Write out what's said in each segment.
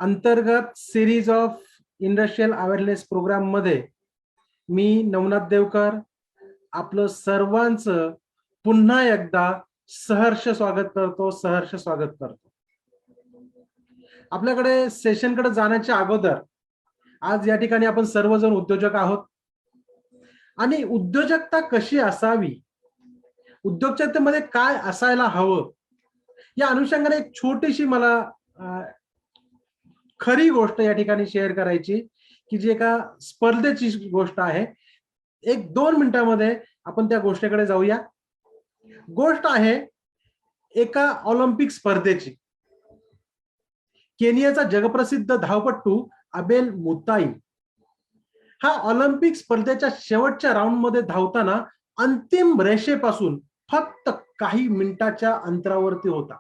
अंतर्गत series of industrial awareness program मध्ये मी नवनाथ देवकर आपलं सर्वांचं पुन्हा एकदा सहर्ष स्वागत करतो. आपल्याकडे सेशनकडे जाण्याच्या अगोदर आज या ठिकाणी आपण सर्वजण उद्योजक आहोत आणि उद्योजकता कशी असावी, उद्योजकतेमध्ये काय असायला हवं, या अनुषंगाने एक छोटीशी मला खरी गोष्ट या ठिकाणी शेअर करायची की जी एका स्पर्धेची गोष्ट आहे. 1-2 मिनिटांमध्ये आपण त्या गोष्टीकडे जाऊया. गोष्ट आहे एका ऑलिम्पिक स्पर्धेची. केनियाचा जगप्रसिद्ध धावपटू अबेल मुताई हा ऑलिम्पिक स्पर्धेच्या शेवटच्या राऊंड मध्ये धावताना अंतिम रेषेपासून फक्त काही मिनिटाच्या अंतरावरती होता.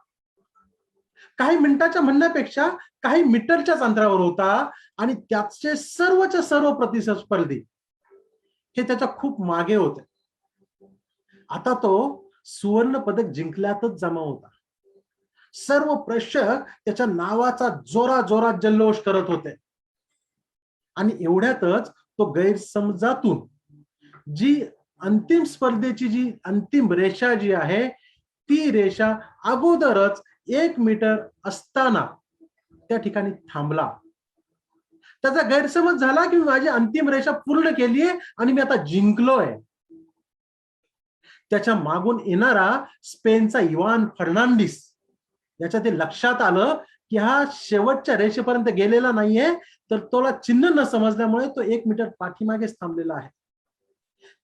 काही मिनिटाच्या म्हणण्यापेक्षा काही मीटरच्याच अंतरावर होता आणि त्याचे सर्वच्या सर्व प्रतिस्पर्धी हे त्याच्या खूप मागे होते. आता तो सुवर्ण पदक जिंकल्यातच जमा होता. सर्व प्रेक्षक त्याच्या नावाचा जोरात जल्लोष करत होते आणि एवढ्यातच तो गैरसमजातून जी अंतिम स्पर्धेची जी अंतिम रेषा जी आहे ती रेषा अगोदरच 1 मीटर असताना त्या ठिकाणी थांबला. त्याचा गैरसमज झाला की माझी अंतिम रेषा पूर्ण केली आहे आणि मी आता जिंकलोय. त्याच्या मागून येणारा स्पेनचा इवान फर्नांडिस याच्या ते लक्षात आलं की हा शेवटच्या रेषेपर्यंत गेलेला नाहीये, तर तोला चिन्ह न समजल्यामुळे तो 1 मीटर पाठीमागेच थांबलेला आहे.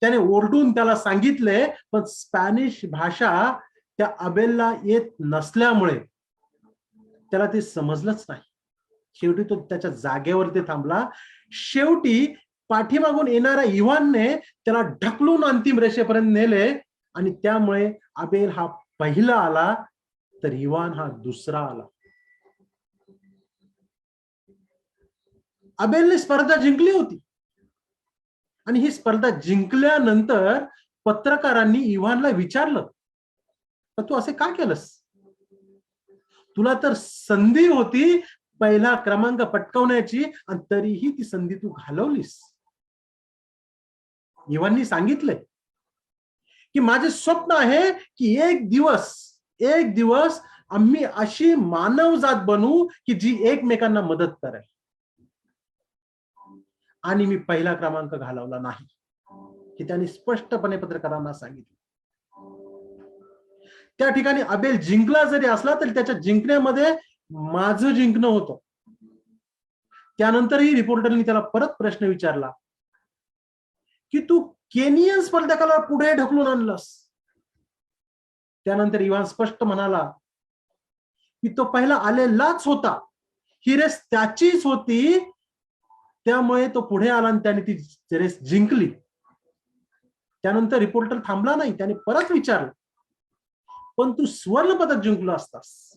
त्याने ओरडून त्याला सांगितले, पण स्पॅनिश भाषा त्या अबेलला येत नसल्यामुळे त्याला ते समजलंच नाही. शेवटी तो त्याच्या जागेवरती थांबला. शेवटी पाठीमागून येणाऱ्या इव्हानने त्याला ढकलून अंतिम रेषेपर्यंत नेले आणि त्यामुळे अबेल हा पहिला आला तर इव्हान हा दुसरा आला. अबेलने स्पर्धा जिंकली होती आणि ही स्पर्धा जिंकल्यानंतर पत्रकारांनी इव्हानला विचारलं, तू असे का केलंस? तुला तर संधी होती पहिला क्रमांक पटकावण्याची आणि तरीही ती संधी तू घालवलीस. इव्हाननी सांगितले की माझे स्वप्न आहे की एक दिवस आम्ही अशी मानवजात बनू की जी एकमेकांना मदत करेल. आणि मी पहिला क्रमांक घालवला नाही हे त्यांनी स्पष्टपणे पत्रकारांना सांगितलं. त्या ठिकाणी अबेल जिंकला जरी असला तरी त्याच्या जिंकण्यामध्ये माझं जिंकणं होतं. त्यानंतरही रिपोर्टरनी त्याला परत प्रश्न विचारला की तू केनियन स्पर्धकाला पुढे ढकलून आणलंस. त्यानंतर इव्हान स्पष्ट म्हणाला की तो पहिला आलेलाच होता, ही रेस त्याचीच होती, त्यामुळे तो पुढे आला आणि त्याने ती रेस जिंकली. त्यानंतर रिपोर्टर थांबला नाही, त्याने परत विचारलं, पण तू सुवर्ण पदक जिंकलो असतास,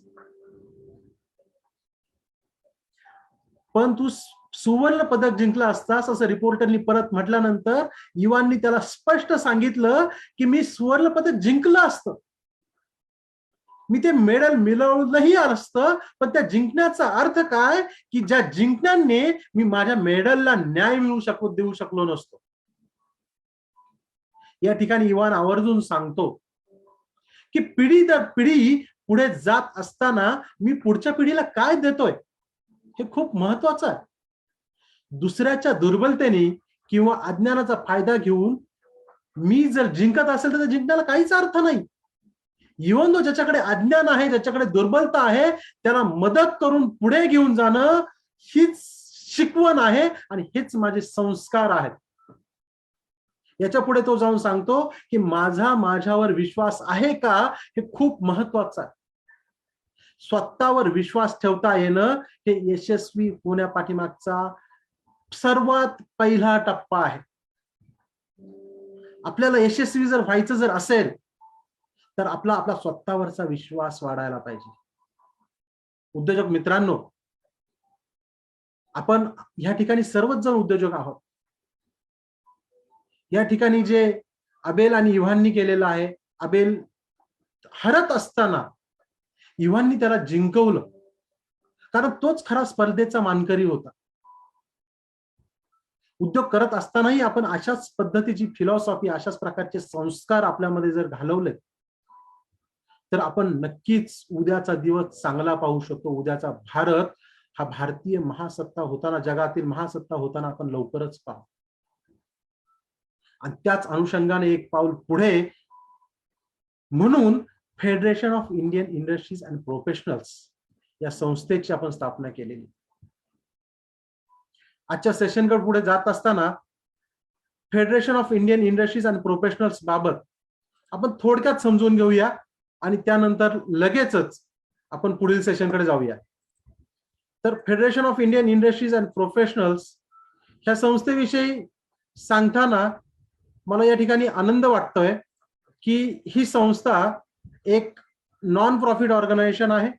पण तू सुवर्ण पदक जिंकला असतास असं रिपोर्टरनी परत म्हटल्यानंतर इव्हाननी त्याला स्पष्ट सांगितलं की मी सुवर्ण पदक जिंकलं असतं, मी ते मेडल मिळवलंही असतं, पण त्या जिंकण्याचा अर्थ काय की ज्या जिंकण्याने मी माझ्या मेडलला न्याय देऊ शकलो नसतो. या ठिकाणी इव्हान आवर्जून सांगतो की पिढी दर पिढी पुढे जात असताना मी पुढच्या पिढीला काय देतोय हे खूप महत्वाचं आहे. दुसऱ्याच्या दुर्बलतेने किंवा अज्ञानाचा फायदा घेऊन मी जर जिंकत असेल तर जिंकण्याला काहीच अर्थ नाही. इव्हन तो ज्याच्याकडे अज्ञान आहे, ज्याच्याकडे दुर्बलता आहे, त्याला मदत करून पुढे घेऊन जाणं हीच शिकवण आहे आणि हेच माझे संस्कार आहेत. याच्या पुढे तो जाऊन सांगतो की माझ्यावर विश्वास आहे का हे खूप महत्वाचं आहे. स्वतःवर विश्वास ठेवता येणं हे यशस्वी होण्यापाठीमागचा सर्वात पहिला टप्पा आहे. आपल्याला यशस्वी जर व्हायचं जर असेल तर आपला स्वतःवरचा विश्वास वाढायला पाहिजे. उद्योजक मित्रांनो, आपण या ठिकाणी सर्वच जण उद्योजक आहोत. या ठिकाणी जे अबेल आणि इव्हाननी केलेलं आहे, अबेल हरत असताना इव्हाननी त्याला जिंकवलं कारण तोच खरा स्पर्धेचा मानकरी होता. उद्योग करत असतानाही आपण अशाच पद्धतीची फिलॉसॉफी, अशाच प्रकारचे संस्कार आपल्यामध्ये जर घालवले तर आपण नक्कीच उद्याचा दिवस चांगला पाहू शकतो. उद्याचा भारत हा भारतीय महासत्ता होताना, जगातील महासत्ता होताना आपण लवकरच पाहू. आणि त्याच अनुषंगाने एक पाऊल पुढे म्हणून federation of Indian industries and professionals या संस्थेची आपण स्थापना केलेली. आजच्या सेशनकडे पुढे जात असताना federation of Indian industries and professionals बाबत आपण थोडक्यात समजून घेऊया आणि त्यानंतर लगेचच आपण पुढील सेशनकडे जाऊया. तर federation of Indian industries and professionals ह्या संस्थेविषयी सांगताना मला या ठिकाणी आनंद वाटतोय की ही संस्था एक नॉन प्रॉफिट ऑर्गनायझेशन आहे.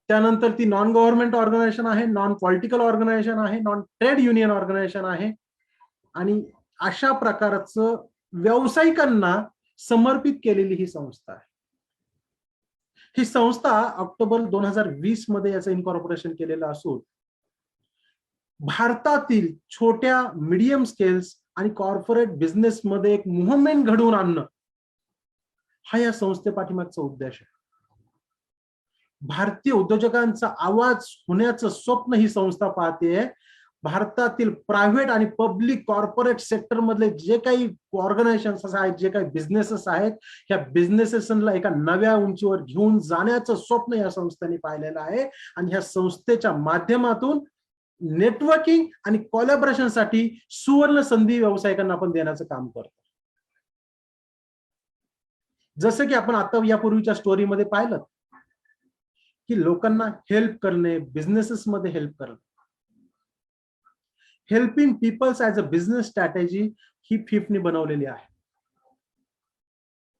त्यानंतर ती नॉन गव्हर्नमेंट ऑर्गनायझेशन आहे, नॉन पॉलिटिकल ऑर्गनायझेशन आहे, नॉन ट्रेड युनियन ऑर्गनायझेशन आहे आणि अशा प्रकारचं व्यावसायिकांना समर्पित केलेली ही संस्था आहे. ही संस्था ऑक्टोबर 2020 मध्ये याचं इन्कॉर्पोरेशन केलेलं असून भारतातील छोट्या मीडियम स्केल्स आणि कॉर्पोरेट बिझनेस मध्ये एक मुव्हमेंट घडवून आणणं हा या संस्थेपाठीमागचा उद्देश आहे. भारतीय उद्योजकांचा आवाज होण्याचं स्वप्न ही संस्था पाहते. भारतातील प्रायव्हेट आणि पब्लिक कॉर्पोरेट सेक्टर मधले जे काही ऑर्गनायझेशन्स आहेत, जे काही बिझनेसेस आहेत, ह्या बिझनेसेसला एका नव्या उंचीवर घेऊन जाण्याचं स्वप्न या संस्थेने पाहिलेलं आहे आणि ह्या संस्थेच्या माध्यमातून नेटवर्किंग आणि कोलॅबोरेशनसाठी सुवर्ण संधी व्यावसायिकांना आपण देण्याचं काम करतो. जसं की आपण आता यापूर्वीच्या स्टोरीमध्ये पाहिलं की लोकांना हेल्प करणे, बिझनेसेस मध्ये हेल्प करणे, helping peoples as a business strategy ही फिफ्टनी बनवलेली आहे.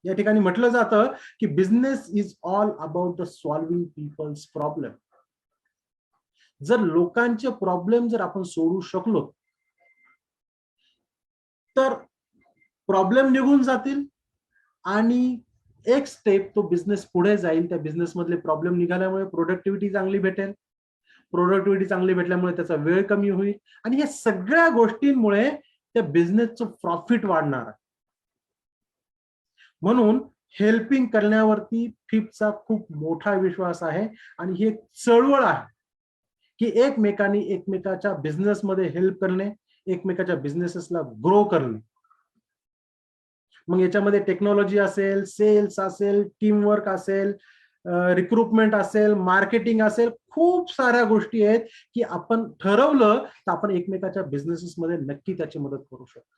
या ठिकाणी म्हटलं जातं की business is all about the solving peoples problem. जर लोकांचे प्रॉब्लेम जर आपण सोडू शकलो तर प्रॉब्लेम निघून जातील आणि एक स्टेप तो बिझनेस पुढे जाईल. त्या बिझनेस मधले प्रॉब्लेम निघाल्यामुळे प्रोडक्टिव्हिटी चांगली भेटेल. प्रोडक्टिव्हिटी चांगली भेटल्यामुळे त्याचा वेळ कमी होईल आणि या सगळ्या गोष्टींमुळे त्या बिझनेसचं प्रॉफिट वाढणार आहे. म्हणून हेल्पिंग करण्यावरती फिफ्टचा खूप मोठा विश्वास आहे आणि ही एक चळवळ आहे की एकमेकांनी एकमेकाच्या बिझनेसमध्ये हेल्प करणे, एकमेकाच्या बिझनेसेसला ग्रो करणे. मग याच्यामध्ये टेक्नॉलॉजी असेल, सेल्स असेल, टीमवर्क असेल, रिक्रुटमेंट असेल, मार्केटिंग असेल, खूप साऱ्या गोष्टी आहेत की आपण ठरवलं तर आपण एकमेकाच्या बिझनेसेस मध्ये नक्की त्याची मदत करू शकतो.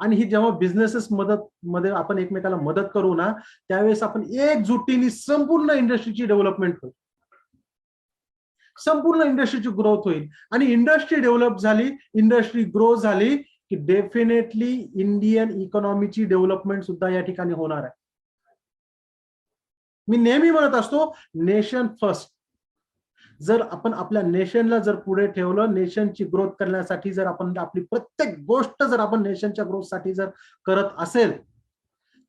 आणि ही जेव्हा बिझनेसेस मध्ये आपण एकमेकाला मदत करू ना, त्यावेळेस आपण एकजुटीने संपूर्ण इंडस्ट्रीची डेव्हलपमेंट होईल, संपूर्ण इंडस्ट्रीची ग्रोथ होईल आणि इंडस्ट्री डेव्हलप झाली, इंडस्ट्री ग्रो झाली की डेफिनेटली इंडियन इकॉनॉमीची डेव्हलपमेंट सुद्धा या ठिकाणी होणार आहे. मी नेहमी म्हणत असतो नेशन फर्स्ट. जर आपण आपल्या नेशनला जर पुढे ठेवलं, नेशनची ग्रोथ करण्यासाठी जर आपण आपली प्रत्येक गोष्ट जर आपण नेशनच्या ग्रोथसाठी जर करत असेल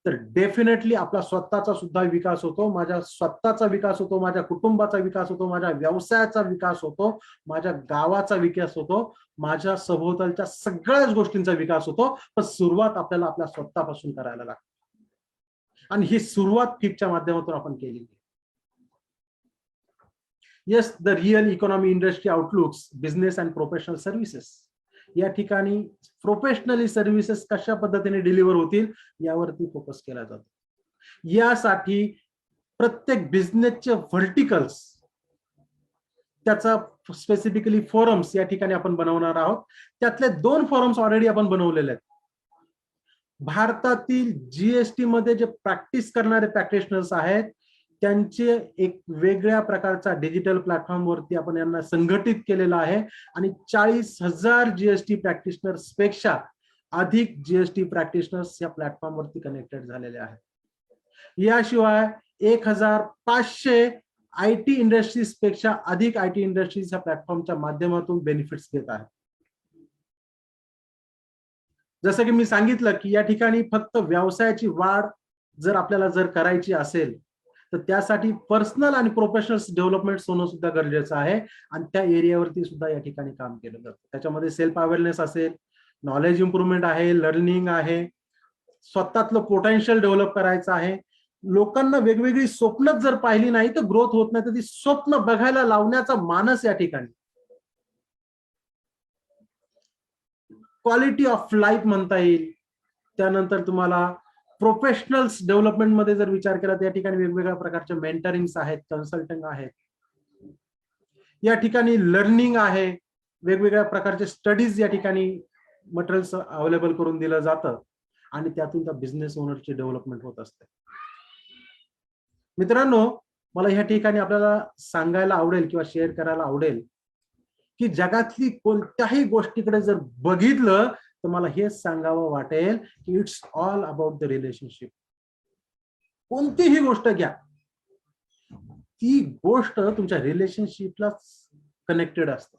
तर डेफिनेटली आपला स्वतःचा सुद्धा विकास होतो, माझ्या स्वतःचा विकास होतो, माझ्या कुटुंबाचा विकास होतो, माझ्या व्यवसायाचा विकास होतो, माझ्या गावाचा विकास होतो, माझ्या सभोवतालच्या सगळ्याच गोष्टींचा विकास होतो. पण सुरुवात आपल्याला आपल्या स्वतःपासून करायला लागते आणि ही सुरुवात फिफ्टच्या माध्यमातून आपण केली. Yes, the real economy industry outlooks business and professional services. या ठिकाणी प्रोफेशनली सर्व्हिसेस कशा पद्धतीने डिलिव्हर होतील यावरती फोकस केला जातो. यासाठी प्रत्येक बिझनेसचे व्हर्टिकल्स, त्याचा स्पेसिफिकली फोरम्स या ठिकाणी आपण बनवणार आहोत. त्यातले 2 फोरम्स ऑलरेडी आपण बनवलेले आहेत. भारतातील जीएसटी मध्ये जे प्रॅक्टिस करणारे प्रॅक्टिशनर्स आहेत त्यांचे एक वेगळ्या प्रकारचा डिजिटल प्लॅटफॉर्मवरती आपण यांना संघटित केलेलं आहे आणि 40,000 जीएसटी प्रॅक्टिशनर्स पेक्षा अधिक जीएसटी प्रॅक्टिशनर्स या प्लॅटफॉर्मवरती कनेक्टेड झालेले आहेत. याशिवाय 1,500 आयटी इंडस्ट्रीज पेक्षा अधिक आयटी इंडस्ट्रीज या प्लॅटफॉर्मच्या माध्यमातून बेनिफिट्स घेत आहेत. जसं की मी सांगितलं की या ठिकाणी फक्त व्यवसायाची वाढ जर आपल्याला जर करायची असेल तर त्यासाठी पर्सनल आणि प्रोफेशनल डेव्हलपमेंट होणं सुद्धा गरजेचं आहे आणि त्या एरियावरती सुद्धा या ठिकाणी काम केलं जातं. त्याच्यामध्ये सेल्फ अवेअरनेस असेल, नॉलेज इम्प्रुव्हमेंट आहे, लर्निंग आहे, स्वतःतलं पोटेन्शियल डेव्हलप करायचं आहे. लोकांना वेगवेगळी स्वप्नच जर पाहिली नाही तर ग्रोथ होत नाही, तर ती स्वप्न बघायला लावण्याचा मानस या ठिकाणी, क्वालिटी ऑफ लाईफ म्हणता येईल. त्यानंतर तुम्हाला प्रोफेशनल्स डेव्हलपमेंट मध्ये जर विचार केला तर या ठिकाणी वेगवेगळ्या प्रकारचे मेंटरिंग्स आहेत, कन्सल्टिंग आहेत, या ठिकाणी लर्निंग आहे, वेगवेगळ्या प्रकारचे स्टडीज या ठिकाणी मटेरियल्स अवेलेबल करून दिलं जातं आणि त्यातून त्या बिझनेस ओनरची डेव्हलपमेंट होत असते. मित्रांनो, मला ह्या ठिकाणी आपल्याला सांगायला आवडेल किंवा शेअर करायला आवडेल की जगातली कोणत्याही गोष्टीकडे जर बघितलं तर मला हेच सांगावं वाटेल की it's all about the relationship. कोणतीही गोष्ट घ्या, ती गोष्ट तुमच्या रिलेशनशिपला कनेक्टेड असते.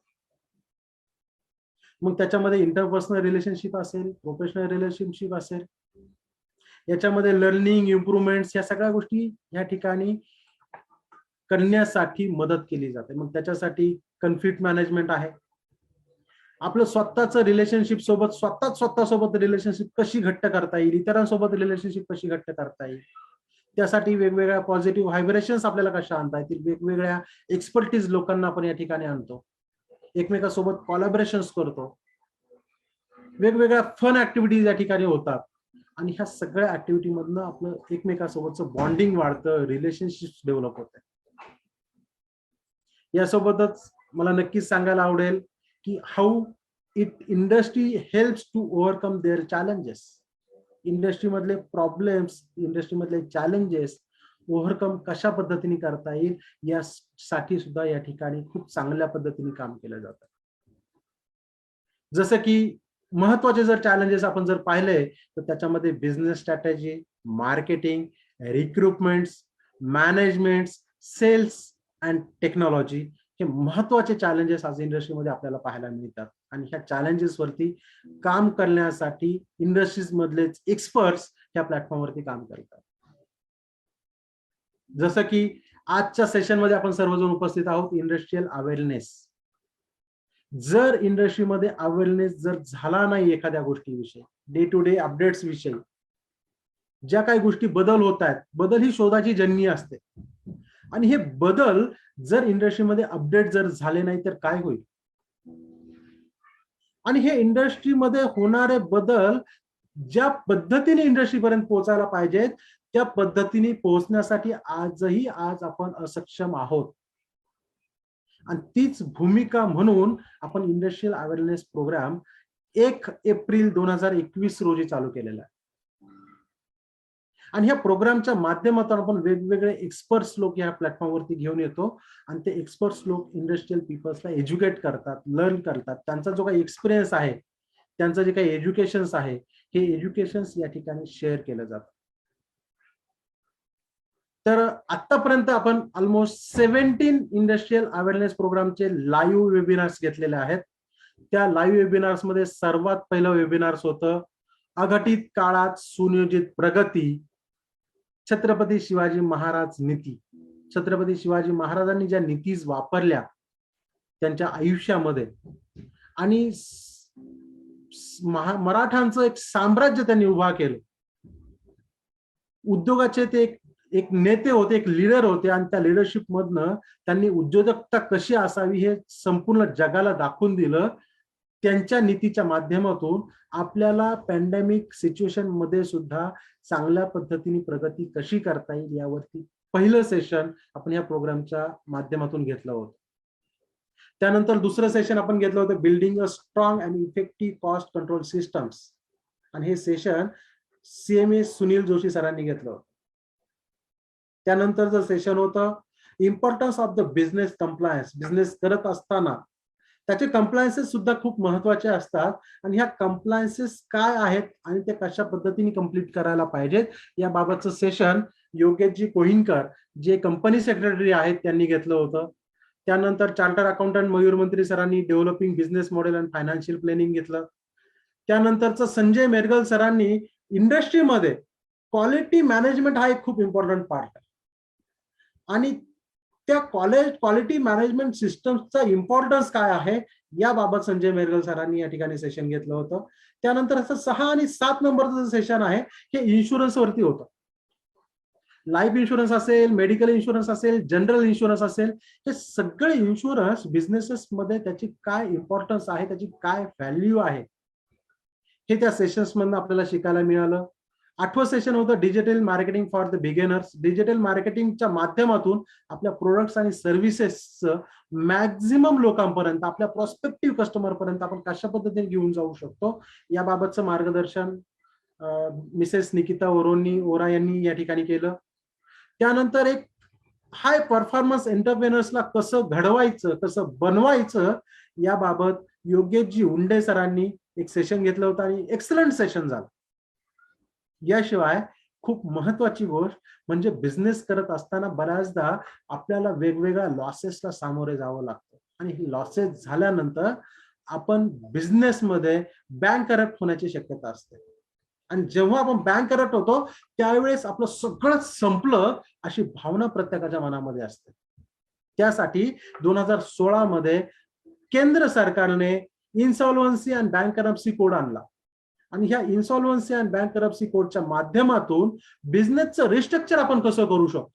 मग त्याच्यामध्ये इंटरपर्सनल रिलेशनशिप असेल, प्रोफेशनल रिलेशनशिप असेल, याच्यामध्ये लर्निंग, इम्प्रुव्हमेंट्स, या सगळ्या गोष्टी या ठिकाणी करण्यासाठी मदत केली जाते. मग त्याच्यासाठी कन्फ्लिक्ट मॅनेजमेंट आहे, आपलं स्वतःचं रिलेशनशिप सोबत स्वतःसोबत रिलेशनशिप कशी घट्ट करता येईल, इतरांसोबत रिलेशनशिप कशी घट्ट करता येईल, त्यासाठी वेगवेगळ्या पॉझिटिव्ह व्हायब्रेशन्स आपल्याला कशा आणता येतील, वेगवेगळ्या एक्सपर्टीज लोकांना आपण या ठिकाणी आणतो, एकमेकांसोबत कोलॅबोरेशन्स करतो, वेगवेगळ्या फन ऍक्टिव्हिटीज या ठिकाणी होतात आणि ह्या सगळ्या ऍक्टिव्हिटी मधनं आपलं एकमेकांसोबतचं बॉन्डिंग वाढतं, रिलेशनशिप डेव्हलप होते. यासोबतच मला नक्कीच सांगायला आवडेल की how industry helps to overcome their challenges. Industry मधले प्रॉब्लेम्स, इंडस्ट्री मधले चॅलेंजेस ओव्हरकम कशा पद्धतीने करता येईल यासाठी सुद्धा या ठिकाणी खूप चांगल्या पद्धतीने काम केलं जातं. जसं की महत्वाचे जर चॅलेंजेस आपण जर पाहिले तर त्याच्यामध्ये business strategy, marketing, recruitments, management, sales and technology हे महत्वाचे चॅलेंजेस आज इंडस्ट्रीमध्ये आपल्याला पाहायला मिळतात आणि ह्या चॅलेंजेस वरती काम करण्यासाठी इंडस्ट्रीज मधलेच एक्सपर्ट्स ह्या प्लॅटफॉर्मवरती काम करतात. जसं की आजच्या सेशनमध्ये आपण सर्वजण उपस्थित आहोत, इंडस्ट्रियल अवेअरनेस. जर इंडस्ट्रीमध्ये अवेअरनेस जर झाला नाही एखाद्या गोष्टीविषयी, डे टू डे अपडेट्स विषयी, ज्या काही गोष्टी बदल होत आहेत, बदल ही शोधाची जननी असते आणि हे बदल जर इंडस्ट्रीमध्ये अपडेट जर झाले नाही तर काय होईल, आणि हे इंडस्ट्रीमध्ये होणारे बदल ज्या पद्धतीने इंडस्ट्रीपर्यंत पोहोचायला पाहिजेत त्या पद्धतीने पोहोचण्यासाठी आज आपण असक्षम आहोत आणि तीच भूमिका म्हणून आपण इंडस्ट्रियल अवेअरनेस प्रोग्राम 1 एप्रिल 2021 रोजी चालू केलेला आहे आणि ह्या प्रोग्रामच्या माध्यमातून आपण वेगवेगळे एक्सपर्ट्स लोक या प्लॅटफॉर्मवरती घेऊन येतो आणि ते एक्सपर्ट्स लोक इंडस्ट्रियल पीपल्सला एज्युकेट करतात, लर्न करतात, त्यांचा जो काही एक्सपिरियन्स आहे, त्यांचं जे काही एज्युकेशन्स आहे, हे एज्युकेशन्स या ठिकाणी शेअर केलं जातं. तर आतापर्यंत आपण ऑलमोस्ट 17 इंडस्ट्रियल अवेअरनेस प्रोग्रामचे लाईव्ह वेबिनार्स घेतलेले आहेत. त्या लाईव्ह वेबिनार्स मध्ये सर्वात पहिलं वेबिनार्स होतं अघटित काळात सुनियोजित प्रगती, छत्रपती शिवाजी महाराज नीती. छत्रपती शिवाजी महाराजांनी ज्या नीतीज वापरल्या त्यांच्या आयुष्यामध्ये आणि मराठांचं एक साम्राज्य त्यांनी उभा केलं. उद्योगाचे ते एक नेते होते, एक लीडर होते आणि त्या लिडरशिप मधनं त्यांनी उद्योजकता कशी असावी हे संपूर्ण जगाला दाखवून दिलं. त्यांच्या नीतीच्या माध्यमातून आपल्याला पॅन्डेमिक सिच्युएशन मध्ये सुद्धा चांगल्या पद्धतीने प्रगती कशी करता येईल यावरती पहिलं सेशन आपण या प्रोग्रामच्या माध्यमातून घेतलं होतं. त्यानंतर दुसरं सेशन आपण घेतलं होतं building a strong and effective cost control systems आणि हे सेशन CMA सुनील जोशी सरांनी घेतलं होतं. त्यानंतरचं सेशन होतं importance of the business compliance. Business करत असताना त्याचे कंप्लायन्सेस सुद्धा खूप महत्वाचे असतात आणि ह्या कंप्लायन्सेस काय आहेत आणि ते कशा पद्धतीने कंप्लीट करायला पाहिजेत याबाबतचं सेशन योगेशजी कोहिनकर जे कंपनी सेक्रेटरी आहेत त्यांनी घेतलं होतं. त्यानंतर चार्टर्ड अकाउंटंट मयूर मंत्री सरांनी developing business model and financial planning घेतलं. त्यानंतरचं संजय मेरगल सरांनी इंडस्ट्रीमध्ये क्वालिटी मॅनेजमेंट हा एक खूप इम्पॉर्टंट पार्ट आहे. आणि त्या क्वालिटी मॅनेजमेंट सिस्टमचा इम्पॉर्टन्स काय आहे याबाबत संजय मेरगल सरांनी या ठिकाणी सेशन घेतलं होतं. त्यानंतर असं 6 आणि 7 नंबरचं सेशन आहे हे इन्शुरन्स वरती होतं. लाईफ इन्शुरन्स असेल, मेडिकल इन्शुरन्स असेल, जनरल इन्शुरन्स असेल, हे सगळे इन्शुरन्स बिझनेसेस मध्ये त्याची काय इम्पॉर्टन्स आहे, त्याची काय व्हॅल्यू आहे, हे त्या सेशन्स मधून आपल्याला शिकायला मिळालं. 8वं सेशन होतं digital marketing for the beginners. Digital मार्केटिंगच्या माध्यमातून आपल्या प्रोडक्ट्स आणि सर्व्हिसेसचं मॅक्झिमम लोकांपर्यंत, आपल्या प्रॉस्पेक्टिव्ह कस्टमर पर्यंत आपण कशा पद्धतीने घेऊन जाऊ शकतो याबाबतचं मार्गदर्शन मिसेस निकिता ओरा यांनी या ठिकाणी केलं. त्यानंतर एक हाय परफॉर्मन्स एंटरप्रेनर्सला कसं घडवायचं, कसं बनवायचं याबाबत योगेशजी उंडे सरांनी एक सेशन घेतलं होतं आणि एक्सलंट सेशन झालं. याशिवाय खूप महत्वाची गोष्ट म्हणजे बिझनेस करत असताना बऱ्याचदा आपल्याला वेगवेगळ्या लॉसेसला सामोरे जावं लागतं आणि ही लॉसेस झाल्यानंतर आपण बिझनेसमध्ये बँक करप्ट होण्याची शक्यता असते. आणि जेव्हा आपण बँक करप्ट होतो त्यावेळेस आपलं सगळं संपलं अशी भावना प्रत्येकाच्या मनामध्ये असते. त्यासाठी 2016 मध्ये केंद्र सरकारने इन्सॉल्व्हन्सी अँड बँक करप्सी कोड आणला आणि ह्या इन्सॉल्व्हन्सी अँड बँक करप्सी कोडच्या माध्यमातून बिझनेसचं रिस्ट्रक्चर आपण कसं करू शकतो,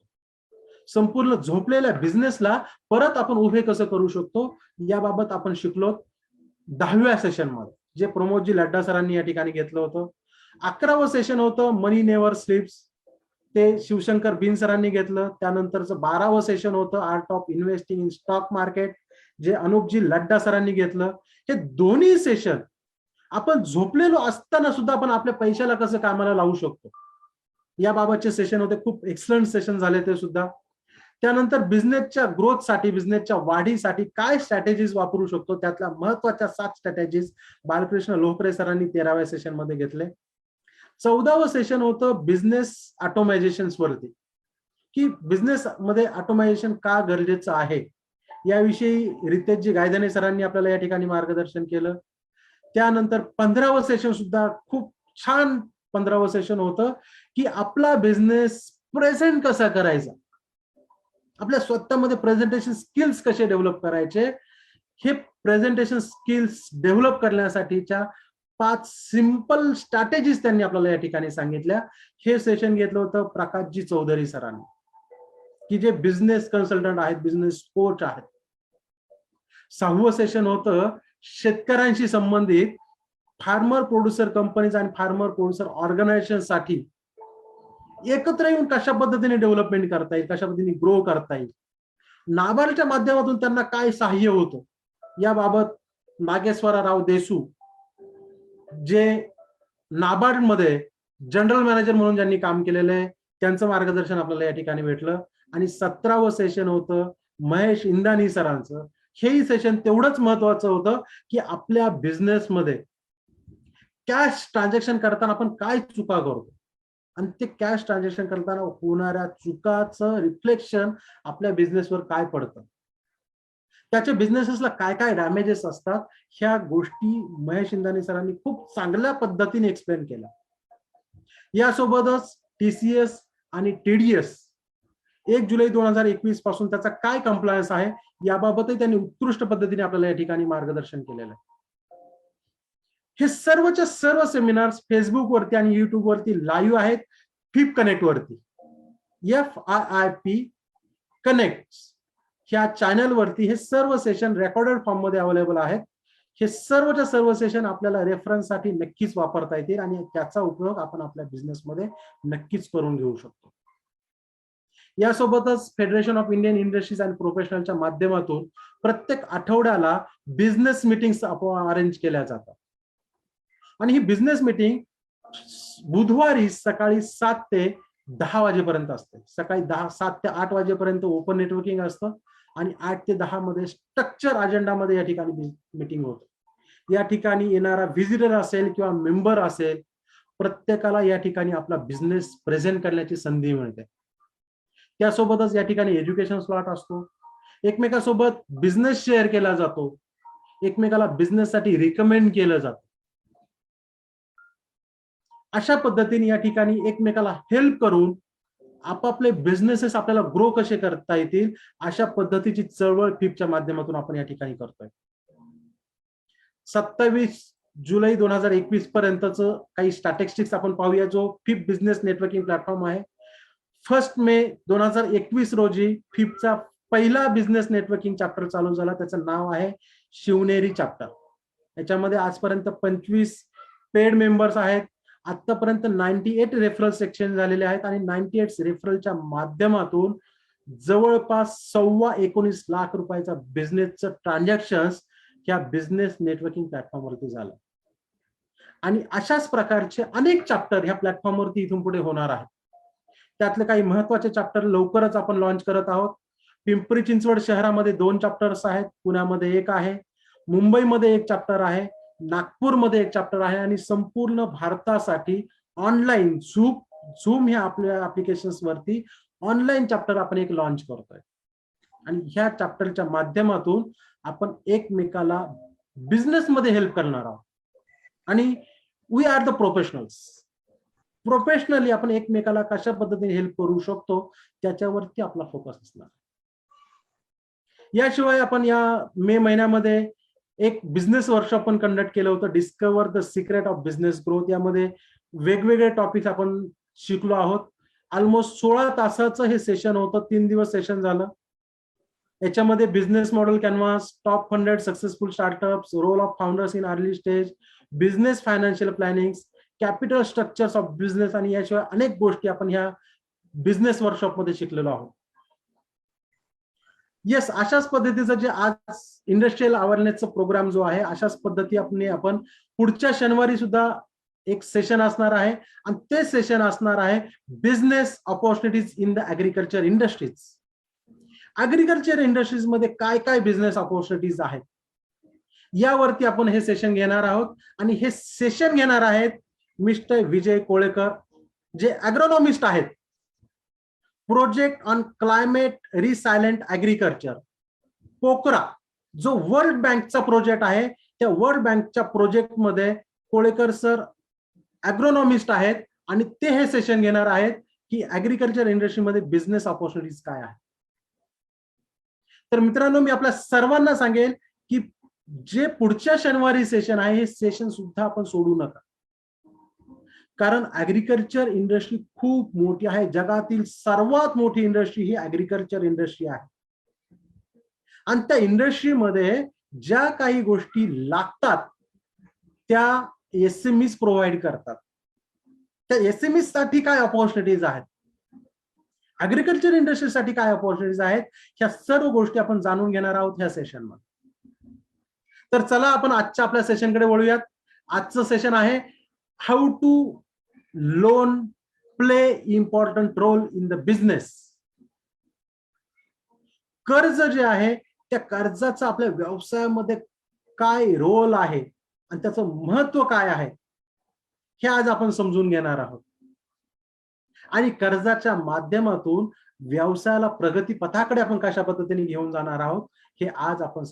संपूर्ण झोपलेल्या बिझनेसला परत आपण उभे कसं करू शकतो याबाबत आपण शिकलो 10व्या सेशन मध्ये, जे प्रमोदजी लड्डा सरांनी या ठिकाणी घेतलं होतं. 11वं सेशन होतं मनी नेव्हर स्लीप्स, ते शिवशंकर बिन सरांनी घेतलं. त्यानंतरचं 12वं सेशन होतं art of investing in stock market, जे अनुपजी लड्डा सरांनी घेतलं. हे दोन्ही सेशन आपण झोपलेलो असताना सुद्धा आपण आपल्या पैशाला कसं कामाला लावू शकतो याबाबतचे सेशन होते. खूप एक्सलंट सेशन झाले ते सुद्धा. त्यानंतर बिझनेसच्या ग्रोथसाठी, बिझनेसच्या वाढीसाठी काय स्ट्रॅटेजीज वापरू शकतो त्यातल्या महत्वाच्या 7 स्ट्रॅटेजीज बालकृष्ण लोहकरे सरांनी 13व्या सेशन मध्ये घेतले. 14वं सेशन होतं बिझनेस ऑटोमायझेशन वरती, की बिझनेस मध्ये ऑटोमायझेशन का गरजेचं आहे याविषयी रितेशजी गायधने सरांनी आपल्याला या ठिकाणी मार्गदर्शन केलं. त्यानंतर 15वं सेशन सुद्धा खूप छान 15वं सेशन होतं की आपला बिझनेस प्रेझेंट कसा करायचा, आपल्या स्वतःमध्ये प्रेझेंटेशन स्किल्स कसे डेव्हलप करायचे, हे प्रेझेंटेशन स्किल्स डेव्हलप करण्यासाठीच्या 5 सिंपल स्ट्रॅटेजीज त्यांनी आपल्याला या ठिकाणी सांगितल्या. हे सेशन घेतलं होतं प्रकाशजी चौधरी सरांनी, की जे बिझनेस कन्सल्टंट आहेत, बिझनेस कोच आहेत. 6वं सेशन होतं शेतकऱ्यांशी संबंधित फार्मर प्रोड्युसर कंपनीज आणि फार्मर प्रोड्युसर ऑर्गनायझेशन साठी एकत्र येऊन कशा पद्धतीने डेव्हलपमेंट करता येईल, कशा पद्धतीने ग्रो करता येईल, नाबार्डच्या माध्यमातून त्यांना काय सहाय्य होतं याबाबत नागेश्वरराव देसू, जे नाबार्ड मध्ये जनरल मॅनेजर म्हणून ज्यांनी काम केलेलं आहे, त्यांचं मार्गदर्शन आपल्याला या ठिकाणी भेटलं. आणि 17वं सेशन होतं महेश इंदानी सरांचं. हेही सेशन तेवढंच महत्वाचं होतं की आपल्या बिझनेसमध्ये कॅश ट्रान्झॅक्शन करताना आपण काय चुका करतो आणि ते कॅश ट्रान्झॅक्शन करताना होणाऱ्या चुकाचं रिफ्लेक्शन आपल्या बिझनेसवर काय पडतं, त्याच्या बिझनेसेसला काय काय डॅमेजेस असतात, ह्या गोष्टी महेश इंदानी सरांनी खूप चांगल्या पद्धतीने एक्सप्लेन केल्या. यासोबतच टीसीएस आणि टीडीएस 1 जुलै 2021 पासून त्याचा काय कंप्लायन्स आहे याबाबतही त्यांनी उत्कृष्ट पद्धतीने आपल्याला या ठिकाणी मार्गदर्शन केलेलं आहे. हे सर्वच्या सर्व सेमिनार्स फेसबुक वरती आणि युट्यूब वरती लाईव्ह आहेत. फिप कनेक्ट वरती, FIIP कनेक्ट ह्या चॅनल वरती हे सर्व सेशन रेकॉर्डेड फॉर्म मध्ये अवेलेबल आहेत. हे सर्वच्या सर्व सेशन आपल्याला रेफरन्ससाठी नक्कीच वापरता येतील आणि त्याचा उपयोग आपण आपल्या बिझनेसमध्ये नक्कीच करून घेऊ शकतो. यासोबतच federation of Indian industries and प्रोफेशनलच्या माध्यमातून प्रत्येक आठवड्याला बिझनेस मीटिंग्स अरेंज केल्या जातात आणि ही बिझनेस मीटिंग बुधवारी सकाळी 7 ते 10 वाजेपर्यंत असते. सकाळी 7 ते 8 वाजेपर्यंत ओपन नेटवर्किंग असतं आणि 8 ते 10 मध्ये स्ट्रक्चर अजेंडामध्ये या ठिकाणी मीटिंग होते. या ठिकाणी येणारा व्हिजिटर असेल किंवा मेंबर असेल, प्रत्येकाला या ठिकाणी आपला बिझनेस प्रेझेंट करण्याची संधी मिळते. त्यासोबतच या ठिकाणी एज्युकेशन स्लॉट असतो, एकमेकांसोबत बिझनेस शेअर केला जातो, एकमेकाला बिझनेससाठी रिकमेंड केलं जातं. अशा पद्धतीने या ठिकाणी एकमेकाला हेल्प करून आपापले बिझनेसेस आपल्याला ग्रो कसे करता येतील अशा पद्धतीची चळवळ फिपच्या माध्यमातून आपण या ठिकाणी करतोय. 27 जुलै 2021 पर्यंतच काही स्टॅटिस्टिक्स आपण पाहूया, जो फिप बिझनेस नेटवर्किंग प्लॅटफॉर्म आहे. 1 मे 2021 रोजी फिपचा पहिला बिझनेस नेटवर्किंग चॅप्टर चालू झाला. त्याचं नाव आहे शिवनेरी चॅप्टर. याच्यामध्ये आजपर्यंत 25 पेड मेंबर्स आहेत. आतापर्यंत 98 रेफरल सेक्शन झालेले आहेत आणि 98 रेफरलच्या माध्यमातून जवळपास 19.25 लाख रुपयाचा बिझनेसचं ट्रान्झॅक्शन या बिझनेस नेटवर्किंग प्लॅटफॉर्मवरती झालं. आणि अशाच प्रकारचे अनेक चॅप्टर ह्या प्लॅटफॉर्मवरती इथून पुढे होणार आहेत. त्यातले काही महत्वाचे चॅप्टर लवकरच आपण लॉन्च करत आहोत. पिंपरी चिंचवड शहरामध्ये 2 चॅप्टर्स आहेत, पुण्यामध्ये 1 आहे, मुंबईमध्ये 1 चॅप्टर आहे, नागपूरमध्ये 1 चॅप्टर आहे आणि संपूर्ण भारतासाठी ऑनलाईन झूम ह्या आपल्या ऍप्लिकेशन्स वरती ऑनलाईन चॅप्टर आपण एक लॉन्च करतोय. आणि ह्या चॅप्टरच्या माध्यमातून आपण एकमेकाला बिझनेस मध्ये हेल्प करणार आहोत. आणि we are the professionals. Professionally आपण एकमेकाला कशा पद्धतीने हेल्प करू शकतो त्याच्यावरती आपला फोकस असणार. याशिवाय आपण या मे महिन्यामध्ये एक बिझनेस वर्कशॉप पण कंडक्ट केलं होतं, discover the secret of business growth. यामध्ये वेगवेगळे टॉपिक्स आपण शिकलो आहोत. ऑलमोस्ट 16 तासाचं हे सेशन होतं, 3 दिवस सेशन झालं. याच्यामध्ये business model canvas, top 100 successful startups, role of founders in early stage, business financial planning, capital structures of business आणि याशिवाय अनेक गोष्टी आपण ह्या बिझनेस वर्कशॉप मध्ये शिकलेलो आहोत. येस, अशाच पद्धतीचं जे आज इंडस्ट्रियल अवेअरनेसचा प्रोग्राम जो आहे, अशाच पद्धती आपण पुढच्या शनिवारी सुद्धा एक सेशन असणार आहे आणि ते सेशन असणार आहे business opportunities in the agriculture industries. Agriculture industries मध्ये काय काय बिझनेस ऑपॉर्च्युनिटीज आहेत यावरती आपण हे सेशन घेणार आहोत. आणि हे सेशन घेणार आहेत मिस्टर विजय कोळेकर, जे ॲग्रोनॉमिस्ट आहेत. Project on climate रिसायलेंट agriculture, PoCRA, जो वर्ल्ड बँकचा प्रोजेक्ट आहे, त्या वर्ल्ड बँकच्या प्रोजेक्ट मध्ये कोळेकर सर ॲग्रोनॉमिस्ट आहेत आणि ते हे सेशन घेणार आहेत की ऍग्रीकल्चर इंडस्ट्रीमध्ये बिझनेस ऑपॉर्च्युनिटीज काय आहे. तर मित्रांनो, मी आपल्या सर्वांना सांगेल की जे पुढच्या शनिवारी सेशन आहे, हे सेशन सुद्धा आपण सोडू नका. कारण ऍग्रीकल्चर इंडस्ट्री खूप मोठी आहे. जगातील सर्वात मोठी इंडस्ट्री ही ऍग्रीकल्चर इंडस्ट्री आहे. आणि त्या इंडस्ट्रीमध्ये ज्या काही गोष्टी लागतात त्या एसएमईज प्रोव्हाइड करतात. त्या एसएमईज साठी काय ऑपॉर्च्युनिटीज आहेत, ऍग्रीकल्चर इंडस्ट्रीसाठी काय ऑपॉर्च्युनिटीज आहेत, ह्या सर्व गोष्टी आपण जाणून घेणार आहोत ह्या सेशन मध्ये. तर चला आपण आजच्या आपल्या सेशनकडे वळूयात. आजचं सेशन आहे how to loan play important role in the business. कर्ज जे आहे त्या कर्जाचा आपल्या व्यवसायामध्ये काय रोल आहे आणि त्याचं महत्व काय आहे हे आज आपण समजून घेणार आहोत. आणि कर्जाच्या माध्यमातून व्यवसायाला प्रगती पथाकडे आपण कशा पद्धतीने घेऊन जाणार आहोत हे आज आपण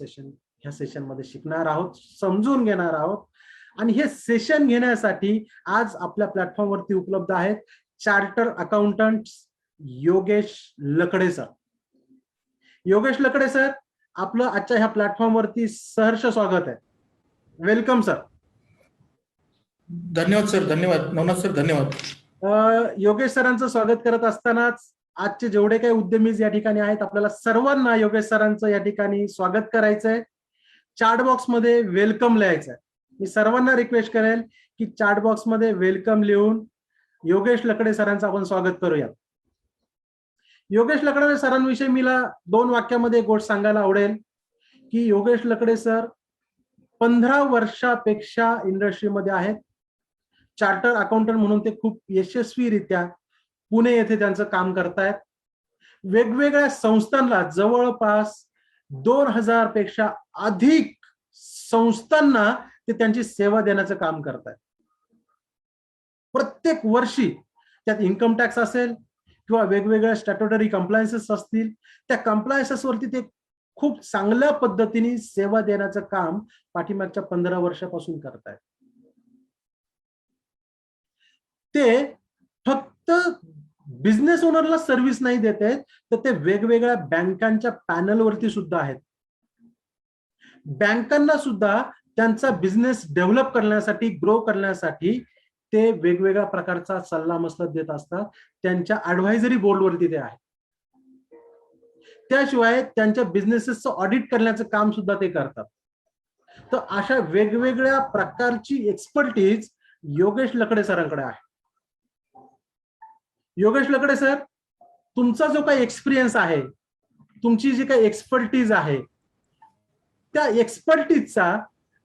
ह्या सेशन मध्ये शिकणार आहोत, समजून घेणार आहोत. आणि हे सेशन घेण्यासाठी आज आपल्या प्लॅटफॉर्मवरती उपलब्ध आहेत चार्टर अकाउंटंट योगेश लकडे सर. योगेश लकडे सर, आपलं आजच्या ह्या प्लॅटफॉर्मवरती सहर्ष स्वागत आहे. Welcome sir. धन्यवाद सर. धन्यवाद नवनाथ सर. धन्यवाद. योगेश सरांचं स्वागत करत असतानाच आजचे जेवढे काही उद्यमी या ठिकाणी आहेत, आपल्याला सर्वांना योगेश सरांचं या ठिकाणी स्वागत करायचंय. चॅट बॉक्स मध्ये वेलकम लिहायचंय. मी सर्वांना रिक्वेस्ट करेल की चॅट बॉक्स मध्ये वेलकम लिहून योगेश लकडे सरांचं आपण स्वागत करूया. योगेश लकडे सरांविषयी मला 2 वाक्यामध्ये एक गोष्ट सांगायला आवडेल की योगेश लकडे सर 15 वर्षापेक्षा इंडस्ट्रीमध्ये आहेत. चार्टर अकाउंटंट म्हणून ते खूप यशस्वीरित्या पुणे येथे त्यांचं काम करतायत. वेगवेगळ्या संस्थांना, जवळपास 2000 पेक्षा अधिक संस्थांना ते त्यांची सेवा देण्याचं काम करतायत. प्रत्येक वर्षी त्यात इन्कम टॅक्स असेल किंवा वेगवेगळ्या स्टॅट्युटरी कंप्लायन्सेस असतील, त्या कंप्लायन्सेस वरती ते खूप चांगल्या पद्धतीने सेवा देण्याचं काम पाठीमागच्या 15 वर्षापासून करतायत. ते फक्त बिझनेस ओनरला सर्व्हिस नाही देत आहेत, तर ते वेगवेगळ्या बँकांच्या पॅनलवरती सुद्धा आहेत. बँकांना सुद्धा त्यांचा बिझनेस डेव्हलप करण्यासाठी, ग्रो करण्यासाठी ते वेगवेगळ्या प्रकारचा सल्ला मसलत देत असतात. त्यांच्या ऍडव्हायझरी बोर्डवरती ते आहे. त्याशिवाय त्यांच्या बिझनेसेसचं ऑडिट करण्याचं काम सुद्धा ते करतात. तर अशा वेगवेगळ्या प्रकारची एक्सपर्टीज योगेश लकडे सरांकडे आहे. योगेश लकडे सर, तुमचा जो काही एक्सपिरियन्स आहे, तुमची जी काही एक्सपर्टीज आहे, त्या एक्सपर्टीजचा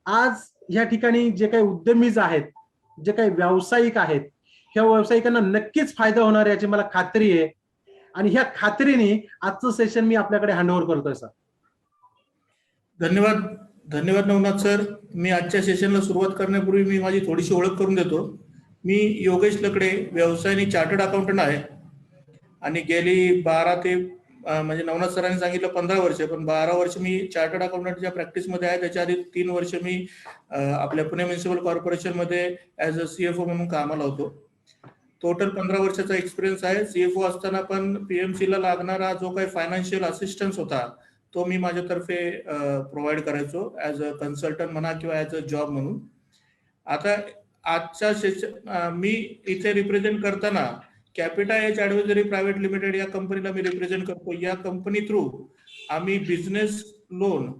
आज या ठिकाणी जे काही उद्यमीज आहेत, जे काही व्यावसायिक आहेत, ह्या व्यावसायिकांना नक्कीच फायदा होणार याची मला खात्री आहे. आणि ह्या खात्रीने आजचं सेशन मी आपल्याकडे हँडओव्हर करतोय सर. धन्यवाद. धन्यवाद नवनाथ सर. मी आजच्या सेशनला सुरुवात करण्यापूर्वी मी माझी थोडीशी ओळख करून देतो. मी योगेश लकडे, व्यवसायाने चार्टर्ड अकाउंटंट आहे आणि गेली 12 ते म्हणजे नवनाथ सरांनी सांगितलं 15 वर्ष, पण 12 वर्ष मी चार्टर्ड अकाउंटंटच्या प्रॅक्टिसमध्ये आहे. त्याच्या आधी 3 वर्ष मी आपल्या पुणे म्युनिसिपल कॉर्पोरेशनमध्ये ऍज अ CFO म्हणून कामाला होतो. टोटल 15 वर्षाचा एक्सपिरियन्स आहे. CFO असताना पण PMC ला लागणारा जो काही फायनान्शियल असिस्टन्स होता तो मी माझ्यातर्फे प्रोव्हाइड करायचो ऍज अ कन्सल्टंट म्हणा किंवा ऍज अ जॉब म्हणून. आता आजच्या सेशन मी इथे रिप्रेझेंट करताना capita age advisory private limited या कंपनीला मी रिप्रेझेंट करतो. या कंपनी थ्रू आम्ही बिझनेस लोन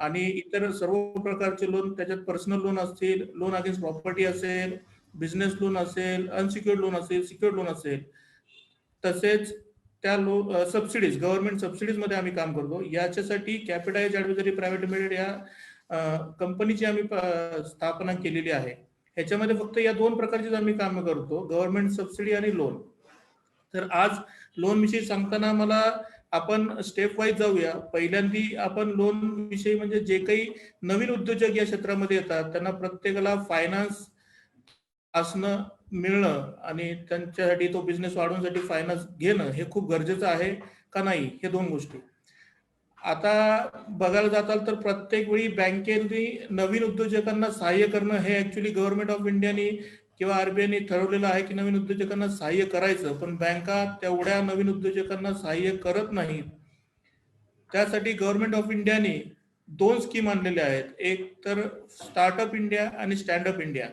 आणि इतर सर्व प्रकारचे लोन, त्याच्यात पर्सनल लोन असतील, लोन अगेन्स्ट प्रॉपर्टी असेल, बिझनेस लोन असेल, अनसिक्युअर्ड लोन असेल, सिक्युअर्ड लोन असेल, तसेच त्या लोन सबसिडीज, गव्हर्नमेंट सबसिडीज मध्ये आम्ही काम करतो. याच्यासाठी capita age advisory private limited या कंपनीची आम्ही स्थापना केलेली आहे. ह्याच्यामध्ये फक्त या 2 प्रकारचीच आम्ही काम करतो, गव्हर्नमेंट सबसिडी आणि लोन. तर आज लोन विषयी सांगताना मला आपण स्टेप वाईज जाऊया. पहिल्यांदी आपण लोन विषयी म्हणजे जे काही नवीन उद्योजक या क्षेत्रामध्ये येतात त्यांना प्रत्येकाला फायनान्स असणं, मिळणं आणि त्यांच्यासाठी तो बिझनेस वाढवण्यासाठी फायनान्स घेणं हे खूप गरजेचं आहे का नाही, हे 2 गोष्टी. आता बघायला जाताल तर प्रत्येक वेळी बँकेने नवीन उद्योजकांना सहाय्य करणं हे ऍक्च्युली गव्हर्नमेंट ऑफ इंडियाने किंवा RBIने ठरवलेलं आहे की नवीन उद्योजकांना सहाय्य करायचं, पण बँका तेवढ्या नवीन उद्योजकांना सहाय्य करत नाहीत. त्यासाठी गव्हर्नमेंट ऑफ इंडियाने 2 स्कीम आणलेल्या आहेत. एक तर स्टार्टअप इंडिया आणि स्टँडअप इंडिया.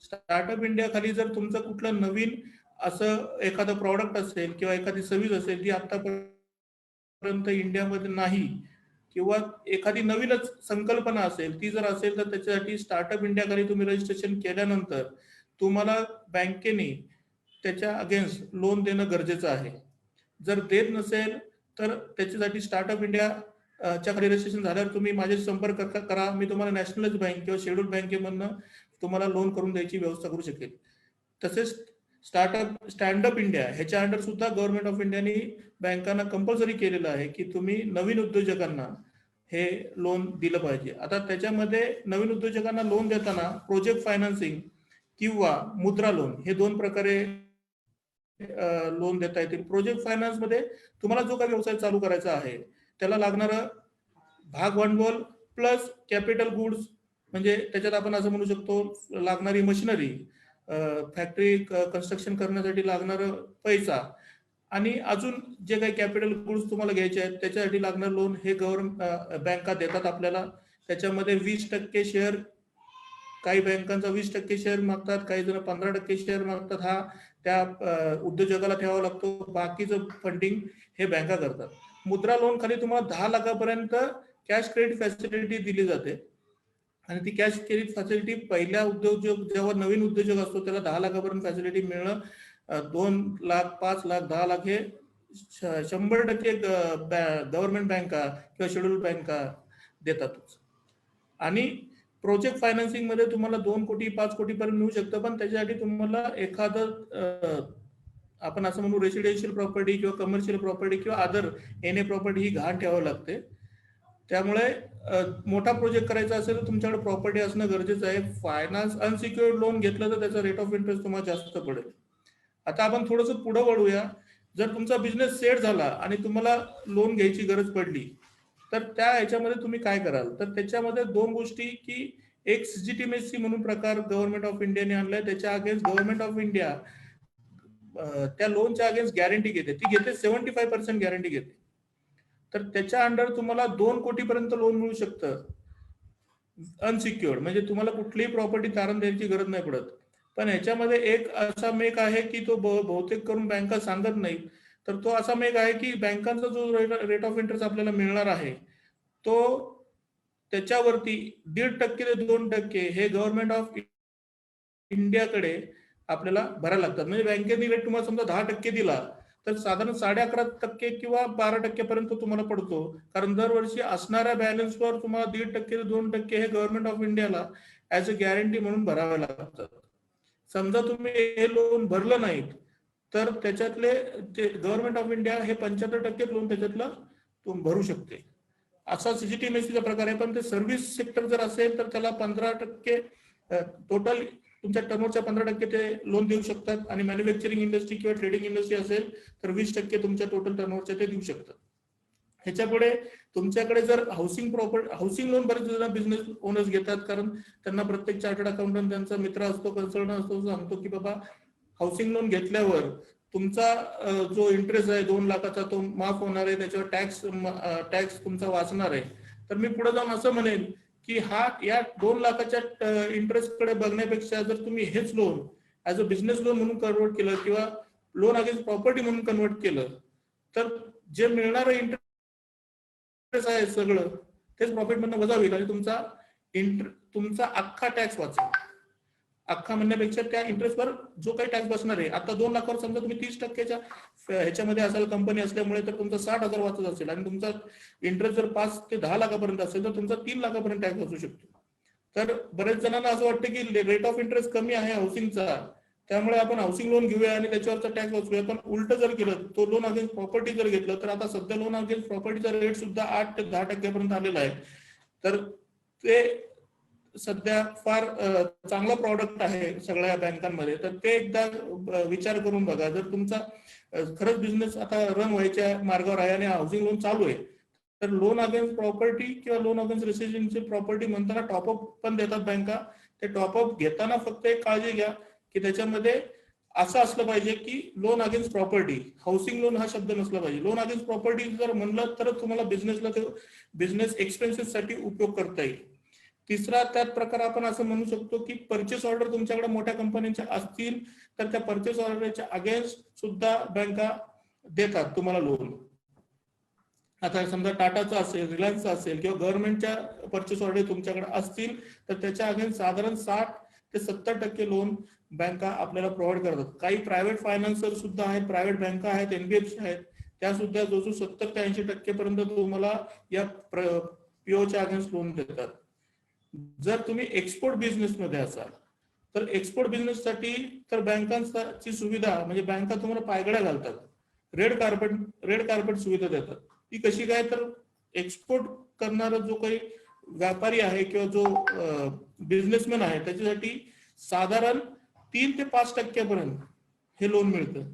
स्टार्टअप इंडिया खाली जर तुमचं कुठलं नवीन असं एखादं प्रॉडक्ट असेल किंवा एखादी सर्व्हिस असेल जी आतापर्यंत इंडियामध्ये नाही, किंवा एखादी नवीनच संकल्पना असेल, ती जर असेल तर त्याच्यासाठी स्टार्टअप इंडिया खाली तुम्ही रजिस्ट्रेशन केल्यानंतर तुम्हाला बँकेने त्याच्या अगेन्स्ट लोन देणं गरजेचं आहे. जर देत नसेल तर त्याच्यासाठी स्टार्टअप इंडिया च्या खाली रजिस्ट्रेशन झाल्यावर तुम्ही माझ्याशी संपर्क करा. मी तुम्हाला नॅशनलाइज बँक किंवा शेड्यूल बँकेमधनं तुम्हाला लोन करून द्यायची व्यवस्था करू शकेल. तसेच स्टँडअप इंडिया ह्याच्या अंडर सुद्धा गव्हर्नमेंट ऑफ इंडियाने बँकांना कंपल्सरी केलेलं आहे की तुम्ही नवीन उद्योजकांना हे लोन दिलं पाहिजे. आता त्याच्यामध्ये नवीन उद्योजकांना लोन देताना प्रोजेक्ट फायनान्सिंग किंवा मुद्रा लोन हे 2 प्रकारे लोन देता येतील. प्रोजेक्ट फायनान्स मध्ये तुम्हाला जो काही व्यवसाय चालू करायचा आहे त्याला लागणारं भाग भांडवल प्लस कॅपिटल गुड्स, म्हणजे त्याच्यात आपण असं म्हणू शकतो लागणारी मशिनरी, फॅक्टरी कन्स्ट्रक्शन करण्यासाठी लागणारं पैसा आणि अजून जे काही कॅपिटल गुड्स तुम्हाला घ्यायचे आहेत त्याच्यासाठी लागणारं लोन हे गव्हर्नमेंट बँका देतात आपल्याला. त्याच्यामध्ये 20% शेअर, काही बँकांचा 20% शेअर मागतात, काही जण 15% शेअर मागतात. हा त्या उद्योजकाला ठेवावा लागतो. बाकीचं फंडिंग हे बँका करतात. मुद्रा लोन खाली तुम्हाला 10 लाखापर्यंत कॅश क्रेडिट फॅसिलिटी दिली जाते आणि ती कॅश क्रेडिट फॅसिलिटी पहिल्या उद्योजक जेव्हा नवीन उद्योजक असतो त्याला 10 लाखापर्यंत फॅसिलिटी मिळणं, 2 लाख, 5 लाख, 10 लाख हे 100% गव्हर्नमेंट बँका किंवा शेड्यूल बँका देतातच. आणि प्रोजेक्ट फायनान्सिंग मध्ये तुम्हाला 2 कोटी 5 कोटी पर्यंत मिळू शकतं, पण त्याच्यासाठी तुम्हाला एखादं आपण असं म्हणू रेसिडेन्शियल प्रॉपर्टी किंवा कमर्शियल प्रॉपर्टी किंवा अदर एनी प्रॉपर्टी ही गहाण ठेवावी लागते. त्यामुळे मोठा प्रोजेक्ट करायचा असेल तर तुमच्याकडे प्रॉपर्टी असणं गरजेचं आहे. फायनान्स अनसिक्युअर्ड लोन घेतलं तर त्याचा रेट ऑफ इंटरेस्ट तुम्हाला जास्त पडेल. आता आपण थोडंसं पुढे वळूया. जर तुमचा बिझनेस सेट झाला आणि तुम्हाला लोन घ्यायची गरज पडली तर त्या ह्याच्यामध्ये तुम्ही काय कराल? तर त्याच्यामध्ये 2 गोष्टी, की एक CGTMSE म्हणून प्रकार गव्हर्नमेंट ऑफ इंडियाने आणलाय. त्याच्या अगेन्स्ट गव्हर्नमेंट ऑफ इंडिया त्या लोनच्या अगेन्स्ट गॅरंटी घेते, ती घेते 75% गॅरंटी घेते. तर त्याच्या अंडर तुम्हाला 2 कोटीपर्यंत लोन मिळू शकतं अनसिक्युअर्ड, म्हणजे तुम्हाला कुठलीही प्रॉपर्टी तारण द्यायची गरज नाही पडत. पण ह्याच्यामध्ये एक असा मेक आहे की तो बहुतेक करून बँका सांगत नाही. तर तो असा मेक आहे की बँकांचा जो रेट ऑफ इंटरेस्ट आपल्याला मिळणार आहे तो त्याच्यावरती 1.5% ते 2% हे गव्हर्नमेंट ऑफ इंडियाकडे आपल्याला भरायला लागतात. म्हणजे बँकेने रेट तुम्हाला समजा 10% दिला तर साधारण 11.5% किंवा 12% पर्यंत तुम्हाला पडतो. कारण दरवर्षी असणाऱ्या बॅलन्सवर तुम्हाला 1.5% ते 2% हे गव्हर्नमेंट ऑफ इंडियाला ऍज अ गॅरंटी म्हणून भरावे लागतात. समजा तुम्ही हे लोन भरलं नाहीत तर त्याच्यातले ते गव्हर्नमेंट ऑफ इंडिया हे 75% लोन त्याच्यातलं तुम्ही भरू शकते. असा सीजीटीएमएससीचा प्रकार आहे. पण ते सर्व्हिस सेक्टर जर असेल तर त्याला 15% टोटल तुमच्या टर्नओव्हरच्या 15% ते लोन देऊ शकतात. आणि मॅन्युफॅक्चरिंग इंडस्ट्री किंवा ट्रेडिंग इंडस्ट्री असेल तर 20% तुमच्या टोटल टर्नओव्हरचे ते देऊ शकतात. ह्याच्यापुढे तुमच्याकडे जर हाऊसिंग लोन बरेच जण बिझनेस ओनर्स घेतात, कारण त्यांना प्रत्येक चार्टर्ड अकाउंटंट त्यांचा मित्र असतो, कन्सल्टंट असतो, सांगतो की बाबा हाऊसिंग लोन घेतल्यावर तुमचा जो इंटरेस्ट आहे 2 लाखाचा तो माफ होणार आहे, त्याच्यावर टॅक्स तुमचा वाचणार आहे. तर मी पुढे जाऊन असं म्हणेन की या 2 लाखाच्या इंटरेस्ट कडे बघण्यापेक्षा जर तुम्ही हेच loan as a business loan म्हणून कन्वर्ट केलं किंवा लोन अगेन्स्ट प्रॉपर्टी म्हणून कन्वर्ट केलं तर जे मिळणारं इंटरेस्ट आहे सगळं तेच प्रॉफिट मधनं वजा होईल आणि तुमचा अख्खा टॅक्स वाचेल. अख्खा म्हणण्यापेक्षा त्या इंटरेस्टवर जो काही टॅक्स बसणार आहे, आता 2 लाखावर समजा तुम्ही 30%च्या ह्याच्यामध्ये असाल कंपनी असल्यामुळे तर तुमचा 60,000 वाचत असेल आणि तुमचा इंटरेस्ट जर 5 ते 10 लाखापर्यंत असेल तर तुमचा 3 लाखापर्यंत टॅक्स वाचू शकतो. तर बरेच जणांना असं वाटतं की रेट ऑफ इंटरेस्ट कमी आहे हाऊसिंगचा, त्यामुळे आपण हाऊसिंग लोन घेऊया आणि त्याच्यावरचा टॅक्स वाचूया. पण उलट जर केलं, तो लोन अगेन्स्ट प्रॉपर्टी जर घेतलं तर आता सध्या लोन अगेन्स्ट प्रॉपर्टीचा रेट सुद्धा 8 ते 10% पर्यंत आलेला आहे. तर ते सध्या फार चांगला प्रॉडक्ट आहे सगळ्या बँकांमध्ये. तर ते एकदा विचार करून बघा. जर तुमचा खरंच बिझनेस आता रन व्हायच्या मार्गावर आहे आणि हाऊसिंग लोन चालू आहे तर लोन अगेन्स्ट प्रॉपर्टी किंवा लोन अगेन्स्ट रेसिडेन्शियल प्रॉपर्टी म्हणताना टॉपअप पण देतात बँका. ते टॉपअप घेताना फक्त एक काळजी घ्या की त्याच्यामध्ये असं असलं पाहिजे की loan against property, housing loan हा शब्द नसला पाहिजे. लोन अगेन्स्ट प्रॉपर्टी जर म्हणलं तर तुम्हाला बिझनेसला ते बिझनेस एक्सपेन्सेस साठी उपयोग करता येईल. तिसरा त्यात प्रकार आपण असं म्हणू शकतो की परचेस ऑर्डर तुमच्याकडे मोठ्या कंपन्यांच्या असतील तर त्या परचेस ऑर्डरच्या अगेन्स्ट सुद्धा बँका देतात तुम्हाला लोन. आता समजा टाटाचं असेल, रिलायन्सचं असेल किंवा गव्हर्नमेंटच्या परचेस ऑर्डर तुमच्याकडे असतील तर त्याच्या अगेन्स्ट साधारण 60 ते 70% लोन बँका आपल्याला प्रोव्हाइड करतात. काही प्रायव्हेट फायनान्सर सुद्धा आहेत, प्रायव्हेट बँका आहेत, एनबीएफसी आहेत, त्या सुद्धा जो 70 ते 80% पर्यंत तुम्हाला या पीओच्या अगेन्स्ट लोन देतात. जर तुम्ही एक्सपोर्ट बिझनेस मध्ये असाल तर एक्सपोर्ट बिझनेस साठी तर बँकांची सुविधा म्हणजे बँका तुम्हाला पायगड्या घालतात, रेड कार्पेट सुविधा देतात. ती कशी काय, तर एक्सपोर्ट करणारा जो काही व्यापारी आहे किंवा जो बिझनेसमॅन आहे त्याच्यासाठी साधारण 3 ते 5% पर्यंत हे लोन मिळतं.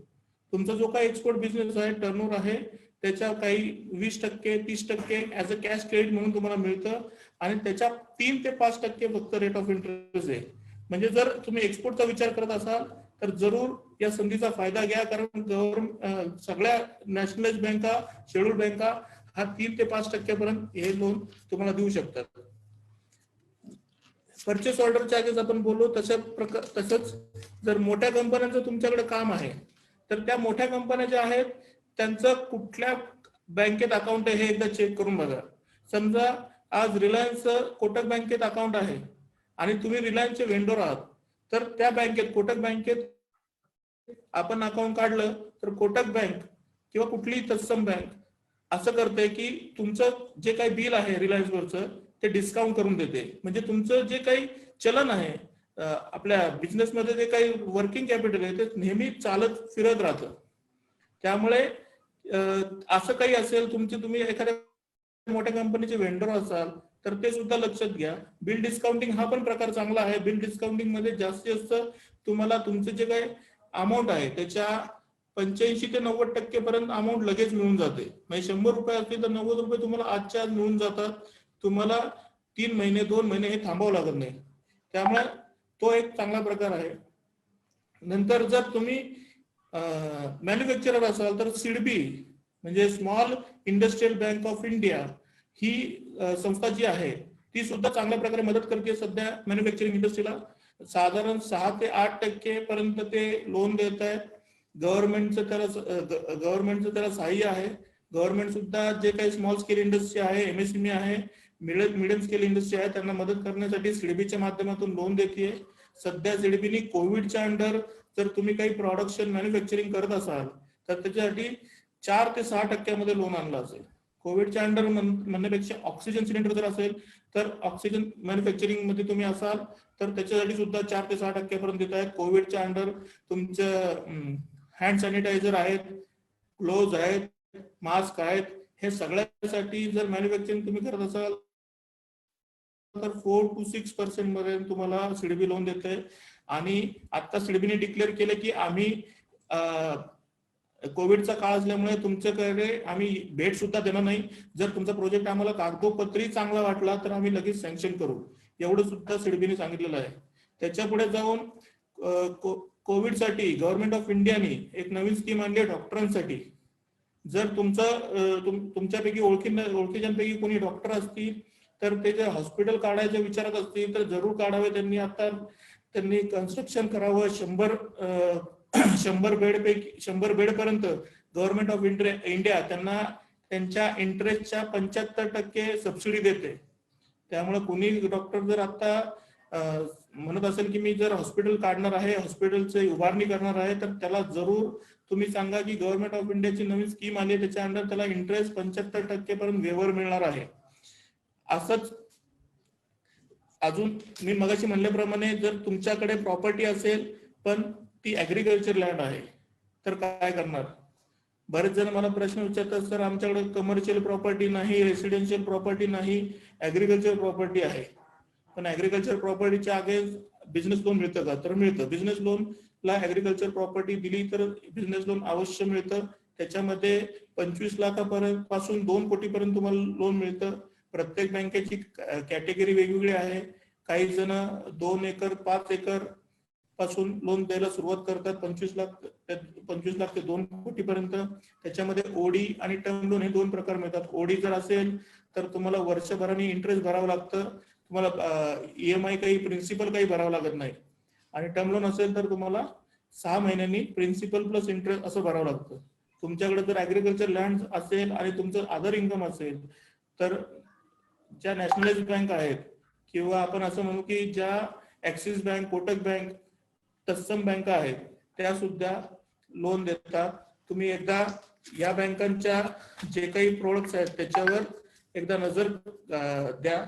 तुमचा जो काही एक्सपोर्ट बिझनेस आहे, टर्नओव्हर आहे, त्याच्या काही 20%, 30% ऍज अ कॅश क्रेडिट म्हणून तुम्हाला मिळतं आणि त्याच्या 3 ते 5% फक्त रेट ऑफ इंटरेस्ट आहे. म्हणजे जर तुम्ही एक्सपोर्टचा विचार करत असाल तर जरूर या संधीचा फायदा घ्या, कारण सगळ्या नॅशनलाइज बँका, शेड्यूल बँका हा 3 ते 5% पर्यंत हे लोन तुम्हाला देऊ शकतात. परचेस ऑर्डरच्या आधीच आपण बोललो तसंच जर मोठ्या कंपन्यांचं तुमच्याकडे काम आहे तर त्या मोठ्या कंपन्या ज्या आहेत त्यांचं कुठल्या बँकेत अकाउंट आहे हे एकदा चेक करून बघा. समजा आज रिलायन्सचं कोटक बँकेत अकाउंट आहे आणि तुम्ही रिलायन्सचे व्हेंडर आहात तर त्या बँकेत, कोटक बँकेत आपण अकाउंट काढलं तर कोटक बँक किंवा कुठलीही तत्सम बँक असं करते की तुमचं जे काही बिल आहे रिलायन्सवरचं ते डिस्काउंट करून देते. म्हणजे तुमचं जे काही चलन आहे आपल्या बिझनेसमध्ये, जे काही वर्किंग कॅपिटल आहे ते नेहमी चालत फिरत राहतं. त्यामुळे असं काही असेल, तुम्ही एखाद्या मोठ्या कंपनीचे व्हेंडर असाल तर ते सुद्धा लक्षात घ्या. बिल डिस्काउंटिंग हा पण प्रकार चांगला आहे. बिल डिस्काउंटिंग मध्ये जास्तीत जास्त तुम्हाला तुमचं जे काही अमाऊंट आहे त्याच्या 85 ते 90% पर्यंत अमाऊंट लगेच मिळून जाते. म्हणजे 100 रुपये असतील तर 90 रुपये तुम्हाला आजच्या आज मिळून जातात. तुम्हाला 3 महिने 2 महिने हे थांबावं लागत नाही. त्यामुळे तो एक चांगला प्रकार आहे. नंतर जर तुम्ही मॅन्युफॅक्चरर असाल तर सिडबी म्हणजे small industrial bank of India ही संस्था जी आहे ती सुद्धा चांगल्या प्रकारे मदत करते सध्या मॅन्युफॅक्चरिंग इंडस्ट्रीला. साधारण 6 ते 8% पर्यंत ते लोन देत आहेत. गव्हर्नमेंटचं त्याला सहाय्य आहे. गव्हर्नमेंट सुद्धा जे काही स्मॉल स्केल इंडस्ट्री आहे, एमएसएमई आहे, मिडियम स्केल इंडस्ट्री आहे, त्यांना मदत करण्यासाठी सिडबीच्या माध्यमातून लोन देते. सध्या सिडबीने कोविडच्या अंडर जर तुम्ही काही प्रोडक्शन मॅन्युफॅक्चरिंग करत असाल तर त्याच्यासाठी 4 ते 6% लोन आणलं असेल. कोविडच्या अंडर म्हणण्यापेक्षा ऑक्सिजन सिलेंडर जर असेल तर ऑक्सिजन मॅन्युफॅक्चरिंग मध्ये तुम्ही असाल तर त्याच्यासाठी सुद्धा 4 ते 6% देत आहेत. कोविडच्या अंडर तुमचं हँड सॅनिटायझर आहेत, ग्लोव्ज आहेत, मास्क आहेत, हे सगळ्यासाठी जर मॅन्युफॅक्चरिंग तुम्ही करत असाल तर 4 to 6% मध्ये तुम्हाला सिडबी लोन देते. आणि आता सिडबीने डिक्लेअर केलं की आम्ही कोविडचा काळ असल्यामुळे तुमच्याकडे आम्ही भेट सुद्धा देणार नाही. जर तुमचा प्रोजेक्ट आम्हाला कागदोपत्री चांगला वाटला तर आम्ही लगेच सँक्शन करू, एवढं सुद्धा सिडबीने सांगितलेलं आहे. त्याच्या पुढे जाऊन कोविडसाठी गव्हर्नमेंट ऑफ इंडियाने एक नवीन स्कीम आणली आहे डॉक्टरांसाठी. जर तुमच्यापैकी ओळखीच्यांपैकी कोणी डॉक्टर असतील तर ते जर हॉस्पिटल काढायच्या विचारात असतील तर जरूर काढावे. त्यांनी कन्स्ट्रक्शन करावं. 100 बेड पर्यंत गव्हर्नमेंट ऑफ इंडिया त्यांना त्यांच्या इंटरेस्टच्या 75% सबसिडी देते. त्यामुळे कोणी डॉक्टर जर आता म्हणत असेल की मी जर हॉस्पिटल काढणार आहे, हॉस्पिटलची उभारणी करणार आहे, तर त्याला जरूर तुम्ही सांगा की गव्हर्नमेंट ऑफ इंडियाची नवीन स्कीम आली आहे, त्याच्या अंडर त्याला इंटरेस्ट 75% पर्यंत वेवर मिळणार आहे. असंच अजून मी मगाशी म्हणल्याप्रमाणे जर तुमच्याकडे प्रॉपर्टी असेल पण ती ऍग्रिकल्चर लँड आहे तर काय करणार? बरेच जण मला प्रश्न विचारतात, सर आमच्याकडे कमर्शियल प्रॉपर्टी नाही, रेसिडेन्शियल प्रॉपर्टी नाही, ऍग्रिकल्चर प्रॉपर्टी आहे, पण ऍग्रिकल्चर प्रॉपर्टीच्या अगेन्स्ट बिझनेस लोन मिळतं का? तर मिळतं. बिझनेस लोनला ऍग्रिकल्चर प्रॉपर्टी दिली तर बिझनेस लोन अवश्य मिळतं. त्याच्यामध्ये 25 लाखापर्यंत पासून 2 कोटीपर्यंत तुम्हाला लोन मिळतं. प्रत्येक बँकेची कॅटेगरी वेगवेगळी आहे. काही जण 2 एकर 5 एकर पासून लोन द्यायला सुरुवात करतात. 25 लाख ते 2 कोटीपर्यंत. त्याच्यामध्ये ओडी आणि टर्म लोन हे 2 प्रकार मिळतात. ओडी जर असेल तर तुम्हाला वर्षभराने इंटरेस्ट भरावं लागतं, तुम्हाला ईएमआय काही प्रिन्सिपल काही भरावं लागत नाही. आणि टर्म लोन असेल तर तुम्हाला 6 महिन्यांनी प्रिन्सिपल प्लस इंटरेस्ट असं भरावं लागतं. तुमच्याकडे जर ऍग्रिकल्चर लँड असेल आणि तुमचं अदर इन्कम असेल तर ज्या नॅशनलाइज बँक आहेत किंवा आपण असं म्हणू की ज्या ऍक्सिस बँक, कोटक बँक, तत्सम बँका आहेत त्या सुद्धा लोन देतात. तुम्ही एकदा या बँकांच्या जे काही प्रोडक्ट्स आहेत त्याच्यावर एकदा नजर द्या.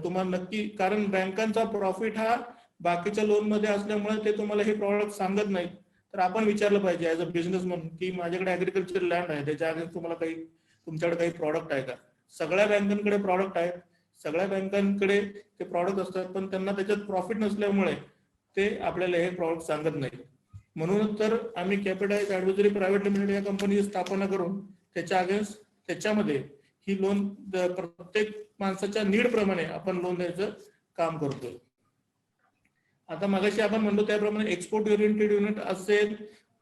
तुम्हाला नक्की, कारण बँकांचा प्रॉफिट हा बाकीच्या लोन मध्ये असल्यामुळे ते तुम्हाला हे प्रॉडक्ट सांगत नाहीत. तर आपण विचारलं पाहिजे ऍज अ बिझनेसमन की माझ्याकडे ऍग्रिकल्चर लँड आहे, त्याच्या आधी तुमच्याकडे काही प्रॉडक्ट आहे का? सगळ्या बँकांकडे प्रॉडक्ट आहेत, सगळ्या बँकांकडे ते प्रॉडक्ट असतात, पण त्यांना त्याच्यात प्रॉफिट नसल्यामुळे ते आपल्याला हे प्रॉडक्ट सांगत नाही. म्हणून तर आम्ही कॅपिटाइज ऍडव्हायझरी प्रायव्हेट लिमिटेड या कंपनीची स्थापना करून त्याच्या अगेन्स्ट त्याच्यामध्ये ही लोन प्रत्येक माणसाच्या नीड प्रमाणे आपण लोन द्यायचं काम करतोय. आता मगाशी आपण म्हणतो त्याप्रमाणे एक्सपोर्ट ओरिएंटेड युनिट असेल,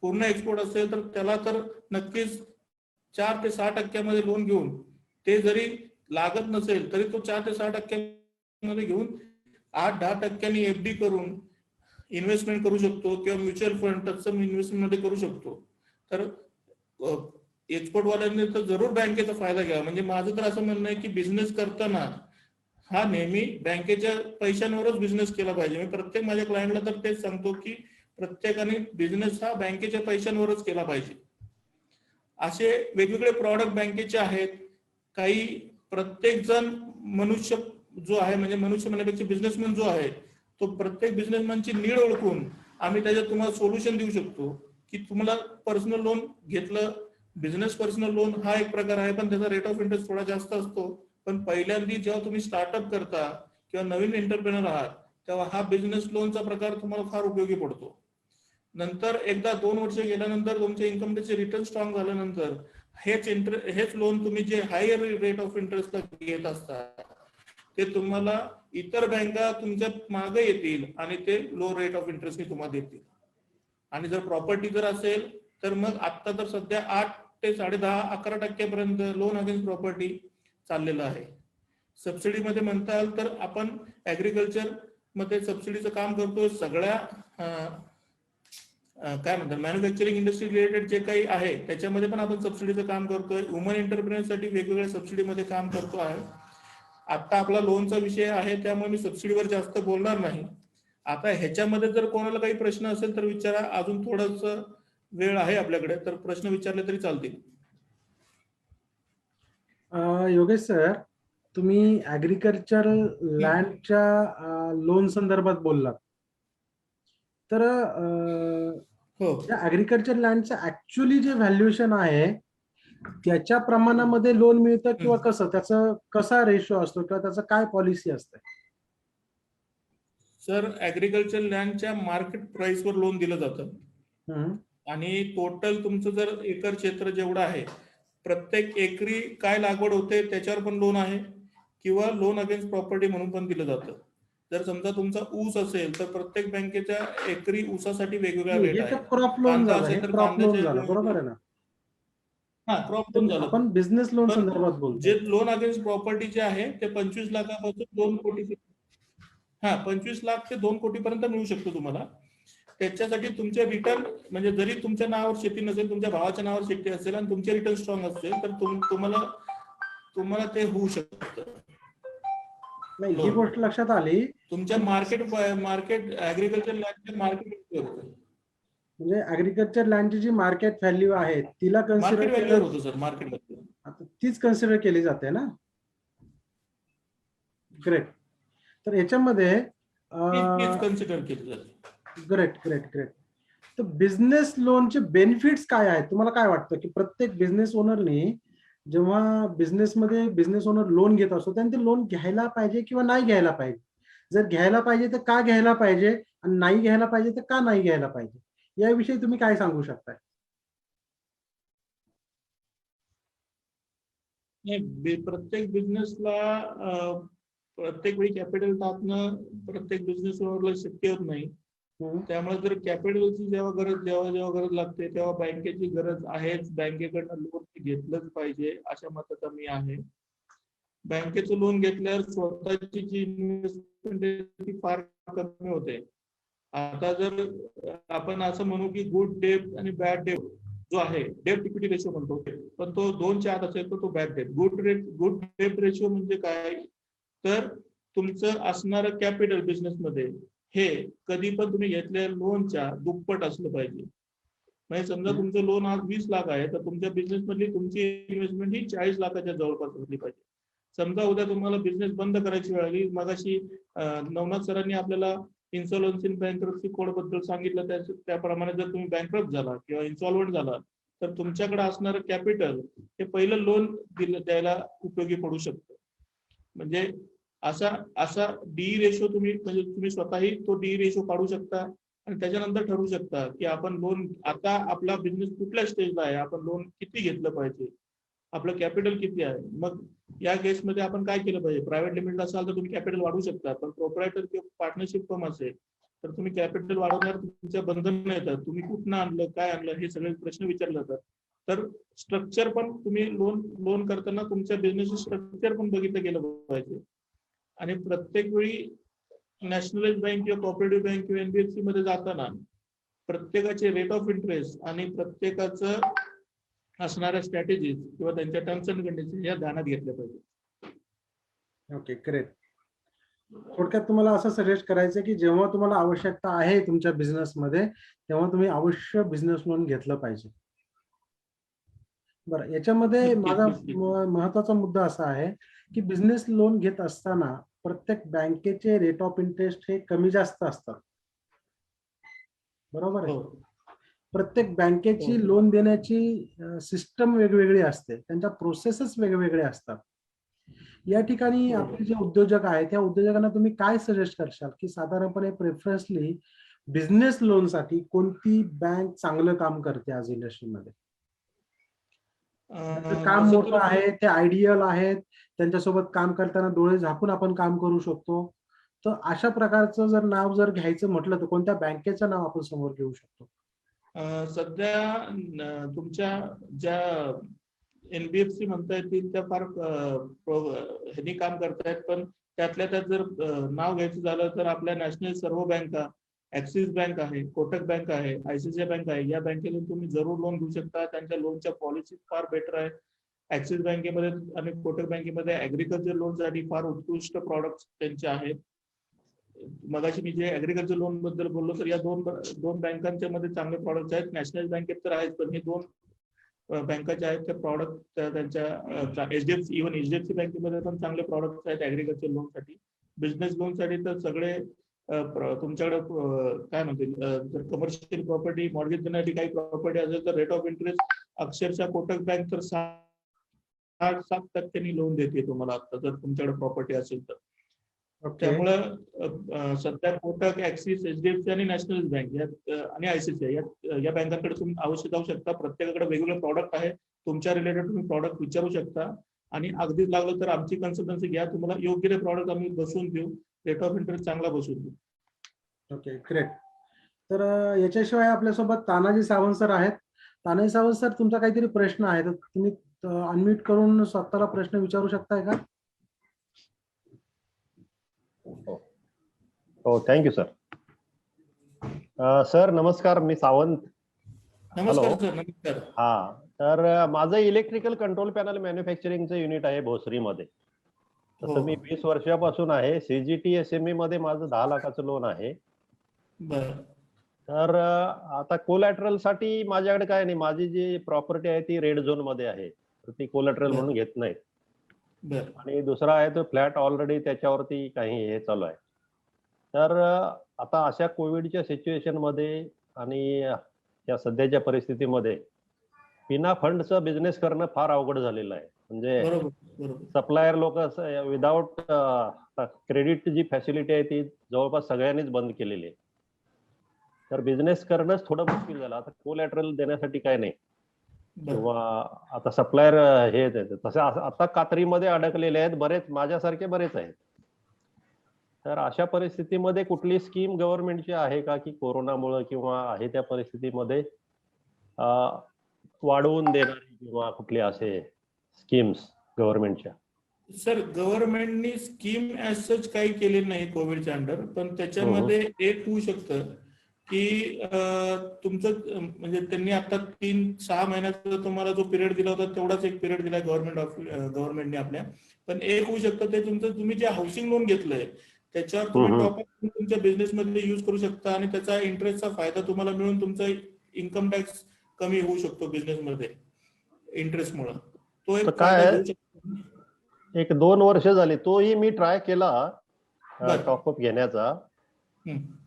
पूर्ण एक्सपोर्ट असेल तर त्याला तर नक्कीच 4 ते 6% लोन घेऊन, ते जरी लागत नसेल तरी तो 4 ते 6% घेऊन 8-10% एफडी करून इन्व्हेस्टमेंट करू शकतो किंवा म्युच्युअल फंड तत्सम इन्व्हेस्टमेंट मध्ये करू शकतो. तर एक्सपोर्ट वाल्यांनी तर जरूर बँकेचा फायदा घ्यावा. म्हणजे माझं तर असं म्हणणं आहे की बिझनेस करताना हा नेहमी बँकेच्या पैशांवरच बिझनेस केला पाहिजे. मी प्रत्येक माझ्या क्लायंटला तर तेच सांगतो की प्रत्येकाने बिझनेस हा बँकेच्या पैशांवरच केला पाहिजे. असे वेगवेगळे प्रॉडक्ट बँकेचे आहेत. काही प्रत्येक जण मनुष्य जो आहे, म्हणजे मनुष्य म्हणण्यापेक्षा बिझनेसमॅन जो आहे, तो प्रत्येक बिझनेसमॅनची नीड ओळखून आम्ही त्याच्यात तुम्हाला सोल्युशन देऊ शकतो की तुम्हाला पर्सनल लोन घेतलं. बिझनेस पर्सनल लोन हा एक प्रकार आहे, पण त्याचा रेट ऑफ इंटरेस्ट थोडा जास्त असतो. पण पहिल्यांदा जेव्हा तुम्ही स्टार्टअप करता किंवा नवीन एंटरप्रेनर आहात तेव्हा हा बिझनेस लोनचा प्रकार तुम्हाला फार उपयोगी पडतो. नंतर एकदा 2 वर्ष गेल्यानंतर तुमचे इन्कम टॅक्सचे रिटर्न स्ट्रॉंग झाल्यानंतर हेच लोन तुम्ही जे हायर रेट ऑफ इंटरेस्ट घेत असता ते तुम्हाला इतर बँका तुमच्या मागे येतील आणि ते लो रेट ऑफ इंटरेस्ट तुम्हाला देतील. आणि जर प्रॉपर्टी जर असेल तर मग आता तर सध्या 8 ते 10.5-11% पर्यंत लोन अगेन्स्ट प्रॉपर्टी चाललेलं आहे. सबसिडीमध्ये म्हणताल तर आपण ऍग्रिकल्चर मध्ये सबसिडीचं काम करतो. सगळ्या काय म्हणतात मॅन्युफॅक्चरिंग इंडस्ट्री रिलेटेड जे काही आहे त्याच्यामध्ये पण आपण सबसिडीचं काम करतोय. वुमन एंटरप्रेन्योरसाठी वेगवेगळ्या सबसिडीमध्ये काम करतो आहे. आता आपला लोनचा विषय आहे त्यामुळे मी सबसिडीवर जास्त बोलणार नाही. आता ह्याच्यामध्ये जर कोणाला काही प्रश्न असेल तर विचारा. अजून थोडस वेळ आहे आपल्याकडे, तर प्रश्न विचारले तरी चालतील. योगेश सर, तुम्ही ऍग्रिकल्चर लँडच्या लोन संदर्भात बोललात. तर हो या ऍग्रिकल्चर लँडचं ऍक्च्युअली जे व्हॅल्युएशन आहे त्याच्या प्रमाणामध्ये लोन मिळतं किंवा कसं, त्याचं कसा रेशो असतो किंवा त्याचं काय पॉलिसी असते? सर, ऍग्रिकल्चर लँडच्या मार्केट प्राइसवर लोन दिलं जातं. आणि टोटल तुमचं जर एकर क्षेत्र जेवढं आहे, प्रत्येक एकरी काय लागवड होते त्याच्यावर पण लोन आहे, किंवा लोन अगेन्स्ट प्रॉपर्टी म्हणून पण दिलं जातं. जर समजा तुमचा ऊस असेल तर प्रत्येक बँकेच्या एकरी ऊसासाठी वेगवेगळा रेट हे आहे. तर क्रॉप लोन कांदा झालं, हे असेल तर क्रॉप लोन कांद्याचे झालं, बरोबर आहे ना? हा क्रॉप लोन झालं. आपण बिझनेस लोन पण संदर्भात बोलतो. जे लोन अगेन्स्ट प्रॉपर्टी जे आहे ते 25 लाखापासून 2 कोटी, 25 लाख ते 2 कोटी पर्यंत मिळू शकतो तुम्हाला. त्याच्यासाठी तुमचे रिटर्न, म्हणजे जरी तुमच्या नावावर शेती नसेल, तुमच्या भावाच्या नावावर शेती असेल आणि तुमचे रिटर्न स्ट्रॉंग असेल तर तुम्हाला ते होऊ शकतं. नाही, ही गोष्ट लक्षात आली. तुमच्या मार्केट ऍग्रिकल्चर लँडच्या मार्केट म्हणजे ऍग्रिकल्चर लँडची जी मार्केट व्हॅल्यू आहे तिला मार्केट कन्सिडर व्हॅल्यूवर होतं सर, मार्केटमध्ये. आता तीच कन्सिडर केली जाते ना? ग्रेट. तर याच्यामध्ये कन्सिडर केली जाते. Great great great. तर बिझनेस लोनचे बेनिफिट्स काय आहेत? तुम्हाला काय वाटतं की प्रत्येक बिझनेस ओनरनी जेव्हा बिझनेस ओनर लोन घेत असतो त्यांनी ते लोन घ्यायला पाहिजे किंवा नाही घ्यायला पाहिजे? जर घ्यायला पाहिजे तर का घ्यायला पाहिजे, आणि नाही घ्यायला पाहिजे तर का नाही घ्यायला पाहिजे, याविषयी तुम्ही काय सांगू शकताय? प्रत्येक बिझनेसला प्रत्येक वेळी कॅपिटल टाकणं प्रत्येक बिझनेस ओनरला शक्य होत नाही. त्यामुळे जर कॅपिटलची जेव्हा गरज लागते तेव्हा बँकेची गरज आहेच. बँकेकडनं लोन घेतलंच पाहिजे अशा मताचा मी आहे. बँकेचं लोन घेतल्यावर स्वतःची जी इन्व्हेस्टमेंट आहे ती फार कमी होते. आता जर आपण असं म्हणू की गुड डेट आणि बॅड डेट जो आहे, डेट इक्विटी रेशो म्हणतो, पण तो 2च्या आत असेल तर तो bad debt. Good debt ratio म्हणजे काय, तर तुमचं असणारं कॅपिटल बिझनेसमध्ये हे कधी पण तुम्ही घेतलेल्या लोनच्या दुप्पट असलं पाहिजे. म्हणजे समजा तुमचं लोन आज 20 लाख आहे तर तुमच्या बिझनेस मधली तुमची इन्व्हेस्टमेंट ही 40 लाखाच्या जवळपास असली पाहिजे. समजा उद्या तुम्हाला बिझनेस बंद करायची वेळ आली, मगाशी नवनाथ सरांनी आपल्याला इन्सॉल्व्हन्सी बँक्रप्सी कोड बद्दल सांगितलं, त्याप्रमाणे जर तुम्ही बँक्रप्ट झाला किंवा इन्सॉल्व्हंट झाला तर तुमच्याकडे असणारं कॅपिटल हे पहिलं लोन द्यायला उपयोगी पडू शकतं. म्हणजे असा डी रेशो तुम्ही स्वतःही तो डी रेशो काढू शकता आणि त्याच्यानंतर ठरवू शकता की आपण लोन, आता आपला बिझनेस कुठल्या स्टेजला आहे, आपण लोन किती घेतलं पाहिजे, आपलं कॅपिटल किती आहे. मग या केसमध्ये आपण काय केलं पाहिजे? प्रायव्हेट लिमिटेड असाल तर तुम्ही कॅपिटल वाढवू शकता, पण प्रोप्रायटर किंवा पार्टनरशिप फर्म असेल तर तुम्ही कॅपिटल वाढवण्यावर तुमच्या बंधन येतात. तुम्ही कुठनं आणलं, काय आणलं, हे सगळे प्रश्न विचारले जातात. तर स्ट्रक्चर पण तुम्ही लोन करताना तुमच्या बिझनेसचं स्ट्रक्चर पण बघितलं गेलं पाहिजे. आणि प्रत्येक वेळी नॅशनलाइज बँक किंवा कोऑपरेटिव्ह बँक किंवा एनबीएफसी मध्ये जाताना प्रत्येकाचे रेट ऑफ इंटरेस्ट आणि प्रत्येकाचं असणाऱ्या स्ट्रॅटेजीज किंवा त्यांच्या टर्म्स अँड कंडिशन या ध्यानात घेतल्या पाहिजे. Okay, great. थोडक्यात तुम्हाला असं सजेस्ट करायचं की जेव्हा तुम्हाला आवश्यकता आहे तुमच्या बिझनेसमध्ये तेव्हा तुम्ही अवश्य बिझनेस लोन घेतलं पाहिजे. बरं, याच्यामध्ये माझा महत्वाचा मुद्दा असा आहे की बिझनेस लोन घेत असताना प्रत्येक बँकेचे रेट ऑफ इंटरेस्ट हे कमी जास्त असतात, बरोबर आहे? प्रत्येक बँकेची लोन देण्याची सिस्टम वेगवेगळी असते, त्यांच्या प्रोसेसेस वेगवेगळे असतात. या ठिकाणी आपले जे उद्योजक आहेत त्या उद्योजकांना तुम्ही काय सजेस्ट करशाल की साधारणपणे प्रेफरन्सली बिझनेस लोन साठी कोणती बँक चांगलं काम करते आज इंडस्ट्रीमध्ये? काम मोठं आहे, ते आयडियल आहेत, त्यांच्यासोबत काम करताना डोळे झाकून आपण काम करू शकतो, तर अशा प्रकारचं जर नाव घ्यायचं म्हटलं तर कोणत्या बँकेचं नाव आपण समोर घेऊ शकतो? सध्या तुमच्या ज्या NBFC म्हणता येतील त्या फार ह्यांनी काम करतायत, पण त्यातल्या त्यात जर नाव घ्यायचं झालं तर आपल्या नॅशनल सर्व बँका, ऍक्सिस बँक आहे, कोटक बँक आहे, ICICI बँक आहे, या बँकेतून तुम्ही जरूर लोन घेऊ शकता. त्यांच्या लोनच्या पॉलिसी फार बेटर आहे. ऍक्सिस बँकेमध्ये आणि कोटक बँकेमध्ये ऍग्रीकल्चर लोनसाठी फार उत्कृष्ट प्रॉडक्ट त्यांचे आहेत. मगाशी मी जे ऍग्रीकल्चर लोन बद्दल बोललो तर या दोन बँकांच्या मध्ये चांगले प्रॉडक्ट आहेत. नॅशनल बँकेत तर आहेत, पण हे दोन बँकाच्या आहेत त्या प्रॉडक्ट त्यांच्या HDFC बँकेमध्ये पण चांगले प्रॉडक्ट आहेत ऍग्रीकल्चर लोनसाठी. बिझनेस लोनसाठी तर सगळे तुमच्याकडे काय म्हणतील, जर कमर्शियल प्रॉपर्टी मॉर्गेज देण्यासाठी काही प्रॉपर्टी असेल तर रेट ऑफ इंटरेस्ट अक्षरशः कोटक बँक तर 6-7% लोन देते तुम्हाला आता, जर तुमच्याकडे प्रॉपर्टी असेल तर. त्यामुळं सध्या कोटक, ऍक्सिस, HDFC आणि नॅशनल बँक आणि ICICI या बँकांकडे तुम्ही अवश्य जाऊ शकता. प्रत्येकाकडे वेगवेगळे प्रॉडक्ट आहे. तुमच्या रिलेटेड तुम्ही प्रॉडक्ट विचारू शकता आणि अगदीच लागलं तर आमची कन्सल्टन्सी घ्या. तुम्हाला योग्य ते प्रॉडक्ट आम्ही बसवून देऊ, रेट ऑफ इंटरेस्ट चांगला बसवून देऊ. Okay, great. तर याच्याशिवाय आपल्यासोबत तानाजी सावंत सर आहेत. तानाजी सावंत सर, तुमचा काहीतरी प्रश्न आहे तर तुम्ही अनम्यूट करून स्वतःला प्रश्न विचारू शकताय का? हो, थँक्यू सर. सर नमस्कार, मी सावंत. नमस्कार सर. नमस्कार. हा, तर माझं इलेक्ट्रिकल कंट्रोल पॅनल मॅन्युफॅक्चरिंगचं युनिट आहे भोसरीमध्ये. तसं मी 20 वर्षापासून आहे. CGT-SME मध्ये माझं 10 लाखाचं लोन आहे. तर आता कोलॅटरल साठी माझ्याकडे काय नाही, माझी जी प्रॉपर्टी आहे ती रेड झोन मध्ये आहे, तर ती कोलॅटरल म्हणून घेत नाही. आणि दुसरा आहे तो फ्लॅट ऑलरेडी त्याच्यावरती काही हे चालू आहे. तर आता अशा कोविडच्या सिच्युएशन मध्ये आणि या सध्याच्या परिस्थितीमध्ये बिना फंडचा बिझनेस करणं फार अवघड झालेलं आहे. म्हणजे सप्लायर लोक विदाउट क्रेडिट जी फॅसिलिटी आहे ती जवळपास सगळ्यांनीच बंद केलेली आहे. तर बिझनेस करणंच थोडं मुश्किल झालं. आता कोलॅटरल देण्यासाठी काय नाही, किंवा आता सप्लायर हे तसे आता कात्रीमध्ये अडकलेले आहेत बरेच, माझ्यासारखे बरेच आहेत. तर अशा परिस्थितीमध्ये कुठली स्कीम गव्हर्नमेंटची आहे का की कोरोनामुळे किंवा आहे त्या परिस्थितीमध्ये वाढवून देणारी किंवा कुठली असे स्कीम्स गव्हर्नमेंटच्या? सर, गव्हर्नमेंटनी स्कीम ऍज सच काही केली नाही कोविडच्या अंडर, पण त्याच्यामध्ये एक होऊ शकतं की तुमचं म्हणजे त्यांनी आता 3-6 महिन्याचा तुम्हाला जो पिरियड दिला होता तेवढाच एक पिरियड दिलाय गव्हर्नमेंटने आपल्या. पण एक होऊ शकतं ते तुमचं, तुम्ही जे हाऊसिंग लोन घेतलंय त्याच्यावर तुम्ही टॉपअप तुमच्या बिझनेसमध्ये यूज करू शकता आणि त्याचा इंटरेस्टचा फायदा तुम्हाला मिळून तुमचा इन्कम टॅक्स कमी होऊ शकतो बिझनेसमध्ये इंटरेस्टमुळे. तो एक काय, 1-2 वर्ष झाली तोही मी ट्राय केला टॉपअप घेण्याचा.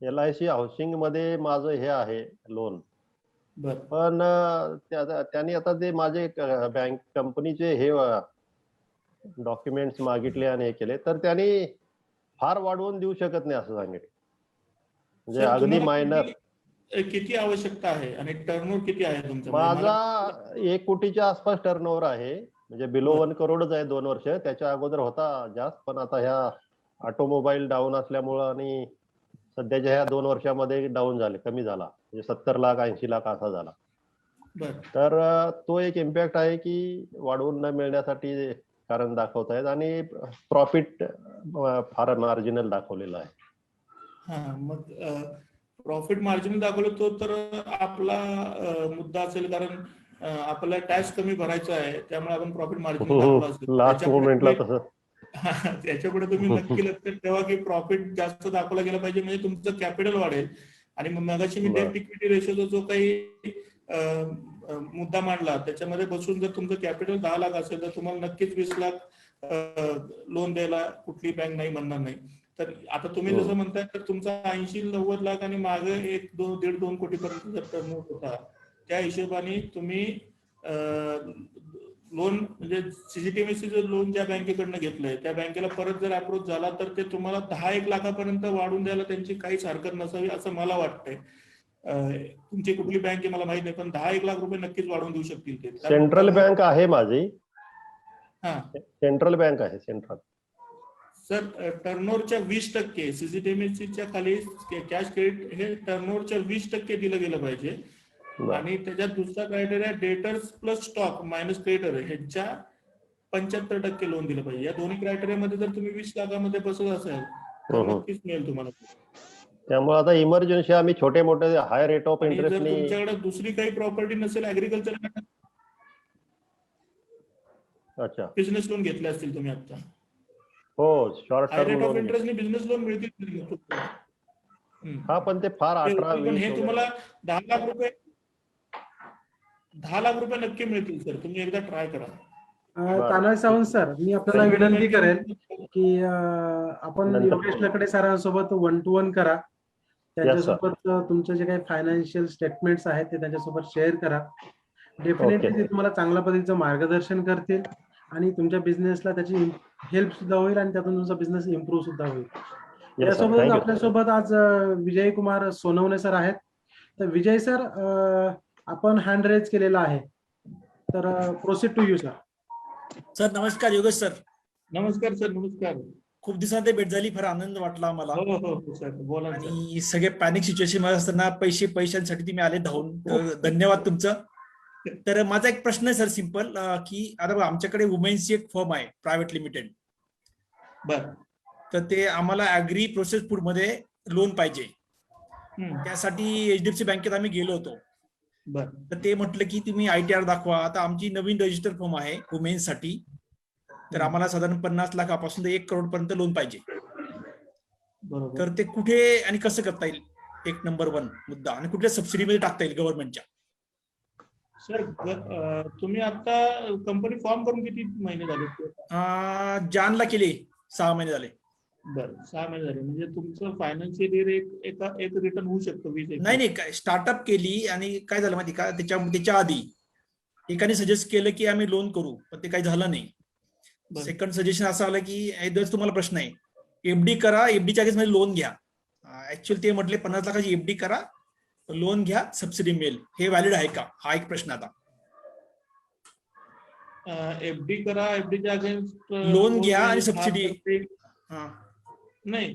LIC हाऊसिंग मध्ये माझं हे आहे लोन, पण त्यांनी आता ते माझे बँक कंपनीचे हे डॉक्युमेंट्स मागितले आणि हे केले, तर त्यांनी फार वाढवून देऊ शकत नाही असं सांगितलं. म्हणजे अगदी मायनर. किती आवश्यकता आहे आणि टर्नओव्हर किती आहे तुमचा? माझा 1 कोटीच्या आसपास टर्नओव्हर आहे. म्हणजे बिलो 1 करोडच आहे 2 वर्ष. त्याच्या अगोदर होता जास्त, पण आता ह्या ऑटोमोबाईल डाऊन असल्यामुळं आणि सध्याच्या ह्या 2 वर्षामध्ये डाऊन झाले, कमी झाला. म्हणजे 70 लाख 80 लाख असा झाला. तर तो एक इम्पॅक्ट आहे की वाढवून न मिळण्यासाठी कारण दाखवत आहेत आणि प्रॉफिट फार मार्जिनल दाखवलेलं आहे. हा, मग प्रॉफिट मार्जिन दाखवलं तो तर आपला मुद्दा असेल, कारण आपल्याला टॅक्स कमी भरायचा आहे, त्यामुळे आपण प्रॉफिट मार्जिन दाखवलं असेल. लास्ट मोमेंटला तसं त्याच्यापुढे तुम्ही नक्की लक्षात ठेवा की प्रॉफिट जास्त दाखवला गेला पाहिजे, म्हणजे तुमचं कॅपिटल वाढेल. आणि मगाशी मी डेट इक्विटी रेशोचा जो काही मुद्दा मांडला त्याच्यामध्ये बसून जर तुमचं कॅपिटल 10 लाख असेल तर तुम्हाला नक्कीच 20 लाख लोन द्यायला कुठली बँक नाही म्हणणार नाही. तर आता तुम्ही जसं म्हणताय तर तुमचा 80-90 लाख आणि मागे 1-1.5-2 कोटी पर्यंत जर टर्नओव्हर होता, त्या हिशोबाने तुम्ही लोन म्हणजे CGT-MSE लोन ज्या बँकेकडनं घेतलंय त्या बँकेला परत जर अप्रोच झाला तर ते तुम्हाला 10-1 लाखापर्यंत वाढून द्यायला त्यांची काहीच हरकत नसावी असं मला वाटतंय. तुमची कुठली बँक आहे मला माहित नाही, पण 10-1 लाख रुपये नक्कीच वाढवून देऊ शकतील ते. सेंट्रल बँक आहे माझी. हा, सेंट्रल बँक आहे. सेंट्रल सर, टर्नओव्हरच्या 20% CGT-MSEच्या खाली कॅश क्रेडिट हे टर्नओव्हरच्या 20% दिलं गेलं पाहिजे. आणि त्याच्यात दुसरा criteria debtors plus stock minus creditor ह्याच्या 75% लोन दिलं पाहिजे. या दोन्ही क्रायटेरियामध्ये जर तुम्ही 20 लाखामध्ये बसत असाल तर नक्कीच मिळेल तुम्हाला. त्यामुळे आता इमर्जन्सी आम्ही छोटे मोठे हाय रेट ऑफ आणि इंटरेस्ट जर तुमच्याकडे दुसरी काही प्रॉपर्टी नसेल, ऍग्रिकल्चर अच्छा बिझनेस लोन घेतले असतील तुम्ही आता, हो short high term rate of loan इंटरेस्टने बिझनेस लोन मिळतील. हा पण ते फार 18-20 हे तुम्हाला 10 लाख रुपये नक्की मिळतील सर. तुम्ही एकदा ट्राय करा. तानाजी सावंत सर, मी आपल्याला विनंती करेन की आपण नंतर योगेश लकडे सरांसोबत 1 to 1 करा. त्यांच्यासोबत तुमचे जे काही फायनान्शियल स्टेटमेंट्स आहेत ते त्यांच्यासोबत शेअर करा. डेफिनेटली ते तुम्हाला चांगल्या पद्धतीचं मार्गदर्शन करतील आणि तुमच्या बिझनेसला त्याची हेल्प सुद्धा होईल आणि त्यातून तुमचा बिझनेस इम्प्रूव्ह सुद्धा होईल. यासोबत आपल्यासोबत आज विजय कुमार सोनवणे सर आहेत. तर विजय सर, आपण हँड रेज केलेला आहे, तर proceed to you sir. Sir नमस्कार. योगेश सर नमस्कार सर. नमस्कार. खूप दिवसांनी भेट झाली, फार आनंद वाटला आम्हाला. हो सर, बोला. आणि सगळे पॅनिक सिच्युएशन मध्ये असताना पैशांसाठी तुम्ही आले धावून, धन्यवाद तुमचं. तर माझा एक प्रश्न आहे सर, सिंपल, की आता आमच्याकडे वुमेन्सची एक फर्म आहे प्रायव्हेट लिमिटेड. बर. तर ते आम्हाला ऍग्री प्रोसेस फूड मध्ये लोन पाहिजे. त्यासाठी HDFC बँकेत आम्ही गेलो होतो. तर ते म्हटलं की तुम्ही ITR दाखवा. आता आमची नवीन रजिस्टर फर्म आहे वुमेन्स साठी, तर आम्हाला साधारण 50 लाखापासून ते 1 करोड पर्यंत लोन पाहिजे. तर ते कुठे आणि कसं करता येईल, एक नंबर 1 मुद्दा, आणि कुठल्या सबसिडीमध्ये टाकता येईल गव्हर्नमेंटच्या? सर, तुम्ही आता कंपनी फॉर्म करून किती महिने झाले? जानला केली, 6 महिने झाले. बरं, 6 महिने झाले. म्हणजे तुमचं फायनान्शियल एक रिटर्न होऊ शकतो 20. नाही काय स्टार्टअप केली आणि काय झालं माहिती का, त्याच्या आधी एकाने सजेस्ट केलं की आम्ही लोन करू, पण ते काही झालं नाही. सेकंड सजेशन असं आलं की तुम्हाला प्रश्न आहे, FD करा, FD च्या मध्ये लोन घ्या. ऍक्च्युअली ते म्हटले 50 लाखाची FD करा, लोन घ्या, सबसिडी मिळेल. हे व्हॅलिड आहे का, हा एक प्रश्न. आता FD करा, FD च्या अगेन्स्ट लोन घ्या आणि सबसिडी. नाही,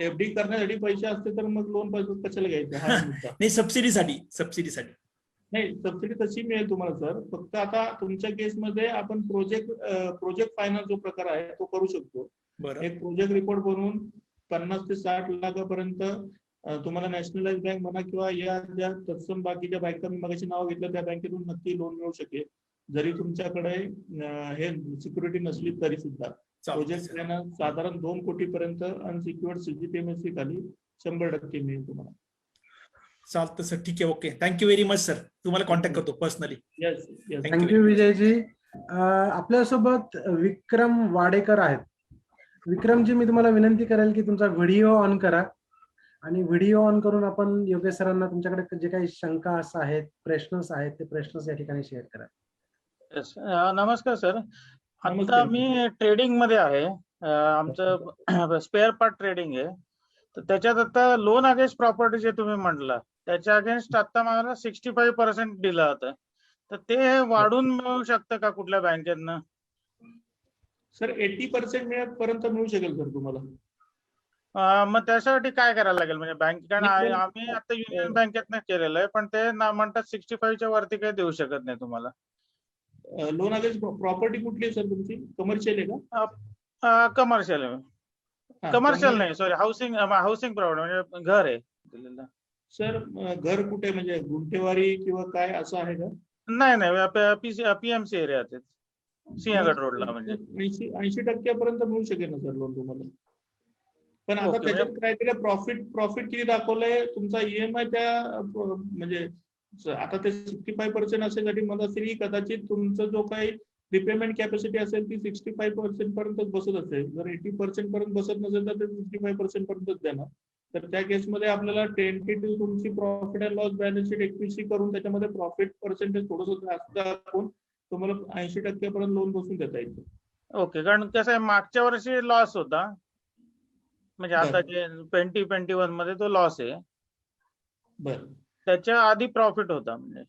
FD करण्यासाठी पैसे असते तर मग लोन पैसे कशाला घ्यायचं, हा मुद्दा. नाही, सबसिडीसाठी नाही, सबसिडी तशी मिळेल तुम्हाला सर. फक्त आता तुमच्या केसमध्ये आपण प्रोजेक्ट फायनान्स जो प्रकार आहे तो करू शकतो. एक प्रोजेक्ट रिपोर्ट बनवून 50 ते 60 लाखापर्यंत तुम्हाला नॅशनलाइज बँक म्हणा किंवा या ज्या तत्सम बाकीच्या बँका मी मगाशी नाव घेतलं त्या बँकेतून नक्की लोन मिळू शकेल, जरी तुमच्याकडे हे सिक्युरिटी नसली तरी सुद्धा. प्रोजेक्ट फायनान्स साधारण 2 कोटीपर्यंत अनसिक्युअर्ड CGTMSE खाली 100% मिळेल तुम्हाला. चालतं सर, ठीक आहे, okay, thank you very much sir. तुम्हाला कॉन्टॅक्ट करतो पर्सनली. थँक्यू विजयजी. आपल्यासोबत विक्रम वाडेकर आहेत. विक्रमजी, मी तुम्हाला विनंती करेल की तुमचा व्हिडिओ ऑन करा आणि व्हिडिओ ऑन करून आपण योगेश सरांना तुमच्याकडे जे काही शंका आहेत, प्रश्न आहेत, ते प्रश्न या ठिकाणी शेअर करा. नमस्कार सर. आता मी ट्रेडिंग मध्ये आहे. आमचं स्पेअर पार्ट ट्रेडिंग आहे. तर त्याच्यात आता लोन अगेन्स्ट प्रॉपर्टी जे तुम्ही म्हटलं त्याच्या अगेन्स्ट आता मला 65% दिलं होतं. तर ते वाढून मिळू शकतं का कुठल्या बँकेतनं? सर 80% पर्यंत मिळू शकेल सर तुम्हाला. मग त्यासाठी काय करायला लागेल, म्हणजे बँकेकडे आम्ही आता युनियन बँकेतनं केलेलं आहे, पण ते म्हणतात 65च्या वरती काही देऊ शकत नाही तुम्हाला. लोन अगेन्स्ट प्रॉपर्टी कुठली आहे सर तुमची? कमर्शियल आहे का? कमर्शियल आहे. कमर्शियल नाही, सॉरी, हाऊसिंग प्रॉपर्टी म्हणजे घर आहे. सर घर कुठे, म्हणजे गुंठेवारी किंवा काय असं आहे का? नाही, PMC एरियात, सिंहगड रोडला. म्हणजे 80% पर्यंत मिळू शकेल ना सर लोन तुम्हाला. पण आता त्याच्यात क्रायटेरिया प्रॉफिट किती दाखवलंय, तुमचा EMI त्या म्हणजे आता ते 65% असेल मला तरी कदाचित तुमचा जो काही रिपेमेंट कॅपॅसिटी असेल ती 65% पर्यंत बसत असेल. जर 80% पर्यंत बसत नसेल तर ते 65% पर्यंतच देणार. तर त्या केसमध्ये आपल्याला टेंटेटिव्ह तुमची profit and loss balance sheet एकविषयी करून त्याच्यामध्ये प्रॉफिट पर्सेंटेज थोडंसं जास्त दाखवून तुम्हाला 80% पर्यंत लोन बसून देता येईल. ओके, कारण कसं आहे, मागच्या वर्षी लॉस होता, म्हणजे आता जे 2021 मध्ये तो लॉस आहे. बरं, त्याच्या आधी प्रॉफिट होता. म्हणजे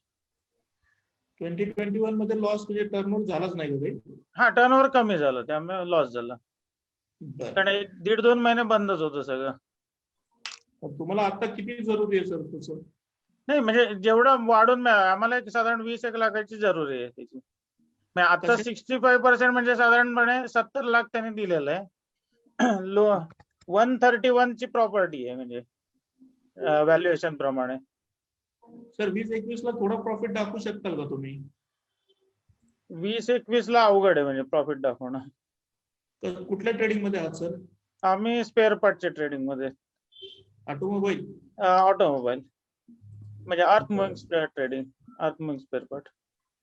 2021 मध्ये लॉस म्हणजे टर्नओव्हर झालाच नाही का? हा, टर्नओव्हर कमी झालं त्यामुळे लॉस झाला. कारण 1.5-2 महिने बंदच होतं सगळं. तुम्हाला आता किती जरुरी आहे सर तसं? नाही म्हणजे जेवढं वाढून आम्हाला एक साधारण 20-1 लाखाची जरुरी आहे त्याची. म्हणजे आता 65% म्हणजे साधारणपणे 70 लाख त्यांनी दिलेलं आहे. 131 ची प्रॉपर्टी आहे म्हणजे व्हॅल्युएशन प्रमाणे. सर 20-21 ला थोडा प्रॉफिट दाखवू शकताल का तुम्ही? 20-21 ला अवघड आहे म्हणजे प्रॉफिट दाखवणं. तर कुठल्या ट्रेडिंग मध्ये आहात सर? आम्ही स्पेअर पार्टच्या ट्रेडिंग मध्ये. ऑटोमोबाईल? ऑटोमोबाईल म्हणजे अर्थ ट्रेडिंग, अर्थ स्पेअर पार्ट.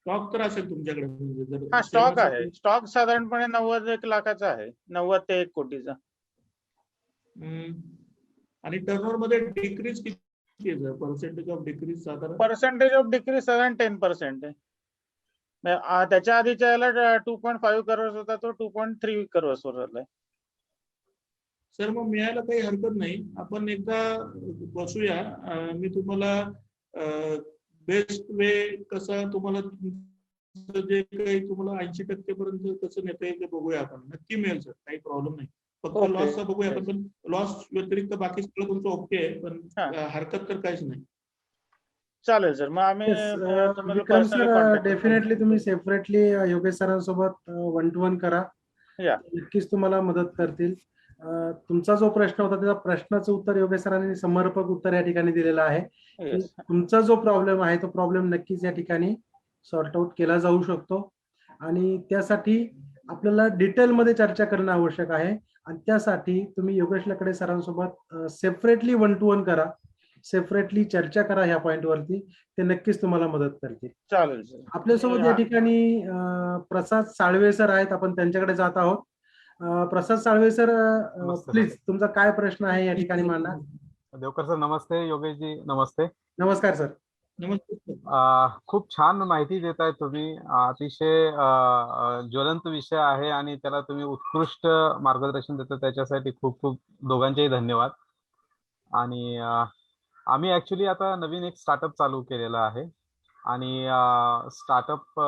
स्टॉक तर असेल तुमच्याकडे म्हणजे जर हा स्टॉक आहे. स्टॉक साधारणपणे 90-1 लाखाचा आहे, 90 ते 1 कोटीचा. आणि टर्नओव्हर मध्ये डिक्रीज किती आहे? पर्सेंटेज ऑफ डिक्रीज साधारण? पर्सेंटेज ऑफ डिक्रीज साधारण 10% आहे. त्याच्या आधीच्या याला 2.5 करोड होता, तो 2.3 करोड वर आलाय. सर मग मिळायला काही हरकत नाही, आपण एकदा बसूया. मी तुम्हाला बेस्ट वे कसा तुम्हाला जे काही तुम्हाला 80% पर्यंत कसं नेता येईल ते बघूया आपण. नक्की मिळेल सर, काही प्रॉब्लेम नाही. फक्त लॉसचा बघूया आपण, पण लॉस व्यतिरिक्त बाकी सगळं तुमचं ओके आहे, पण हरकत तर काहीच नाही. चालेल सर, मग आम्ही विक्रम सर डेफिनेटली तुम्ही सेपरेटली योगेश सरांसोबत 1-to-1 करा, नक्कीच तुम्हाला मदत करतील. तुमचा जो प्रश्न होता त्या प्रश्नाचं उत्तर योगेश सरांनी समर्पक उत्तर या ठिकाणी दिलेलं आहे. तुमचा जो प्रॉब्लेम आहे तो प्रॉब्लेम नक्कीच या ठिकाणी सॉर्ट आउट केला जाऊ शकतो, आणि त्यासाठी आपल्याला डिटेलमध्ये चर्चा करणं आवश्यक आहे. आणि त्यासाठी तुम्ही योगेश लकडे सरांसोबत सेपरेटली 1-to-1 करा, सेपरेटली चर्चा करा ह्या पॉइंट वरती, ते नक्कीच तुम्हाला मदत करतील. चालेल. आपल्यासोबत या ठिकाणी प्रसाद साळवे सर आहेत, आपण त्यांच्याकडे जात आहोत. प्रसाद साळवे सर, प्लीज तुमचा काय प्रश्न आहे या ठिकाणी मांडा. देवकर सर नमस्ते. योगेशजी नमस्ते. नमस्कार सर. खूप छान माहिती देताय तुम्ही. अतिशय ज्वलंत विषय आहे आणि त्याला तुम्ही उत्कृष्ट मार्गदर्शन देता, त्याच्यासाठी खूप खूप दोघांचेही धन्यवाद. आणि आम्ही ऍक्च्युली आता नवीन एक स्टार्टअप चालू केलेला आहे, आणि स्टार्टअप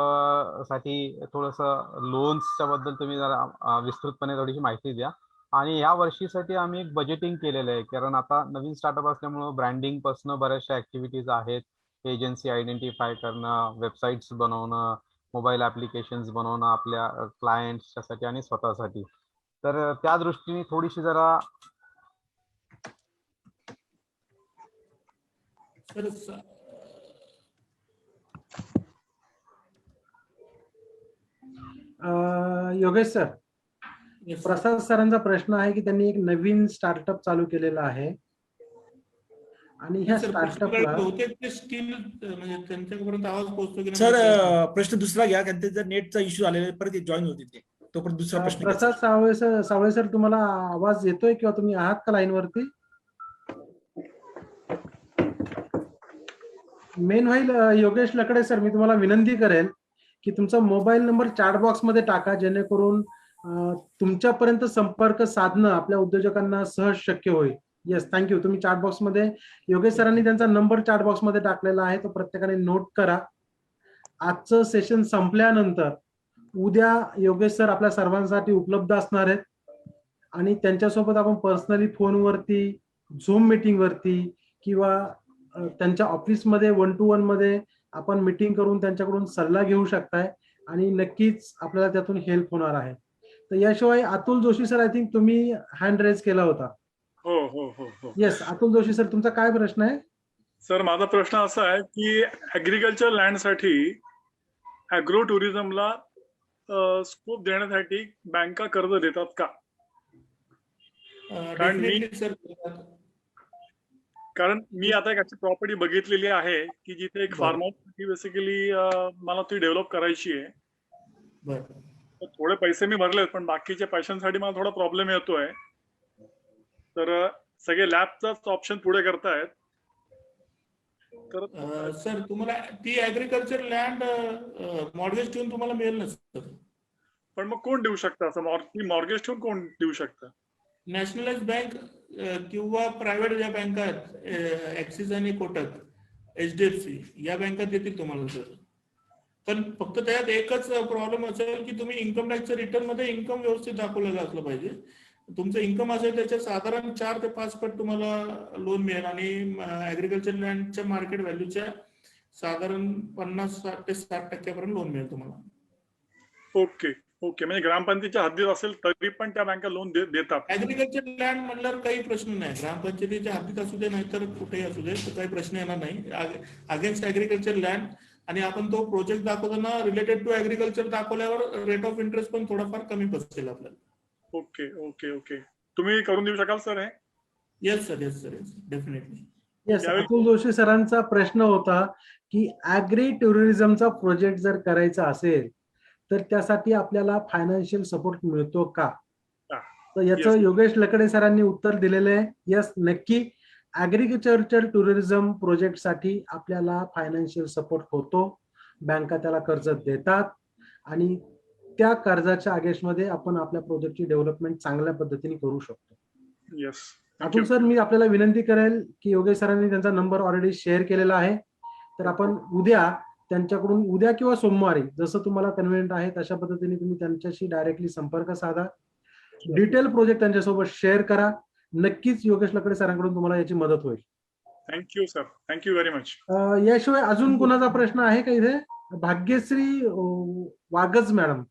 साठी थोडंसं लोन्सच्या बद्दल तुम्ही जरा विस्तृतपणे थोडीशी माहिती द्या. आणि या वर्षीसाठी आम्ही एक बजेटिंग केलेलं आहे, कारण आता नवीन स्टार्टअप असल्यामुळं ब्रँडिंग पासून बऱ्याचशा ऍक्टिव्हिटीज आहेत. एजन्सी आयडेंटिफाय करणं, वेबसाईट्स बनवणं, मोबाईल ऍप्लिकेशन्स बनवणं आपल्या क्लायंट्ससाठी आणि स्वतःसाठी. तर त्या दृष्टीने थोडीशी जरा योगेश सर, प्रसाद सरांचा प्रश्न आहे की त्यांनी एक नवीन स्टार्टअप चालू केलेला आहे, आणि ह्या स्टार्टअपला सर प्रश्न दुसरा घ्या, कारण जर नेटचा इश्यू आलेला परत जॉईन होतील ते, तोपर्यंत दुसरा प्रश्न. प्रसाद सावळे सर, तुम्हाला आवाज येतोय किंवा तुम्ही आहात का लाईन वरती? मेन होईल योगेश लकडे सर, मी तुम्हाला विनंती करेल की तुमचा मोबाईल नंबर चॅट बॉक्स मध्ये टाका, जेणेकरून तुमच्यापर्यंत संपर्क साधणं आपल्या उद्योजकांना सहज शक्य होईल. Yes, thank you. तुम्ही चॅट बॉक्स मध्ये योगेश सरांनी त्यांचा नंबर चॅट बॉक्स मध्ये टाकलेला आहे, तो प्रत्येकाने नोट करा. आजचं सेशन संपल्यानंतर उद्या योगेश सर आपल्या सर्वांसाठी उपलब्ध असणार आहेत, आणि त्यांच्यासोबत आपण पर्सनली फोनवरती, झूम मीटिंग वरती किंवा त्यांच्या ऑफिसमध्ये 1-to-1 मध्ये आपण मीटिंग करून त्यांच्याकडून सल्ला घेऊ शकताय, आणि नक्कीच आपल्याला त्यातून हेल्प होणार आहे. तर याशिवाय Atul Joshi sir, I think तुम्ही हँड रेज केला होता. हो हो हो हो. येस, अतुल जोशी सर, तुमचा काय प्रश्न आहे? सर, माझा प्रश्न असा आहे की ऍग्रिकल्चर लँडसाठी ऍग्रो टुरिझमला स्कोप देण्यासाठी बँका कर्ज देतात का? कारण मी आता एक अशी प्रॉपर्टी बघितलेली आहे की जिथे एक फार्म हाऊस बेसिकली मला ती डेव्हलप करायची आहे. थोडे पैसे मी भरलेत, पण बाकीच्या पैशांसाठी मला थोडा प्रॉब्लेम येतोय. तर सगळे लॅबचाच ऑप्शन पुढे करतायत. तर सर तुम्हाला ती ऍग्रिकल्चर लँड मॉर्गेज ठेवून तुम्हाला मिळेल ना सर? पण मग कोण देऊ शकतं असं? मॉर्गेज ठेवून कोण देऊ शकतं? नॅशनलाइज बँक किंवा प्रायव्हेट ज्या बँका आहेत, ऍक्सिस आणि कोटक, HDFC या बँका देतील तुम्हाला सर. पण फक्त त्यात एकच प्रॉब्लेम असेल की तुम्ही इन्कम टॅक्सच्या रिटर्न मध्ये इन्कम व्यवस्थित दाखवलेलं असलं पाहिजे. तुमचं इन्कम असेल त्याच्या साधारण 4 ते 5 पट तुम्हाला लोन मिळेल आणि ऍग्रिकल्चर लँडच्या मार्केट व्हॅल्यूच्या साधारण 50 ते 60% पर्यंत लोन मिळेल तुम्हाला. ओके ओके, म्हणजे ग्रामपंचायतीच्या हद्दीत असेल तरी पण त्या बँका लोन देतात. ऍग्रिकल्चर लँड म्हणल्यावर काही प्रश्न नाही, ग्रामपंचायतीच्या हद्दीत असू दे नाहीतर कुठेही असू दे तर काही प्रश्न येणार नाही. अगेन्स्ट ऍग्रिकल्चर लँड आणि आपण तो प्रोजेक्ट दाखवताना रिलेटेड टू ऍग्रिकल्चर दाखवल्यावर रेट ऑफ इंटरेस्ट पण थोडाफार कमी बसेल आपल्याला. ओके ओके ओके, तुम्ही करून देऊ शकाल सर हे? Yes sir, yes sir, yes definitely. Yes, Atul Joshi सरांचा प्रश्न होता की ऍग्री टुरिझमचा प्रोजेक्ट जर करायचा असेल तर त्यासाठी आपल्याला फायनान्शियल सपोर्ट मिळतो का? तर याचं योगेश लकडे सरांनी उत्तर दिलेलं आहे. यस, नक्की ऍग्रिकल्चर टुरिझम प्रोजेक्ट साठी आपल्याला फायनान्शियल सपोर्ट होतो. बँका त्याला कर्ज देतात आणि त्या कर्जाच्या अगेन्स्टमध्ये आपण आपल्या प्रोजेक्टची डेव्हलपमेंट चांगल्या पद्धतीने करू शकतो. येस, अतुल सर, मी आपल्याला विनंती करेल की योगेश सरांनी त्यांचा नंबर ऑलरेडी शेअर केलेला आहे, तर आपण उद्या त्यांच्याकडून उद्या किंवा सोमवारी जसं तुम्हाला कन्व्हिनियंट आहे तशा पद्धतीने तुम्ही त्यांच्याशी डायरेक्टली संपर्क साधा, डिटेल प्रोजेक्ट त्यांच्यासोबत शेअर करा. नक्कीच योगेश लकडे सरांकडून तुम्हाला याची मदत होईल. Thank you sir, thank you very much. याशिवाय अजून कोणाचा प्रश्न आहे का इथे? भाग्यश्री वागज मॅडम,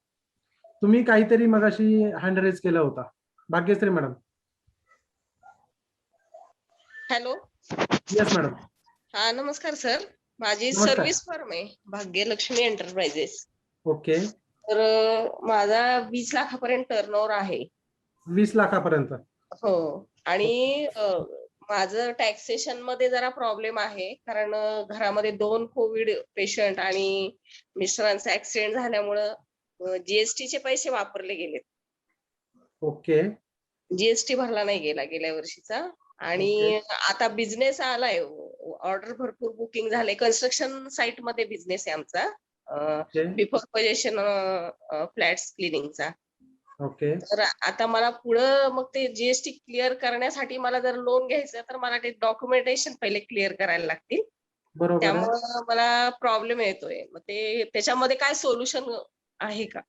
तुम्ही काहीतरी मगाशी हँड रेज केला होता. Bhagyashree madam. Hello. Yes madam. हा, नमस्कार सर. माझी नमस्कार. सर्व्हिस फर्म आहे भाग्यलक्ष्मी एंटरप्राइजेस. ओके. तर माझा 20 लाखापर्यंत टर्नओव्हर आहे. 20 लाखापर्यंत? हो. आणि माझं टॅक्सेशन मध्ये जरा प्रॉब्लेम आहे, कारण घरामध्ये 2 कोविड पेशंट आणि मिस्टरांचा ऍक्सिडेंट झाल्यामुळं जीएसटीचे पैसे वापरले गेलेत. ओके. जीएसटी भरला नाही गेला गेल्या वर्षीचा. आणि आता बिझनेस आलाय, ऑर्डर भरपूर बुकिंग झाले. कन्स्ट्रक्शन साइट मध्ये बिझनेस आहे आमचा, बिफोर पोजेशन फ्लॅट्स क्लिनिंगचा. ओके. तर आता मला पुढं मग ते जीएसटी क्लिअर करण्यासाठी मला जर लोन घ्यायचं तर मला ते डॉक्युमेंटेशन पहिले क्लिअर करायला लागतील. बरोबर. त्यामुळे मला प्रॉब्लेम येतोय. मग ते त्याच्यामध्ये काय सोल्युशन आहे का?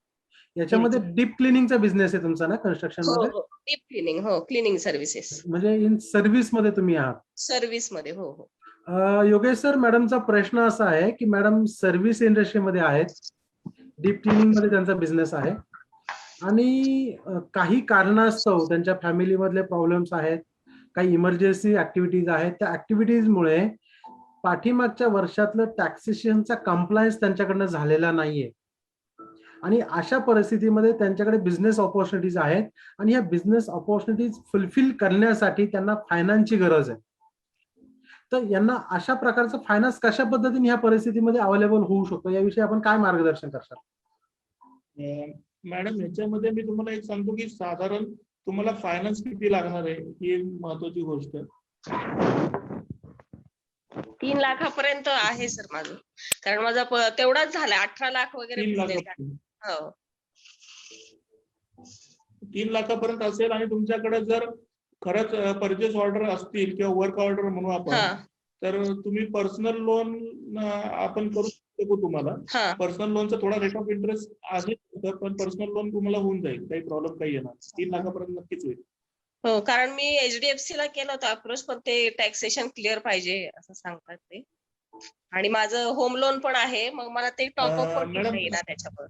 याच्यामध्ये डीप क्लिनिंगचा बिझनेस आहे तुमचा ना, कन्स्ट्रक्शन मध्ये? हो, डीप क्लिनिंग. हो, क्लिनिंग सर्व्हिसेस. म्हणजे इन सर्व्हिस मध्ये तुम्ही आहात? सर्व्हिस मध्ये. हो हो. योगेश सर, मॅडमचा प्रश्न असा आहे की मॅडम सर्व्हिस इंडस्ट्रीमध्ये आहेत, डीप क्लिनिंग मध्ये त्यांचा बिझनेस आहे आणि काही कारणास्तव त्यांच्या फॅमिली मधले प्रॉब्लेम्स आहेत, काही इमर्जन्सी ऍक्टिव्हिटीज आहेत. त्या ऍक्टिव्हिटीजमुळे पाठीमागच्या वर्षातलं टॅक्सेशनचा कंप्लायन्स त्यांच्याकडनं झालेला नाहीये आणि अशा परिस्थितीमध्ये त्यांच्याकडे बिझनेस ऑपॉर्च्युनिटीज आहेत आणि या बिझनेस ऑपॉर्च्युनिटीज फुलफिल करण्यासाठी त्यांना फायनान्सची गरज आहे. तर यांना अशा प्रकारचं फायनान्स कशा पद्धतीने ह्या परिस्थितीमध्ये अवेलेबल होऊ शकतो, याविषयी आपण काय मार्गदर्शन करशाल? मॅडम, याच्यामध्ये मी तुम्हाला एक सांगतो की साधारण तुम्हाला फायनान्स किती लागणार आहे ही महत्वाची गोष्ट. 3 लाखापर्यंत आहे सर माझं, कारण माझा तेवढाच झाला. 18 लाख वगैरे. 3 लाखापर्यंत असेल आणि तुमच्याकडे जर खरंच परचेस ऑर्डर असतील किंवा वर्क ऑर्डर म्हणू आपण, तर तुम्ही पर्सनल लोन आपण करू शकतो तुम्हाला. पर्सनल लोनचा थोडा रेट ऑफ इंटरेस्ट आहे, पण पर्सनल लोन तुम्हाला होऊन जाईल, काही प्रॉब्लेम काही येणार. 3 लाखापर्यंत नक्कीच होईल. हो, कारण मी एचडीएफसी ला केलं होतं अप्रोच, पण ते टॅक्सेशन क्लिअर पाहिजे असं सांगतात ते. आणि माझं होम लोन पण आहे, मग मला ते टॉपअप पण घेता येईल त्याच्यावर.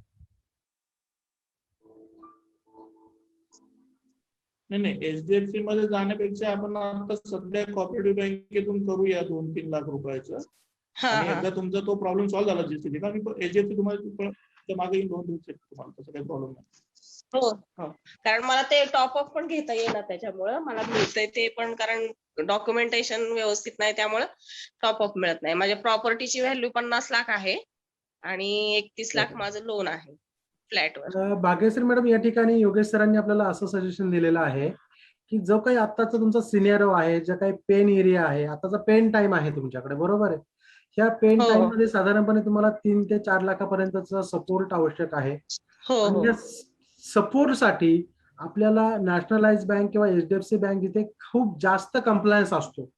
नाही, एचडीएफसी मध्ये जाण्यापेक्षा आपण आता सध्या कॉपरेटिव्ह बँकेतून करूया 2-3 लाख रुपयाचं. आणि एकदा तुमचा तो प्रॉब्लेम सॉल्व्ह झाला जीएसटी का, मी एचडीएफसी तुम्हाला मागे लोन देऊ शकतो तुम्हाला, तसं काही प्रॉब्लेम नाही. हो हो, कारण मला ते टॉपअप पण घेता येणार त्याच्यामुळं मला मिळतंय ते पण, कारण डॉक्युमेंटेशन व्यवस्थित नाही त्यामुळे टॉपअप मिळत नाही. माझ्या प्रॉपर्टीची व्हॅल्यू 50 लाख आहे आणि 31 लाख माझं लोन आहे फ्लॅटवर. भाग्यश्री मॅडम, या ठिकाणी योगेश सरांनी आपल्याला असं सजेशन दिलेलं आहे की जो काही आताचा तुमचा सिनियर आहे, जो काही पेन एरिया आहे, आताचा पेन टाइम आहे तुमच्याकडे, बरोबर आहे? ह्या पेन टाइम मध्ये साधारणपणे तुम्हाला 3 ते 4 लाखापर्यंतचा सपोर्ट आवश्यक आहे. सपोर्ट साठी आपल्याला नॅशनलाइज बँक किंवा एचडीएफसी बँक इथे खूप जास्त कंप्लायन्स असतो.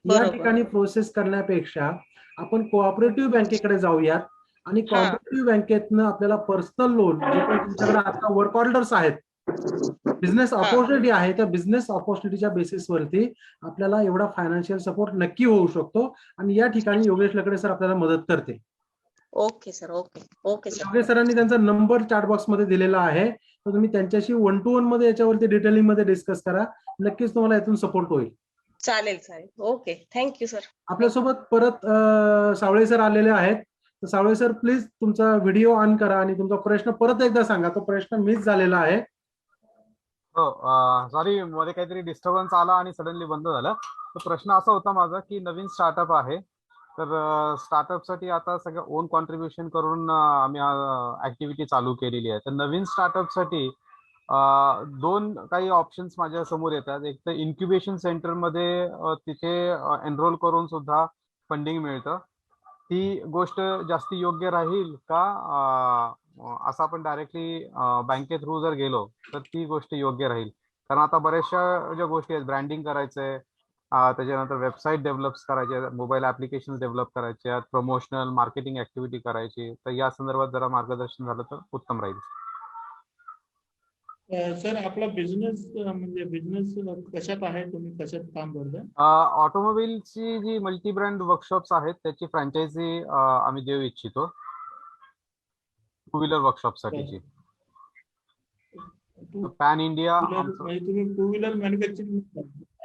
या ठिकाणी प्रोसेस करण्यापेक्षा आपण कोऑपरेटिव्ह बँकेकडे जाऊयात आणि कोऑपरेटिव्ह बँकेतनं आपल्याला पर्सनल लोन, जे काही तुमच्याकडे आता वर्क ऑर्डर्स आहेत बिझनेस ऑपॉर्च्युनिटी आहे, त्या बिझनेस ऑपॉर्च्युनिटीच्या बेसिसवरती आपल्याला एवढा फायनान्शियल सपोर्ट नक्की होऊ शकतो आणि या ठिकाणी योगेश लकडे सर आपल्याला मदत करते. Okay sir. Okay okay sir. Yogesh सरांनी त्यांचा नंबर चॅट बॉक्स मध्ये दिलेला आहे, तर तुम्ही त्यांच्याशी 1-to-1 मध्ये याच्यावरती डिटेलिंग मध्ये डिस्कस करा. नक्कीच तुम्हाला यातून सपोर्ट होईल. चालेल चालेल. Okay, thank you sir. आपल्यासोबत परत सावळे सर आलेले आहेत. तर सावळे सर प्लीज तुमचा व्हिडिओ ऑन करा आणि तुमचा प्रश्न परत एकदा सांगा. तो प्रश्न मिस झालेला आहे. हो, सॉरी, मध्ये काहीतरी डिस्टर्बन्स आला आणि सडनली बंद झालं. तर प्रश्न असा होता माझा की नवीन स्टार्टअप आहे, तर स्टार्टअपसाठी आता सगळं ओन कॉन्ट्रीब्युशन करून आम्ही ऍक्टिव्हिटी चालू केलेली आहे. तर नवीन स्टार्टअपसाठी 2 काही ऑप्शन्स माझ्या समोर येतात. एक तर इन्क्युबेशन सेंटरमध्ये तिथे एनरोल करून सुद्धा फंडिंग मिळतं. ती गोष्ट जास्त योग्य राहील का असं आपण डायरेक्टली बँके थ्रू जर गेलो तर ती गोष्ट योग्य राहील? कारण आता बऱ्याचशा ज्या गोष्टी आहेत, ब्रँडिंग करायचंय, त्याच्यानंतर वेबसाईट डेव्हलप करायचे, मोबाईल ऍप्लिकेशन डेव्हलप करायचे आहेत, प्रमोशनल मार्केटिंग ऍक्टिव्हिटी करायची, तर या संदर्भात जरा मार्गदर्शन झालं तर उत्तम राहील. सर आपला बिझनेस म्हणजे बिझनेस कशात आहे, तुम्ही कशात काम करता? ऑटोमोबाईलची जी मल्टी ब्रँड वर्कशॉप्स आहेत त्याची फ्रँचायझी आम्ही देऊ इच्छितो, 2 व्हीलर वर्कशॉप साठीची. पॅन इंडिया तुम्ही 2 व्हीलर मॅन्युफॅक्चरिंग?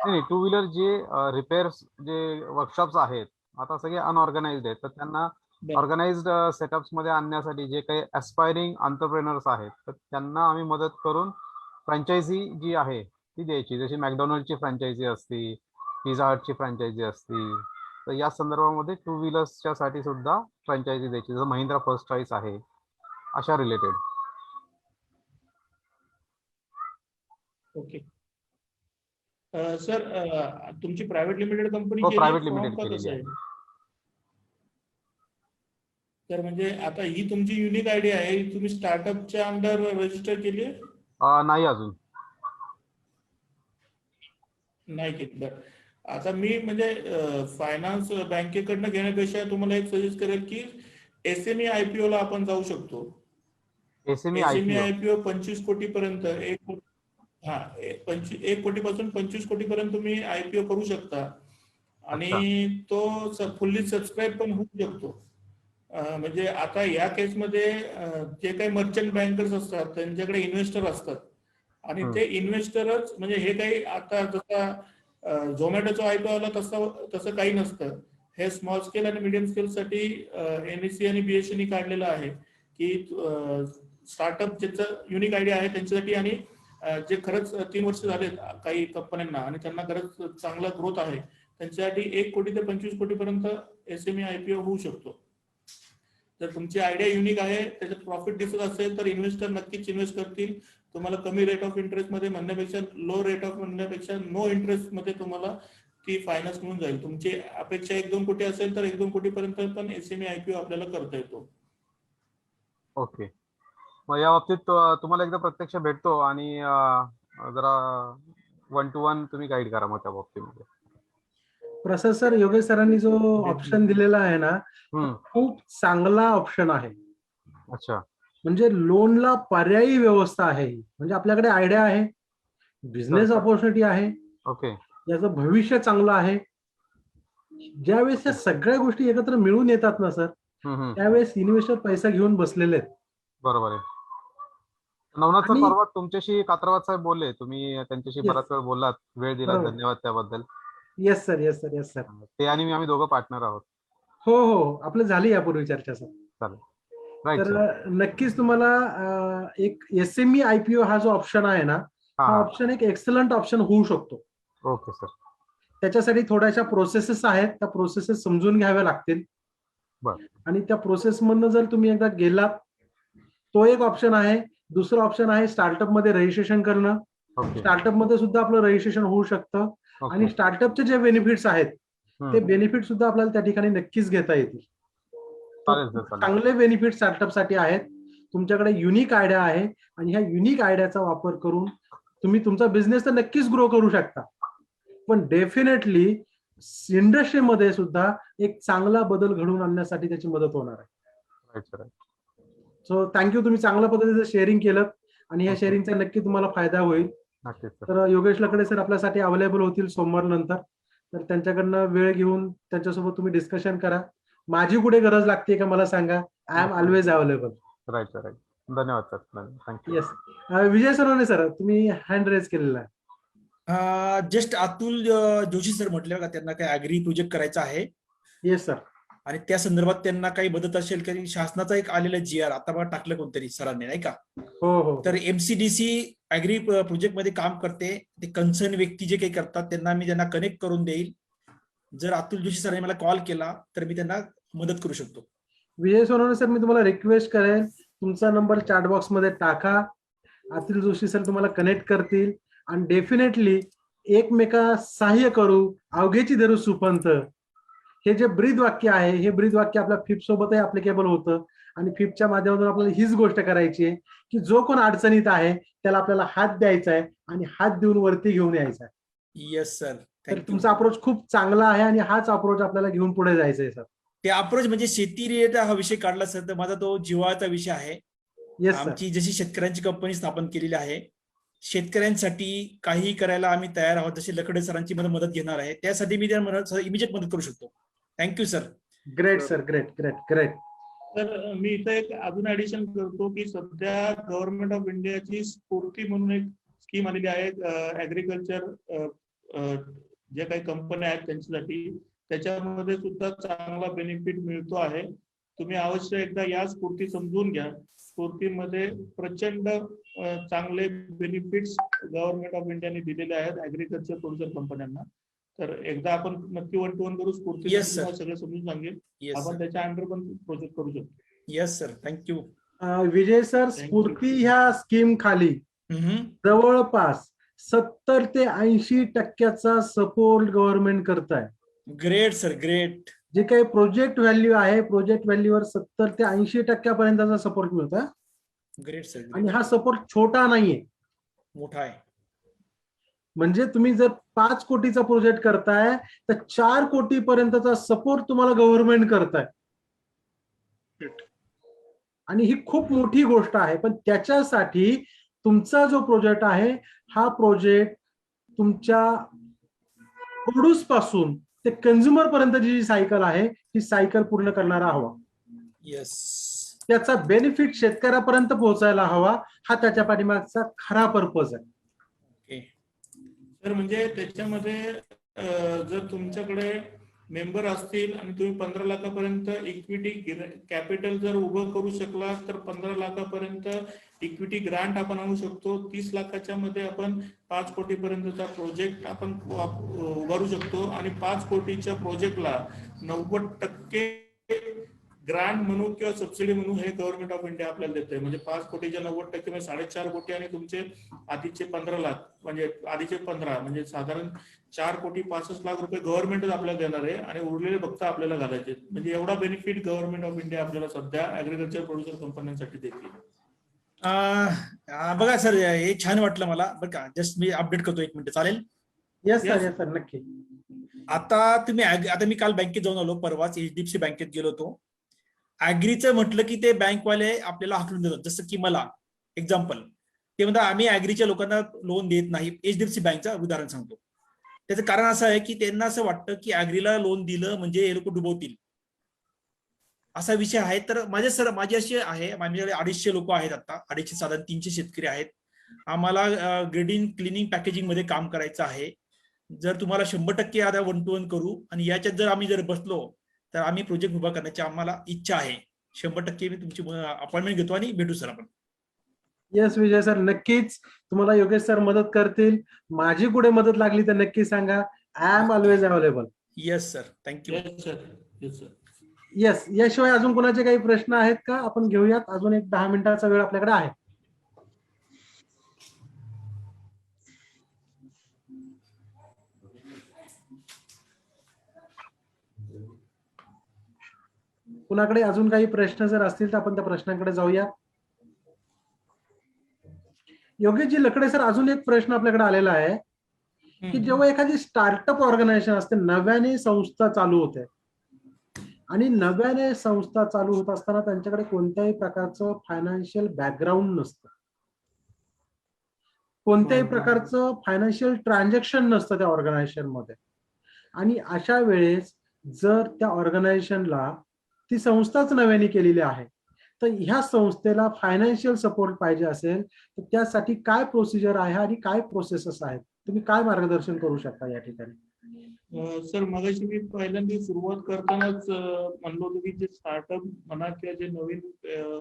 नाही, 2 व्हीलर जे रिपेअर्स जे वर्कशॉप्स आहेत आता सगळे अनऑर्गनाइज्ड आहेत, तर त्यांना ऑर्गनाइज्ड सेटअप्स मध्ये आणण्यासाठी जे काही ॲस्पायरिंग एंटरप्रेनर्स आहेत तर त्यांना आम्ही मदत करून फ्रँचायझी जी आहे ती द्यायची. जशी मॅकडॉनल्डची फ्रँचायझी असती, पिझ्झा हटची फ्रँचायझी असती, तर या संदर्भामध्ये 2 व्हीलर्सच्या साठी सुद्धा फ्रँचायझी द्यायची, जसं महिंद्रा फर्स्ट चॉईस आहे, अशा रिलेटेड. ओके सर, तुमची प्रायव्हेट लिमिटेड कंपनी? हो, प्रायव्हेट लिमिटेड केलेली आहे. तर म्हणजे आता ही तुमची युनिक आयडी आहे, तुम्ही स्टार्टअपच्या अंडर रजिस्टर केली? नाही, अजून नाही केली. बरं, आता मी म्हणजे फायनान्स बँकेकडनं घेण्यापेक्षा तुम्हाला एक सजेस्ट करेल की SME IPO ला आपण जाऊ शकतो. SME IPO 25 कोटी पर्यंत, 1 कोटीपासून 25 कोटी पर्यंत तुम्ही IPO करू शकता आणि तो फुल्ली सबस्क्राईब पण होऊ शकतो. म्हणजे आता या केसमध्ये जे काही मर्चंट बँकर्स असतात त्यांच्याकडे इन्व्हेस्टर असतात आणि ते इन्व्हेस्टरच, म्हणजे हे काही आता जसा झोमॅटोचा IPO आला तसं काही नसतं. हे स्मॉल स्केल आणि मिडियम स्केल साठी NSE आणि BSE काढलेलं आहे की स्टार्टअप ज्याचं युनिक आयडिया आहे त्यांच्यासाठी आणि जे खरंच 3 वर्ष झालेत काही कंपन्यांना आणि त्यांना खरंच चांगला ग्रोथ आहे त्यांच्यासाठी 1 कोटी ते 25 कोटी पर्यंत SME IPO होऊ शकतो. जर तुमची आयडिया युनिक आहे, त्याच्यात प्रॉफिट दिसत असेल तर इन्व्हेस्टर नक्कीच इन्व्हेस्ट करतील. तुम्हाला कमी रेट ऑफ इंटरेस्ट मध्ये म्हणण्यापेक्षा, लो रेट ऑफ म्हणण्यापेक्षा नो इंटरेस्ट मध्ये तुम्हाला ती फायनान्स मिळून जाईल. तुमची अपेक्षा 1-2 कोटी असेल तर 1-2 कोटी पर्यंत पण SME IPO आपल्याला करता येतो. ओके, मग या बाबतीत तुम्हाला एकदा प्रत्यक्ष भेटतो आणि जरा 1-to-1 तुम्ही गाईड करा मग त्या बाबतीमध्ये. प्रसाद सर, योगेश सरांनी जो ऑप्शन दिलेला आहे ना, खूप चांगला ऑप्शन आहे. अच्छा, म्हणजे लोनला पर्यायी व्यवस्था आहे. म्हणजे आपल्याकडे आयडिया आहे, बिझनेस ऑपॉर्च्युनिटी आहे, ओके, याचं भविष्य चांगलं आहे. ज्यावेळेस या सगळ्या गोष्टी एकत्र मिळून येतात ना सर, त्यावेळेस इन्व्हेस्टर पैसा घेऊन बसलेले आहेत. बरोबर आहे. नवनाथ सर परवा तुमच्याशी कात्रावाद साहेब बोलले, तुम्ही त्यांच्याशी बराच वेळ बोललात, वेळ दिला, धन्यवाद त्याबद्दल. Yes sir, yes sir, yes sir. ते आणि आम्ही दोघं पार्टनर आहोत. हो हो, आपलं झाली यापूर्वी चर्चा सर. चालेल, तर नक्कीच तुम्हाला एक SME IPO हा जो ऑप्शन आहे ना, हा ऑप्शन एक एक्सलंट ऑप्शन होऊ शकतो. Okay sir. त्याच्यासाठी थोड्याशा प्रोसेसेस आहेत, त्या प्रोसेसेस समजून घ्याव्या लागतील आणि त्या प्रोसेस मधनं जर तुम्ही एकदा गेलात, तो एक ऑप्शन आहे. दुसरं ऑप्शन आहे स्टार्टअप मध्ये रजिस्ट्रेशन करणं. स्टार्टअप मध्ये सुद्धा आपलं रजिस्ट्रेशन होऊ शकतं आणि स्टार्टअपचे जे बेनिफिट्स आहेत ते बेनिफिट सुद्धा आपल्याला त्या ठिकाणी नक्कीच घेता येतील. चांगले बेनिफिट स्टार्टअप साठी आहेत. तुमच्याकडे युनिक आयडिया आहे आणि ह्या युनिक आयडियाचा वापर करून तुम्ही तुमचा बिझनेस तर नक्कीच ग्रो करू शकता, पण डेफिनेटली इंडस्ट्रीमध्ये सुद्धा एक चांगला बदल घडवून आणण्यासाठी त्याची मदत होणार आहे. सो थँक्यू, तुम्ही चांगल्या पद्धतीचं शेअरिंग केलं आणि या शेअरिंगचा नक्की तुम्हाला फायदा होईल. नक्कीच सर. तर योगेश लकडे सर आपल्यासाठी अवेलेबल होतील सोमवार नंतर. तर त्यांच्याकडनं वेळ घेऊन त्यांच्यासोबत तुम्ही डिस्कशन करा. माझी कुठे गरज लागते का मला सांगा. I am always available. Right sir, right. धन्यवाद सर, थँक्यू. येस. विजय सरोने सर, तुम्ही हँड रेज केलेला आहे. जस्ट अतुल जोशी सर म्हटले का त्यांना काही अॅग्री प्रोजेक्ट करायचा आहे येस सर. आणि त्या संदर्भात त्यांना काही मदत असेल कारण शासनाचा एक आलेला GR आता मला टाकलं कोणतरी सरांनी नाही का. हो हो. तर MCDC अॅग्री प्रोजेक्ट मध्ये काम करते. ते कन्सर्न व्यक्ती जे काही करतात त्यांना कनेक्ट करून देईल. जर अतुल जोशी सरांनी मला कॉल केला तर मी त्यांना मदत करू शकतो. विजय सोनवणे सर, मी तुम्हाला रिक्वेस्ट करेन, तुमचा नंबर चॅट बॉक्स मध्ये टाका. अतुल जोशी सर तुम्हाला कनेक्ट करतील आणि डेफिनेटली एकमेका सहाय्य करू, अवघेची धरू सुपंथ. हे जे ब्रीद वाक्य आहे, हे ब्रीद वाक्य आपल्या फिप सोबतही अप्लिकेबल होतं आणि फिपच्या माध्यमातून आपल्याला हीच गोष्ट करायची आहे की जो कोण अडचणीत आहे त्याला आपल्याला हात द्यायचा आहे आणि हात देऊन वरती घेऊन यायचा आहे. Yes sir. तर तुमचा अप्रोच खूप चांगला आहे आणि हाच अप्रोच आपल्याला घेऊन पुढे जायचं आहे सर. ते अप्रोच म्हणजे शेती रिलेटेड हा विषय काढला सर तर माझा तो जिव्हाळ्याचा विषय आहे. Yes sir. आमची जशी शेतकऱ्यांची कंपनी स्थापन केलेली आहे, शेतकऱ्यांसाठी काही करायला आम्ही तयार आहोत. जशी लकडे सरांची मदत घेणार आहे त्यासाठी मी त्यांना इमिजिएट मदत करू शकतो. Thank you sir. Great sir, great great great. तर मी इथं एक अजून ऍडिशन करतो की सध्या गव्हर्नमेंट ऑफ इंडियाची स्फूर्ती म्हणून एक स्कीम आलेली आहे ऍग्रिकल्चर जे काही कंपन्या आहेत त्यांच्यासाठी. त्याच्यामध्ये सुद्धा चांगला बेनिफिट मिळतो आहे. तुम्ही अवश्य एकदा या स्फूर्ती समजून घ्या. स्फूर्तीमध्ये प्रचंड चांगले बेनिफिट्स गव्हर्नमेंट ऑफ इंडियाने दिलेले आहेत ऍग्रिकल्चर प्रोड्युसर कंपन्यांना. तर एकदा आपण नक्की 1 to 1 करू. स्फूर्ती सगळं समजून सांगेल. आपण त्याच्या अंडर पण प्रोजेक्ट करू शकतो. Yes sir, thank you. Vijay sir, Sphurti ह्या स्कीम खाली जवळपास 70 ते 80% सपोर्ट गव्हर्नमेंट करत आहे. Great sir, great. जे काही प्रोजेक्ट व्हॅल्यू आहे, प्रोजेक्ट व्हॅल्यूवर 70 ते 80% सपोर्ट मिळतो. Great sir. आणि हा सपोर्ट छोटा नाहीये, मोठा आहे. म्हणजे तुम्ही जर 5 कोटीचा प्रोजेक्ट करताय तर 4 कोटीपर्यंतचा सपोर्ट तुम्हाला गव्हर्नमेंट करताय. आणि ही खूप मोठी गोष्ट आहे. पण त्याच्यासाठी तुमचा जो प्रोजेक्ट आहे हा प्रोजेक्ट तुमच्या प्रोड्यूस पासून ते कन्झ्युमर पर्यंतची जी सायकल आहे ही सायकल पूर्ण करणारा हवा. येस. त्याचा बेनिफिट शेतकऱ्यापर्यंत पोहोचायला हवा. हा त्याच्या पाठीमागचा खरा पर्पज आहे. तर म्हणजे त्याच्यामध्ये जर तुमच्याकडे मेंबर असतील आणि तुम्ही 15 लाखापर्यंत इक्विटी कॅपिटल जर उभं करू शकला तर 15 लाखापर्यंत इक्विटी ग्रांट आपण आणू शकतो. 30 लाखाच्या मध्ये आपण 5 कोटीपर्यंतचा प्रोजेक्ट आपण उभारू शकतो आणि 5 कोटीच्या प्रोजेक्टला 90% ग्रांट म्हणून किंवा सबसिडी म्हणून हे गव्हर्नमेंट ऑफ इंडिया आपल्याला देते. म्हणजे 5 कोटीच्या 90% म्हणजे 4.5 कोटी आणि तुमचे आधीचे 15 लाख म्हणजे आधीचे 15 म्हणजे साधारण 4 कोटी 65 लाख रुपये गव्हर्नमेंटच आपल्याला देणार आहे आणि उरलेले फक्त आपल्याला घालायचे. म्हणजे एवढा बेनिफिट गव्हर्नमेंट ऑफ इंडिया आपल्याला सध्या ऍग्रिकल्चर प्रोड्युसर कंपन्यांसाठी देते. बघा सर, हे छान वाटलं मला बरं का. जस्ट मी अपडेट करतो 1 मिनिट, चालेल? येस सर, येस सर, नक्की. आता मी काल बँकेत जाऊन आलो, परवाच HDFC बँकेत गेलो होतो. ऍग्रीचं म्हटलं की ते बँकवाले आपल्याला हाकलून देतात. जसं की मला एक्झाम्पल ते म्हणतात आम्ही ऍग्रीच्या लोकांना लोन देत नाही. HDFC बँकचं उदाहरण सांगतो. त्याचं कारण असं आहे की त्यांना असं वाटतं की ऍग्रीला लोन दिलं म्हणजे हे लोक डुबवतील, असा विषय आहे. तर माझी अशी आहे, माझ्याकडे 250 लोक आहेत आता, 250 साधारण 300 शेतकरी आहेत. आम्हाला ग्रेडिंग क्लिनिंग पॅकेजिंग मध्ये काम करायचं आहे. जर तुम्हाला 100% आता 1 to 1 करू आणि याच्यात जर आम्ही बसलो तर आम्ही प्रोजेक्ट उभा करण्याची आम्हाला इच्छा आहे. 100% मी तुमची अपॉइंटमेंट घेतो आणि भेटू सर आपण. येस विजय सर, नक्कीच तुम्हाला योगेश सर मदत करतील. माझी कुठे मदत लागली तर नक्की सांगा. I am always available. Yes sir, thank you. Yes. याशिवाय अजून कोणाचे काही प्रश्न आहेत का? आपण घेऊयात. अजून एक 10 मिनिटाचा वेळ आपल्याकडे आहे. कुणाकडे अजून काही प्रश्न जर असतील तर आपण त्या प्रश्नांकडे जाऊया. योगेशजी लकडे सर, अजून एक प्रश्न आपल्याकडे आलेला आहे की जेव्हा एखादी स्टार्टअप ऑर्गनायझेशन असते, नव्याने संस्था चालू होते आणि नव्याने संस्था चालू होत असताना त्यांच्याकडे कोणत्याही प्रकारचं फायनान्शियल बॅकग्राऊंड नसतं. कोणत्याही प्रकारचं फायनान्शियल ट्रान्झॅक्शन नसतं त्या ऑर्गनायझेशन मध्ये. आणि अशा वेळेस जर त्या ऑर्गनायझेशनला ती संस्थाच नव्याने केलेली आहे, तर ह्या संस्थेला फायनान्शियल सपोर्ट पाहिजे असेल तर त्यासाठी काय प्रोसिजर आहे आणि काय प्रोसेसेस आहेत, तुम्ही काय मार्गदर्शन करू शकता या ठिकाणी? सर मगाशी मी पहिल्यांदा सुरुवात करतानाच म्हणलो होतो की जे स्टार्टअप म्हणा किंवा जे नवीन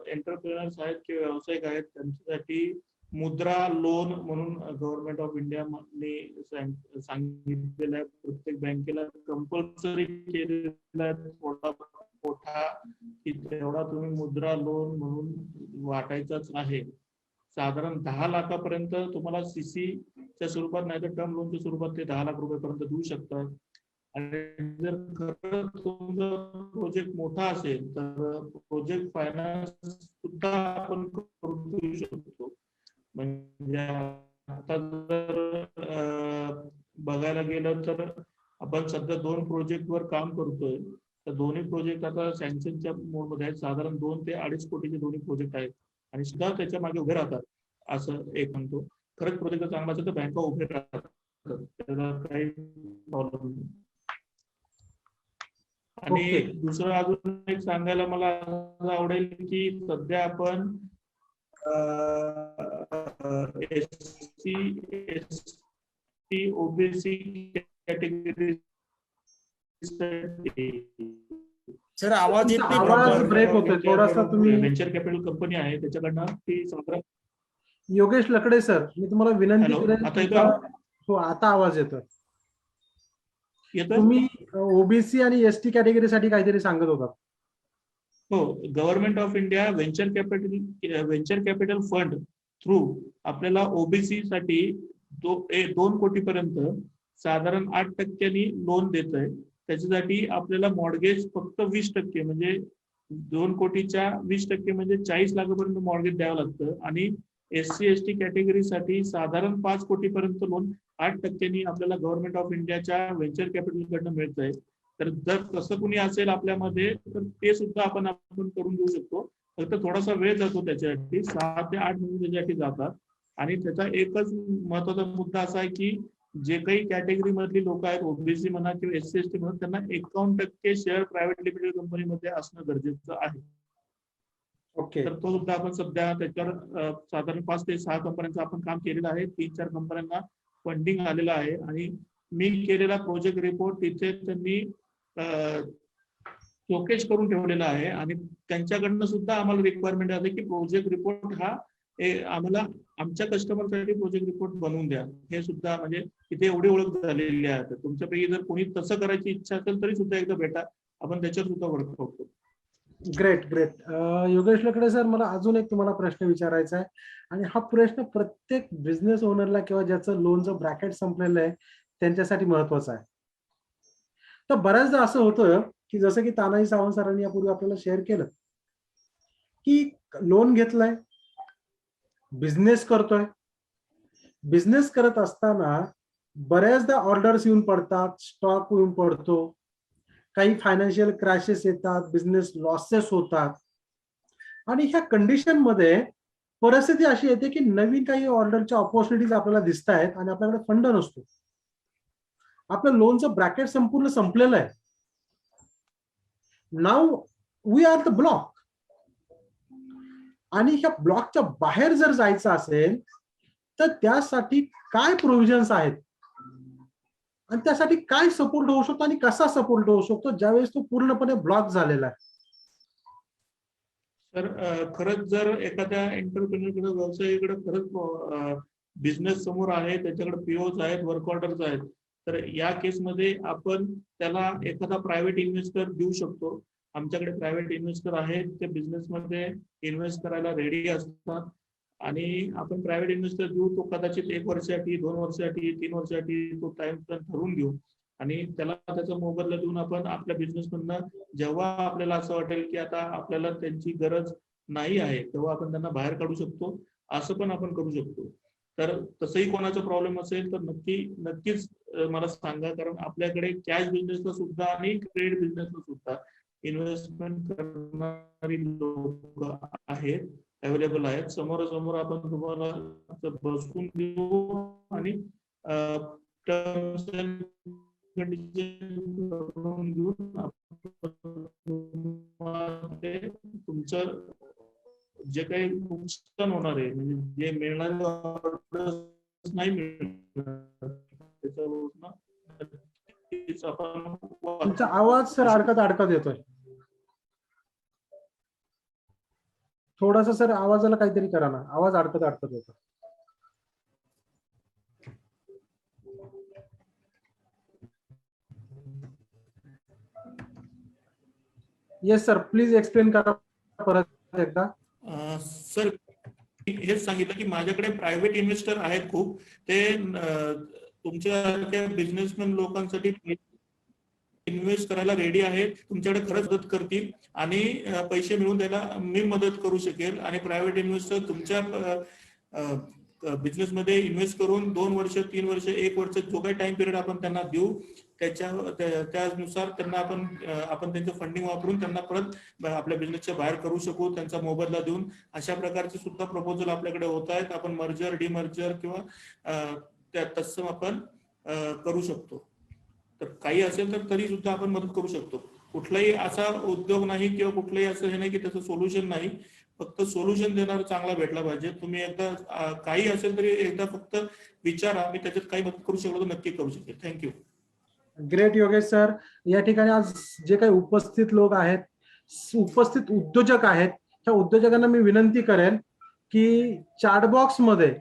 एंटरप्रेनर्स आहेत किंवा व्यावसायिक आहेत त्यांच्यासाठी मुद्रा लोन म्हणून गव्हर्नमेंट ऑफ इंडिया सांगितलेलं आहे. प्रत्येक बँकेला कंपल्सरी केलेला आहे थोडा मोठा की तेवढा तुम्ही मुद्रा लोन म्हणून वाटायचाच आहे. साधारण 10 लाखापर्यंत तुम्हाला सीसी च्या स्वरूपात नाही तर टर्म लोनच्या स्वरूपात ते 10 लाख रुपयापर्यंत देऊ शकतात. आणि जर खरंच तुमचा प्रोजेक्ट मोठा असेल तर प्रोजेक्ट फायनान्स सुद्धा आपण करून देऊ शकतो. म्हणजे आता जर बघायला गेलं तर आपण सध्या 2 प्रोजेक्ट वर काम करतोय. तर दोन्ही प्रोजेक्ट आता सँक्शनच्या मोडमध्ये आहेत. साधारण 2 ते 2.5 कोटीचे दोन्ही प्रोजेक्ट आहेत आणि सुद्धा त्याच्या मागे उभे राहतात असं एक म्हणतो. खरंच प्रोजेक्ट चांगला असेल तर बँका उभे राहतात, त्याला काही प्रॉब्लेम नाही. आणि दुसरं अजून एक सांगायला मला आवडेल की सध्या आपण SC ST OBC category sir आवाज येत नाही. आवाज ब्रेक होतोय थोडासा. तुम्ही व्हेंचर कॅपिटल कंपनी आहे त्याच्याकडनं ती साधारण. योगेश लकडे सर, मी तुम्हाला विनंती Hello, करेन. आता येतोय? हो, आता आवाज येतोय. येतोय? तुम्ही ओबीसी आणि एसटी कॅटेगरीसाठी काहीतरी सांगत होता. हो, government of India venture capital fund through आपल्याला ओबीसी साठी 2 कोटीपर्यंत साधारण 8% लोन देत आहे. त्याच्यासाठी आपल्याला मॉर्गेज फक्त 20% म्हणजे 2 कोटीच्या 20% म्हणजे 40 लाखापर्यंत मॉर्गेज द्यावं लागतं. आणि SC ST कॅटेगरीसाठी साधारण 5 कोटीपर्यंत लोन 8% आपल्याला गव्हर्नमेंट ऑफ इंडियाच्या व्हेंचर कॅपिटल कडनं मिळत आहे. तर जर तसं कुणी असेल आपल्यामध्ये तर ते सुद्धा आपण करून देऊ शकतो. फक्त थोडासा वेळ जातो त्याच्यासाठी, 6 ते 8 महिने त्याच्यासाठी जातात. आणि त्याचा एकच महत्वाचा मुद्दा असा आहे की जे काही कॅटेगरी मधली लोक आहेत ओबीसी म्हणा किंवा SC ST म्हणा त्यांना 51% शेअर प्रायव्हेट लिमिटेड कंपनीमध्ये असणं गरजेचं आहे. ओके. तर तो सुद्धा आपण सध्या त्याच्यावर साधारण 5 ते 6 कंपन्यांचं आपण काम केलेलं आहे. 3-4 कंपन्यांना फंडिंग आलेलं आहे. आणि मी केलेला प्रोजेक्ट रिपोर्ट तिथे त्यांनी शोकेस करून ठेवलेला आहे. आणि त्यांच्याकडनं सुद्धा आम्हाला रिक्वायरमेंट आहे की प्रोजेक्ट रिपोर्ट हा आम्हाला आमच्या कस्टमरसाठी प्रोजेक्ट रिपोर्ट बनवून द्या. हे सुद्धा म्हणजे तिथे एवढी ओळख झालेली आहे. तुमच्यापैकी जर कोणी तसं करायची इच्छा असेल तरी सुद्धा एकदा भेटा, आपण त्याच्यावर सुद्धा वर्क करतो. Great great. योगेश लकडे सर, मला अजून एक तुम्हाला प्रश्न विचारायचा आहे. आणि हा प्रश्न प्रत्येक बिझनेस ओनरला किंवा ज्याचं लोनचं ब्रॅकेट संपलेलं आहे त्यांच्यासाठी महत्वाचा आहे. तर बऱ्याचदा असं होतं की जसं की तानाजी सावंत सरांनी यापूर्वी आपल्याला शेअर केलं की लोन घेतलाय, बिझनेस करतोय. बिझनेस करत असताना बऱ्याचदा ऑर्डर्स येऊन पडतात, स्टॉक येऊन पडतो, काही फायनान्शियल क्रॅशेस येतात, बिझनेस लॉसेस होतात. आणि ह्या कंडिशन मध्ये परिस्थिती अशी येते की नवीन काही ऑर्डरच्या ऑपॉर्च्युनिटीज आपल्याला दिसत आहेत आणि आपल्याकडे फंड नसतो. आपलं लोनचं ब्रॅकेट संपूर्ण संपलेलं आहे. Now we are the block. आणि ह्या ब्लॉकच्या बाहेर जर जायचं असेल तर त्यासाठी काय प्रोव्हिजन्स आहेत आणि त्यासाठी काय सपोर्ट होऊ शकतो आणि कसा सपोर्ट होऊ शकतो ज्यावेळेस तो पूर्णपणे ब्लॉक झालेला आहे? तर खरंच जर एखाद्या एंटरप्रेन्योरकडे व्यवसायाकडे खरंच बिझनेस समोर आहे, त्याच्याकडे पीओज आहेत, वर्क ऑर्डर्स आहेत, तर या केसमध्ये आपण त्याला एखादा प्रायव्हेट इन्व्हेस्टर देऊ शकतो. आमच्याकडे प्रायव्हेट इन्व्हेस्टर आहेत, ते बिझनेसमध्ये इन्व्हेस्ट करायला रेडी असतात. आणि आपण प्रायव्हेट इन्व्हेस्टर देऊ, तो कदाचित 1 वर्षासाठी, 2 वर्षासाठी, 3 वर्षासाठी तो टाइम ठरवून घेऊ आणि त्याला त्याचा मोबदला देऊन आपण आपल्या बिझनेसमधनं जेव्हा आपल्याला असं वाटेल की आता आपल्याला त्यांची गरज नाही आहे तेव्हा आपण त्यांना बाहेर काढू शकतो. असं पण आपण करू शकतो. तर तसंही कोणाचा प्रॉब्लेम असेल तर नक्कीच मला सांगा, कारण आपल्याकडे कॅश बिझनेसला सुद्धा आणि क्रेडिट बिझनेसला सुद्धा इन्व्हेस्टमेंट करणारी लोक आहेत अवेलेबल आहेत. समोरासमोर आपण तुम्हाला बसवून देऊ आणि terms and conditions करून घेऊन तुमचं जे काही नुकसान होणार आहे, म्हणजे जे मिळणारे ऑर्डर्स नाही मिळणार त्याच्यावरून आपण. तुमचा आवाज सर अडकत येतोय. थोडासा सर आवाजाला काहीतरी करा ना, आवाज अडकत येतो. येस सर, प्लीज एक्सप्लेन करा परत एकदा. सर हेच सांगितलं की माझ्याकडे प्रायव्हेट इन्व्हेस्टर आहेत खूप, ते तुमच्या बिझनेसमॅन लोकांसाठी इन्व्हेस्ट करायला रेडी आहेत, तुमच्याकडे खरंच मदत करतील आणि पैसे मिळवून द्यायला मी मदत करू शकेल. आणि प्रायव्हेट इन्व्हेस्टर तुमच्या बिझनेसमध्ये इन्व्हेस्ट करून 2 वर्ष 3 वर्ष 1 वर्ष जो काही टाइम पिरियड आपण त्यांना देऊ त्यानुसार त्यांना आपण त्यांचं फंडिंग वापरून त्यांना परत आपल्या बिझनेसच्या बाहेर करू शकू, त्यांचा मोबदला देऊन. अशा प्रकारचे सुद्धा प्रपोजल आपल्याकडे होत आहेत. आपण मर्जर डिमर्जर किंवा त्या तत्सम आपण करू शकतो. तर काही असेल तर तरी सुद्धा आपण मदत करू शकतो. कुठलाही असा उद्योग नाही किंवा कुठलंही असं हे नाही की त्याचं सोल्युशन नाही, फक्त सोल्युशन देणार चांगला भेटला पाहिजे. तुम्ही एकदा काही असेल तरी एकदा फक्त विचारा, मी त्याच्यात काही मदत करू शकलो तर नक्की करू शकेल. थँक्यू. Great Yogesh sir. या ठिकाणी आज जे काही उपस्थित लोक आहेत, उपस्थित उद्योजक आहेत, त्या उद्योजकांना मी विनंती करेन की चॅट बॉक्स मध्ये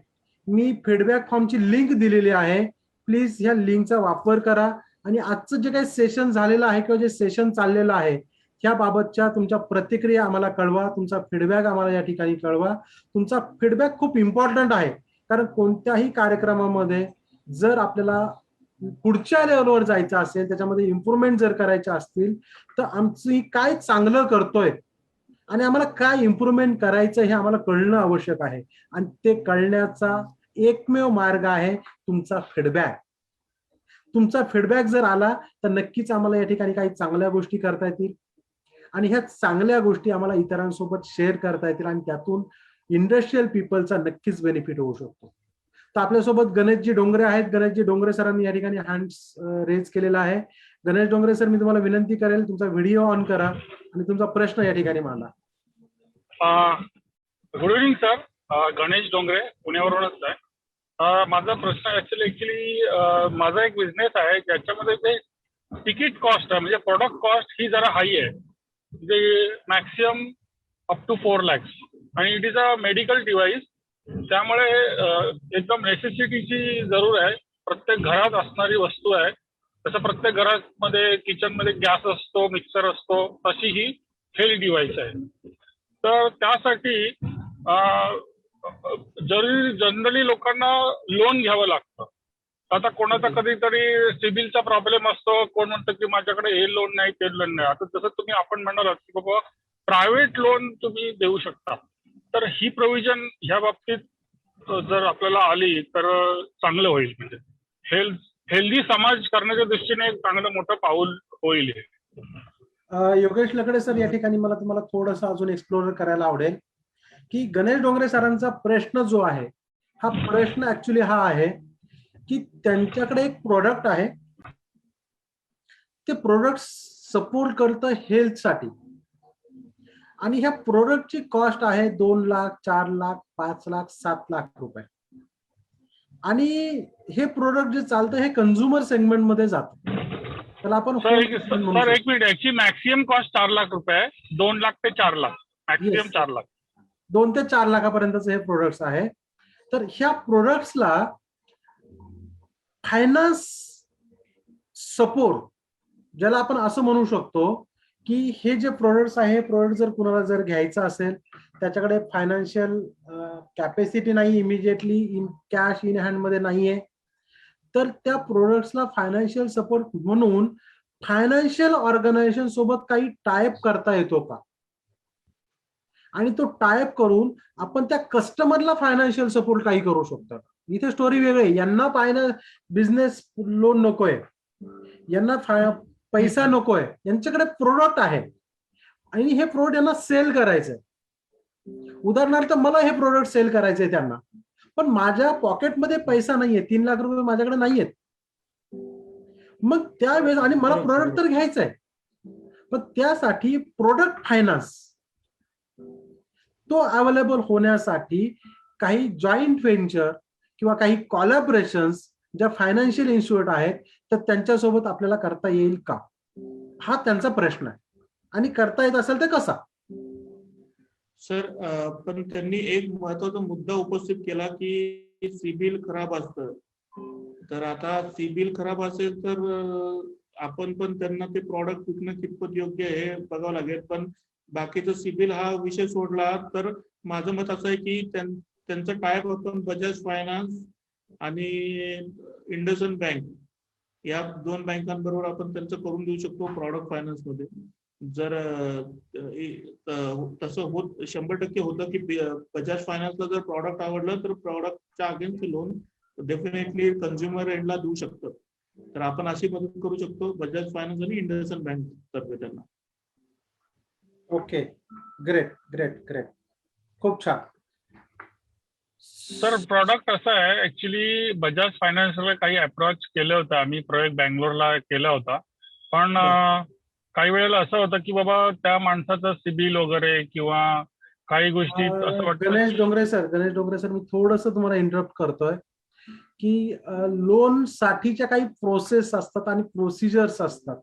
मी फीडबॅक फॉर्मची लिंक दिलेली आहे, प्लीज ह्या लिंकचा वापर करा आणि आजचं जे काही सेशन झालेलं आहे किंवा जे सेशन चाललेलं आहे ह्या बाबतच्या तुमच्या प्रतिक्रिया आम्हाला कळवा, तुमचा फीडबॅक आम्हाला या ठिकाणी कळवा. तुमचा फीडबॅक खूप इम्पॉर्टंट आहे, कारण कोणत्याही कार्यक्रमामध्ये जर आपल्याला पुढच्या लेवलवर जायचं असेल, त्याच्यामध्ये इम्प्रूव्हमेंट जर करायच्या असतील तर आमची काय चांगलं करतोय आणि आम्हाला काय इम्प्रूव्हमेंट करायचं हे आम्हाला कळणं आवश्यक आहे. आणि ते कळण्याचा एकमेव मार्ग आहे तुमचा फीडबॅक. तुमचा फीडबॅक जर आला तर नक्कीच आम्हाला या ठिकाणी काही चांगल्या गोष्टी करता येतील आणि ह्या चांगल्या गोष्टी आम्हाला इतरांसोबत शेअर करता येतील आणि त्यातून इंडस्ट्रियल पीपलचा नक्कीच बेनिफिट होऊ शकतो. तर आपल्यासोबत गणेशजी डोंगरे आहेत. गणेशजी डोंगरे सरांनी या ठिकाणी हँड्स रेज केलेला आहे. गणेश डोंगरे सर, मी तुम्हाला विनंती करेल तुमचा व्हिडिओ ऑन करा आणि तुमचा प्रश्न या ठिकाणी मांडा. Good evening sir, Ganesh Dongre पुण्यावरूनच आहे. माझा प्रश्न ऍक्च्युली माझा एक बिझनेस आहे ज्याच्यामध्ये ते तिकीट कॉस्ट आहे, म्हणजे प्रोडक्ट कॉस्ट ही जरा हाय आहे, म्हणजे मॅक्सिमम अप टू 4 lakhs आणि it is a medical device. त्यामुळे एकदम नेसेसिटीची जरूर आहे. प्रत्येक घरात असणारी वस्तू आहे. तसं प्रत्येक घरामध्ये किचनमध्ये गॅस असतो, मिक्सर असतो, तशी ही हेल्थ डिव्हाइस आहे. तर त्यासाठी जनरली लोकांना लोन घ्यावं लागतं. आता कोणाचा कधीतरी सिबिलचा प्रॉब्लेम असतो, कोण म्हणतं की माझ्याकडे हे लोन नाही ते लोन नाही. आता जसं आपण म्हणालात की बाबा प्रायव्हेट लोन तुम्ही देऊ शकता, तर ही प्रोव्हिजन ह्या बाबतीत जर आपल्याला आली तर चांगलं होईल. म्हणजे हेल्दी समाज करण्याच्या दृष्टीने एक चांगलं मोठं पाऊल होईल. योगेश लकडे सर, या ठिकाणी मला तुम्हाला थोडंसं अजून एक्सप्लोर करायला आवडेल की गणेश डोंगरे सरांचा प्रश्न जो आहे, हा प्रश्न ऍक्च्युली हा आहे की त्यांच्याकडे एक प्रोडक्ट आहे, ते प्रोडक्ट सपोर्ट करतं हेल्थसाठी आणि ह्या प्रोडक्टची कॉस्ट आहे 2 लाख, 4 लाख, 5 लाख, 7 लाख रुपये. आणि हे प्रोडक्ट जे चालतं हे कंझ्युमर सेगमेंट मध्ये जातं. त्याला आपण सर एक मिनिट, याची मॅक्सिमम कॉस्ट 4 लाख रुपये आहे. 2 लाख ते 4 लाख, मॅक्सिमम 4 लाख, 2 ते 4 लाखापर्यंतचे हे प्रोडक्ट्स आहे. तर ह्या प्रोडक्ट्सला फायनान्स सपोर्ट, ज्याला आपण असं म्हणू शकतो की हे जे प्रोडक्ट्स आहे, प्रोडक्ट जर कुणाला जर घ्यायचं असेल, त्याच्याकडे फायनान्शियल कॅपॅसिटी नाही, immediately in cash in hand मध्ये नाहीये, तर त्या प्रोडक्ट्सला फायनान्शियल सपोर्ट म्हणून फायनान्शियल ऑर्गनायझेशन सोबत काही टायअप करता येतो का, आणि तो टायअप करून आपण त्या कस्टमरला फायनान्शियल सपोर्ट काही करू शकतो. इथे स्टोरी वेगळी. यांना बिझनेस लोन नकोय, यांना पैसा नकोय, यांच्याकडे प्रोडक्ट आहे आणि हे प्रोडक्ट यांना सेल करायचंय. उदाहरणार्थ मला हे प्रोडक्ट सेल करायचंय त्यांना, पण माझ्या पॉकेटमध्ये पैसा नाहीये, 3 लाख रुपये माझ्याकडे नाहीयेत. मग त्यावेळेस आणि मला प्रोडक्ट तर घ्यायचं आहे, पण त्यासाठी प्रोडक्ट फायनान्स तो अवेलेबल होण्यासाठी काही जॉईंट व्हेंचर किंवा काही कॉलॅबरेशन्स ज्या फायनान्शियल इन्स्टिट्यूट आहेत तर त्यांच्यासोबत आपल्याला करता येईल का, हा त्यांचा प्रश्न आहे. आणि करता येत असेल तर कसा. सर पण त्यांनी एक महत्वाचा मुद्दा उपस्थित केला की सिबिल खराब असतं. तर आता सिबिल खराब असेल तर आपण पण त्यांना ते प्रॉडक्ट विकणं कितपत योग्य आहे हे बघावं लागेल. पण बाकीचं सिबिल हा विषय सोडला तर माझं मत असं आहे की त्यांचं टायप आपण बजाज फायनान्स आणि इंडसइंड बँक या 2 बँकांबरोबर आपण त्यांचं करून देऊ शकतो प्रॉडक्ट फायनान्स मध्ये. जर तसं 100% होतं की बजाज फायनान्सला जर प्रॉडक्ट आवडलं तर प्रॉडक्टच्या अगेन्स्ट लोन डेफिनेटली कंझ्युमर एंडला देऊ शकतं. तर आपण अशी मदत करू शकतो बजाज फायनान्स आणि इंडसइंड बँक तर्फे त्यांना. ओके, ग्रेट ग्रेट ग्रेट, खूप छान. सर प्रॉडक्ट असं आहे, ऍक्च्युली बजाज फायनान्सला काही अप्रोच केलं होतं आम्ही, प्रोजेक्ट बँगलोरला केला होता. पण काही वेळेला असं होतं की बाबा त्या माणसाचं सिबिल वगैरे किंवा काही गोष्टी असं वाटतं. गणेश डोंगरे सर मी थोडस तुम्हाला इंटरप्ट करतोय की लोन साठीच्या काही प्रोसेस असतात आणि प्रोसिजर्स असतात,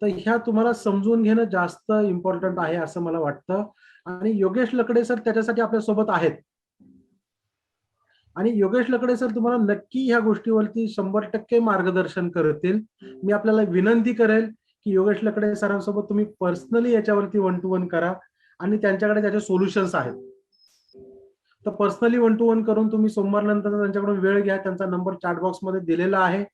तर ह्या तुम्हाला समजून घेणं जास्त इम्पॉर्टंट आहे असं मला वाटतं. आणि योगेश लकडे सर त्याच्यासाठी आपल्या सोबत आहेत, आणि योगेश लकडे सर तुम्हाला नक्की ह्या गोष्टीवरती 100% मार्गदर्शन करतील. मी आपल्याला विनंती करेल की योगेश लकडे सरांसोबत तुम्ही पर्सनली याच्यावरती 1 to 1 करा, आणि त्यांच्याकडे त्याचे सोल्युशन्स आहेत. तर पर्सनली 1 to 1 करून तुम्ही सोमवारनंतर त्यांच्याकडून वेळ घ्या. त्यांचा नंबर चॅट बॉक्स मध्ये दिलेला आहे.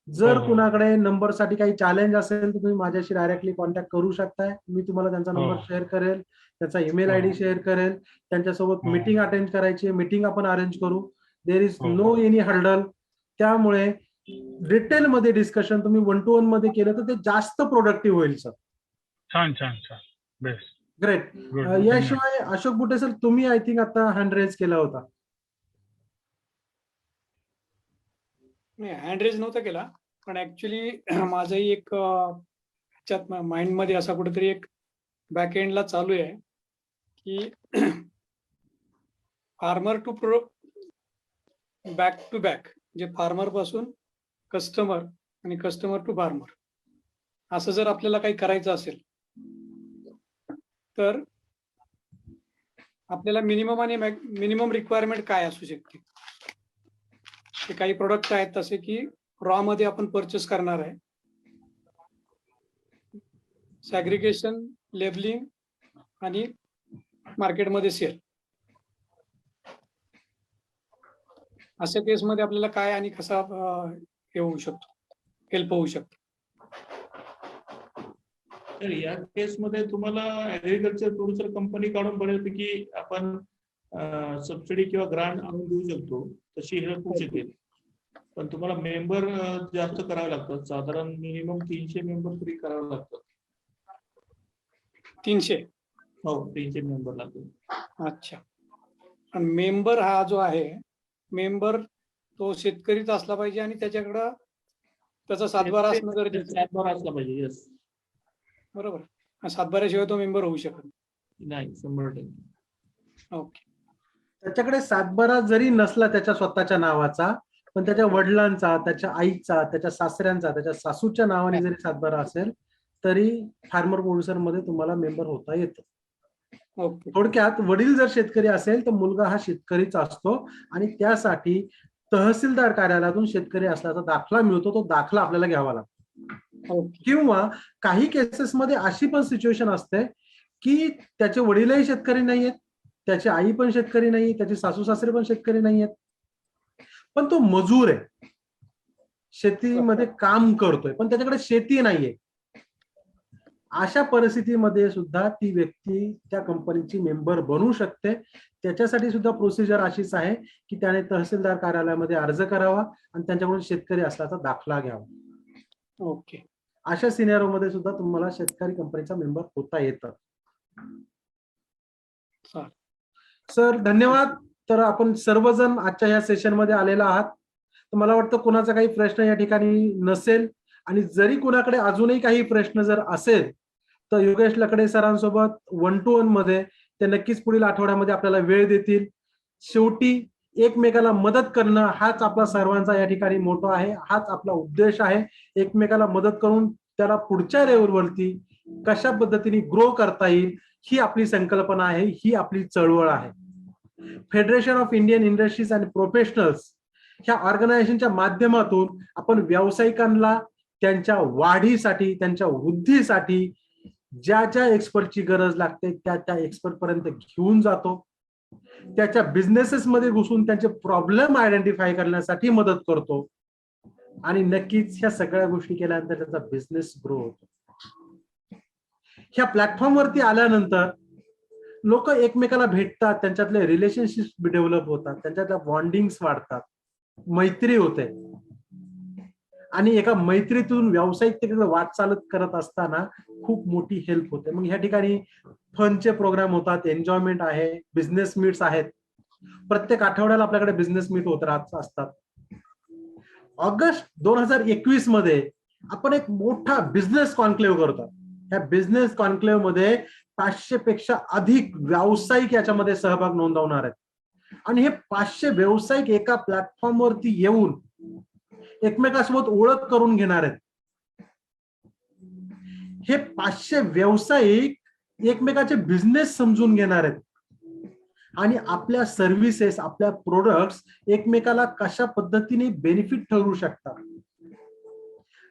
जर कुणाकडे नंबरसाठी काही चॅलेंज असेल तर तुम्ही माझ्याशी डायरेक्टली कॉन्टॅक्ट करू शकताय. मी तुम्हाला त्यांचा नंबर शेअर करेल, त्याचा ईमेल आयडी शेअर करेल. त्यांच्यासोबत मीटिंग अटेंड करायची, मीटिंग आपण अरेंज करू. There is no any hurdle. त्यामुळे डिटेल मध्ये डिस्कशन तुम्ही 1 to 1 मध्ये केलं तर ते जास्त प्रोडक्टिव्ह होईल सर. छान छान छान, बेस्ट, ग्रेट. याशिवाय अशोक बुटे सर तुम्ही आय थिंक आता हँड रेज केला होता. नाही, हँड रेज नव्हता केला, पण ऍक्च्युली माझंही एक माइंड मध्ये असा कुठेतरी एक बॅक एंडला चालू आहे की farmer to back to back, जे फार्मर पासून कस्टमर आणि कस्टमर टू फार्मर असं जर आपल्याला काही करायचं असेल तर आपल्याला मिनिमम आणि मिनिमम रिक्वायरमेंट काय असू शकते. ते काही प्रोडक्ट आहेत तसे की रॉ मध्ये आपण परचेस करणार आहे, सॅग्रिगेशन, लेबलिंग आणि मार्केटमध्ये सेल. अशा केसमध्ये आपल्याला काय आणि कसा हे होऊ शकतो, हेल्प होऊ शकतो. तर या केसमध्ये तुम्हाला ऍग्रिकल्चर प्रोड्युसर कंपनी काढून बऱ्यापैकी आपण सबसिडी किंवा ग्रांट आणून देऊ शकतो, तशी हेल्प होऊ शकेल. पण तुम्हाला मेंबर जास्त करावे लागतात, साधारण मिनिमम 300 मेंबर तरी करावे लागतात. 300? हो, 300 मेंबर लागतात. अच्छा. आणि मेंबर हा जो आहे, मेंबर तो शेतकरीच असला पाहिजे आणि त्याच्याकडं त्याचा सातबारा असणं गरजेचं. सातबारा असला पाहिजे. येस, बरोबर. सातबाऱ्याशिवाय तो मेंबर होऊ शकत नाही. 100%. ओके. त्याच्याकडे सातबारा जरी नसला त्याच्या स्वतःच्या नावाचा, पण त्याच्या वडिलांचा, त्याच्या आईचा, त्याच्या सासऱ्यांचा, त्याच्या सासूच्या नावाने जरी सातबारा असेल तरी फार्मर प्रोड्युसर मध्ये तुम्हाला मेंबर होता येतं. थोडक्यात वडील जर शेतकरी असेल तर मुलगा हा शेतकरीच असतो, आणि त्यासाठी तहसीलदार कार्यालयातून शेतकरी असल्याचा दाखला मिळतो. तो दाखला आपल्याला घ्यावा लागतो. किंवा काही केसेसमध्ये अशी पण सिच्युएशन असते की त्याचे वडीलही शेतकरी नाहीयेत, त्याची आई पण शेतकरी नाही, त्याचे सासू सासरे पण शेतकरी नाहीयेत, पण तो मजूर आहे, शेतीमध्ये काम करतोय, पण त्याच्याकडे शेती नाहीये. अशा परिस्थितीमध्ये सुद्धा ती व्यक्ती त्या कंपनीची मेंबर बनू शकते. त्याच्यासाठी सुद्धा प्रोसिजर अशीच आहे की त्याने तहसीलदार कार्यालयामध्ये अर्ज करावा आणि त्यांच्याकडून शेतकरी असल्याचा दाखला घ्यावा. ओके. अशा सिनेरिओ मध्ये सुद्धा तुम्हाला शेतकरी कंपनीचा मेंबर होता येतं. सर धन्यवाद. तर आपण सर्वजण आजच्या या सेशन मध्ये आलेला आहात. तर मला वाटतं कोणाचा काही प्रश्न या ठिकाणी नसेल, आणि जरी कोणाकडे अजूनही काही प्रश्न जर असेल तर योगेश लकडे सरांसोबत 1-to-1 मध्ये ते नक्कीच पुढील आठवड्यामध्ये आपल्याला वेळ देतील. शेवटी एकमेकाला मदत करणं हाच आपला सर्वांचा या ठिकाणी मोठो आहे, हाच आपला उद्देश आहे. एकमेकाला मदत करून त्याला पुढच्या लेवलवरती कशा पद्धतीने ग्रो करता येईल ही आपली संकल्पना आहे, ही आपली चळवळ आहे. Federation of Indian industries and professionals ह्या ऑर्गनायझेशनच्या माध्यमातून आपण व्यावसायिकांना त्यांच्या वाढीसाठी, त्यांच्या वृद्धीसाठी ज्या ज्या एक्सपर्टची गरज लागते त्या त्या एक्सपर्ट पर्यंत घेऊन जातो. त्याच्या बिझनेसेस मध्ये घुसून त्यांचे प्रॉब्लेम आयडेंटिफाय करण्यासाठी मदत करतो, आणि नक्कीच ह्या सगळ्या गोष्टी केल्यानंतर त्याचा बिझनेस ग्रो होतो. ह्या प्लॅटफॉर्मवरती आल्यानंतर लोक एकमेकाला भेटतात, त्यांच्यातले रिलेशनशिप डेव्हलप होतात, त्यांच्यातल्या बॉन्डिंग्स वाढतात, मैत्री होते, आणि एका मैत्रीतून व्यावसायिकतेकडे वाटचाल करत असताना खूप मोठी हेल्प होते. मग ह्या ठिकाणी फनचे प्रोग्राम होतात, एन्जॉयमेंट आहे, बिझनेस मीट्स आहेत. प्रत्येक आठवड्याला आपल्याकडे बिझनेस मीट होत राहत असतात. ऑगस्ट 2021 मध्ये आपण एक मोठा बिझनेस कॉन्क्लेव्ह करतो. या बिझनेस कॉन्क्लेव्ह मध्ये 500 पेक्षा अधिक व्यावसायिक याच्यामध्ये सहभाग नोंदवणार आहेत, आणि हे 500 व्यावसायिक एका प्लॅटफॉर्मवरती येऊन एकमेकांसोबत ओळख करून घेणार आहेत. हे 500 व्यावसायिक एकमेकाचे बिझनेस समजून घेणार आहेत, आणि आपल्या सर्व्हिसेस, आपल्या प्रोडक्ट्स एकमेकाला कशा पद्धतीने बेनिफिट ठरू शकतात,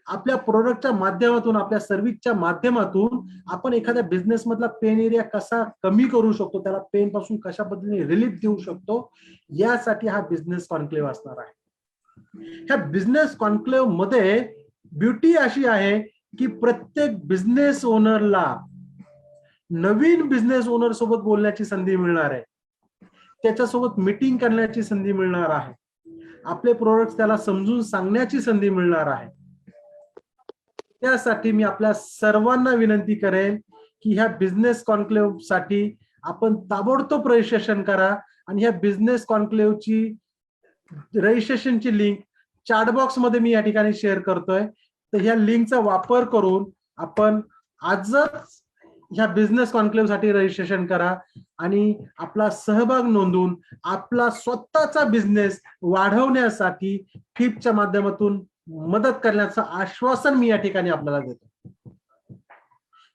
आपल्या प्रोडक्टच्या माध्यमातून, आपल्या सर्व्हिसच्या माध्यमातून आपण एखाद्या बिझनेस मधला पेन एरिया कसा कमी करू शकतो, त्याला पेन पासून कशा पद्धतीने रिलीफ देऊ शकतो, यासाठी हा बिझनेस कॉन्क्लेव्ह असणार आहे. ह्या बिझनेस कॉन्क्लेव्ह मध्ये ब्युटी अशी आहे की प्रत्येक बिझनेस ओनरला नवीन बिझनेस ओनर सोबत बोलण्याची संधी मिळणार आहे, त्याच्यासोबत मीटिंग करण्याची संधी मिळणार आहे, आपले प्रोडक्ट त्याला समजून सांगण्याची संधी मिळणार आहे. त्यासाठी मी आपल्या सर्वांना विनंती करेन की ह्या बिझनेस कॉन्क्लेव्ह साठी आपण ताबडतोब रजिस्ट्रेशन करा, आणि ह्या बिझनेस कॉन्क्लेव्हची रजिस्ट्रेशनची लिंक चॅट बॉक्स मध्ये मी या ठिकाणी शेअर करतोय. तर ह्या लिंकचा वापर करून आपण आजच ह्या बिझनेस कॉन्क्लेव्ह साठी रजिस्ट्रेशन करा, आणि आपला सहभाग नोंदवून आपला स्वतःचा बिझनेस वाढवण्यासाठी फिपच्या माध्यमातून मदत करण्याचं आश्वासन मी या ठिकाणी आपल्याला देतो.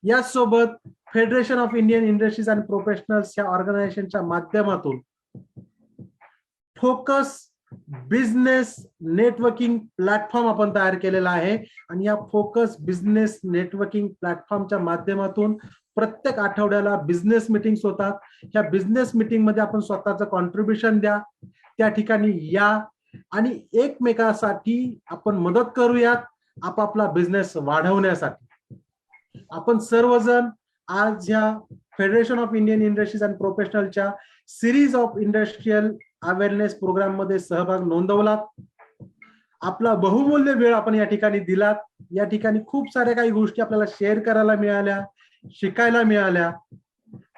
यासोबत federation of Indian industries and professionals या ऑर्गनायझेशनच्या माध्यमातून फोकस बिझनेस नेटवर्किंग प्लॅटफॉर्म आपण तयार केलेला आहे, आणि या फोकस बिझनेस नेटवर्किंग प्लॅटफॉर्मच्या माध्यमातून प्रत्येक आठवड्याला बिझनेस मीटिंग्स होतात. ह्या बिझनेस मीटिंग मध्ये आपण स्वतःचं कॉन्ट्रीब्युशन द्या, त्या ठिकाणी या, आणि एकमेकांसाठी आपण मदत करूयात आपापला बिझनेस वाढवण्यासाठी. आपण सर्वजण आज ह्या federation of Indian industries and प्रोफेशनलच्या series of industrial awareness program मध्ये सहभाग नोंदवलात. आपला बहुमूल्य वेळ आपण या ठिकाणी दिलात. या ठिकाणी खूप साऱ्या काही गोष्टी आपल्याला शेअर करायला मिळाल्या, शिकायला मिळाल्या.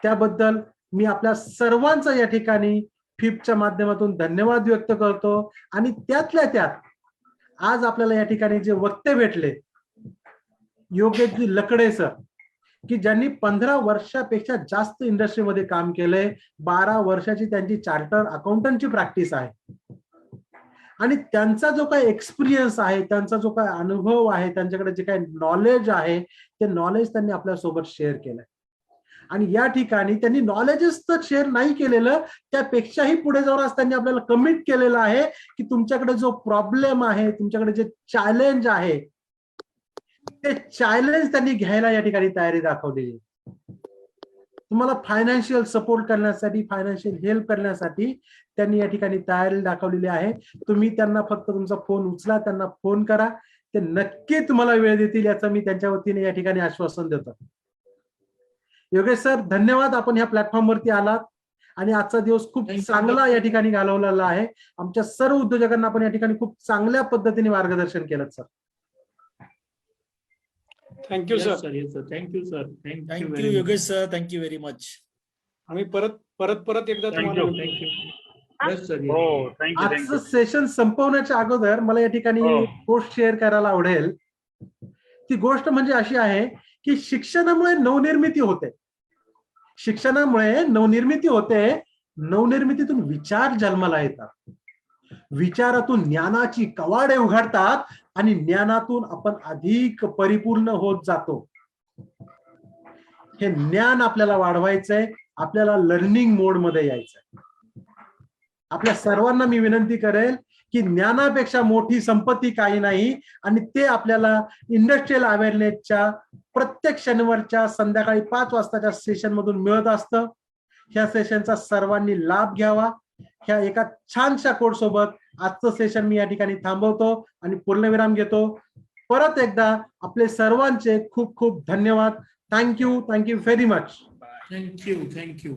त्याबद्दल मी आपल्या सर्वांचा या ठिकाणी फिपच्या माध्यमातून धन्यवाद व्यक्त करतो. आणि त्यातल्या त्यात आज आपल्याला या ठिकाणी जे वक्ते भेटले, योगेशजी लकडे सर, की ज्यांनी 15 वर्षापेक्षा जास्त इंडस्ट्रीमध्ये काम केलंय, 12 वर्षाची त्यांची चार्टर्ड अकाउंटंटची प्रॅक्टिस आहे, आणि त्यांचा जो काही एक्सपिरियन्स आहे, त्यांचा जो काही अनुभव आहे, त्यांच्याकडे जे काही नॉलेज आहे, ते नॉलेज त्यांनी आपल्यासोबत शेअर केलंय. आणि या ठिकाणी त्यांनी नॉलेजच तर शेअर नाही केलेलं, त्यापेक्षाही पुढे जाऊन आज त्यांनी आपल्याला कमिट केलेलं आहे की तुमच्याकडे जो प्रॉब्लेम आहे, तुमच्याकडे जे चॅलेंज आहे, ते चॅलेंज त्यांनी घ्यायला या ठिकाणी तयारी दाखवलेली. तुम्हाला फायनान्शियल सपोर्ट करण्यासाठी, फायनान्शियल हेल्प करण्यासाठी त्यांनी या ठिकाणी तयारी दाखवलेली आहे. तुम्ही त्यांना फक्त तुमचा फोन उचला, त्यांना फोन करा, ते नक्की तुम्हाला वेळ देतील, याचं मी त्यांच्या वतीने या ठिकाणी आश्वासन देतो. योगेश सर धन्यवाद, आपण ह्या प्लॅटफॉर्म वरती आलात आणि आजचा दिवस खूप चांगला या ठिकाणी घालवलेला आहे. आमच्या सर्व उद्योजकांना आपण या ठिकाणी खूप चांगल्या पद्धतीने मार्गदर्शन केलं sir. Thank you sir. Thank you sir. Thank you Yogesh sir, thank you very much. आम्ही परत परत एकदा तुम्हाला Thank you. विनंती. Yes, sir. हो थँक्यू आजचं थँक्यू सेशन संपवण्याच्या अगोदर मला या ठिकाणी हो. गोष्ट शेअर करायला आवडेल. ती गोष्ट म्हणजे अशी आहे की शिक्षणामुळे नवनिर्मिती होते. शिक्षणामुळे नवनिर्मिती होते. नवनिर्मितीतून विचार जन्माला येतात. विचारातून ज्ञानाची कवाडे उघडतात आणि ज्ञानातून आपण अधिक परिपूर्ण होत जातो. हे ज्ञान आपल्याला वाढवायचंय. आपल्याला लर्निंग मोड मध्ये यायचंय. आपल्या सर्वांना मी विनंती करेल की ज्ञानापेक्षा मोठी संपत्ती काही नाही आणि ते आपल्याला इंडस्ट्रियल अवेअरनेसच्या प्रत्येक शनिवारच्या संध्याकाळी 5 वाजताच्या सेशन मधून मिळत असतं. ह्या सेशनचा सर्वांनी लाभ घ्यावा. ह्या एका छानशा कोड सोबत आजचं सेशन मी या ठिकाणी थांबवतो आणि पूर्णविराम घेतो. परत एकदा आपले सर्वांचे खूप खूप धन्यवाद. Thank you very much. Thank you. Thank you.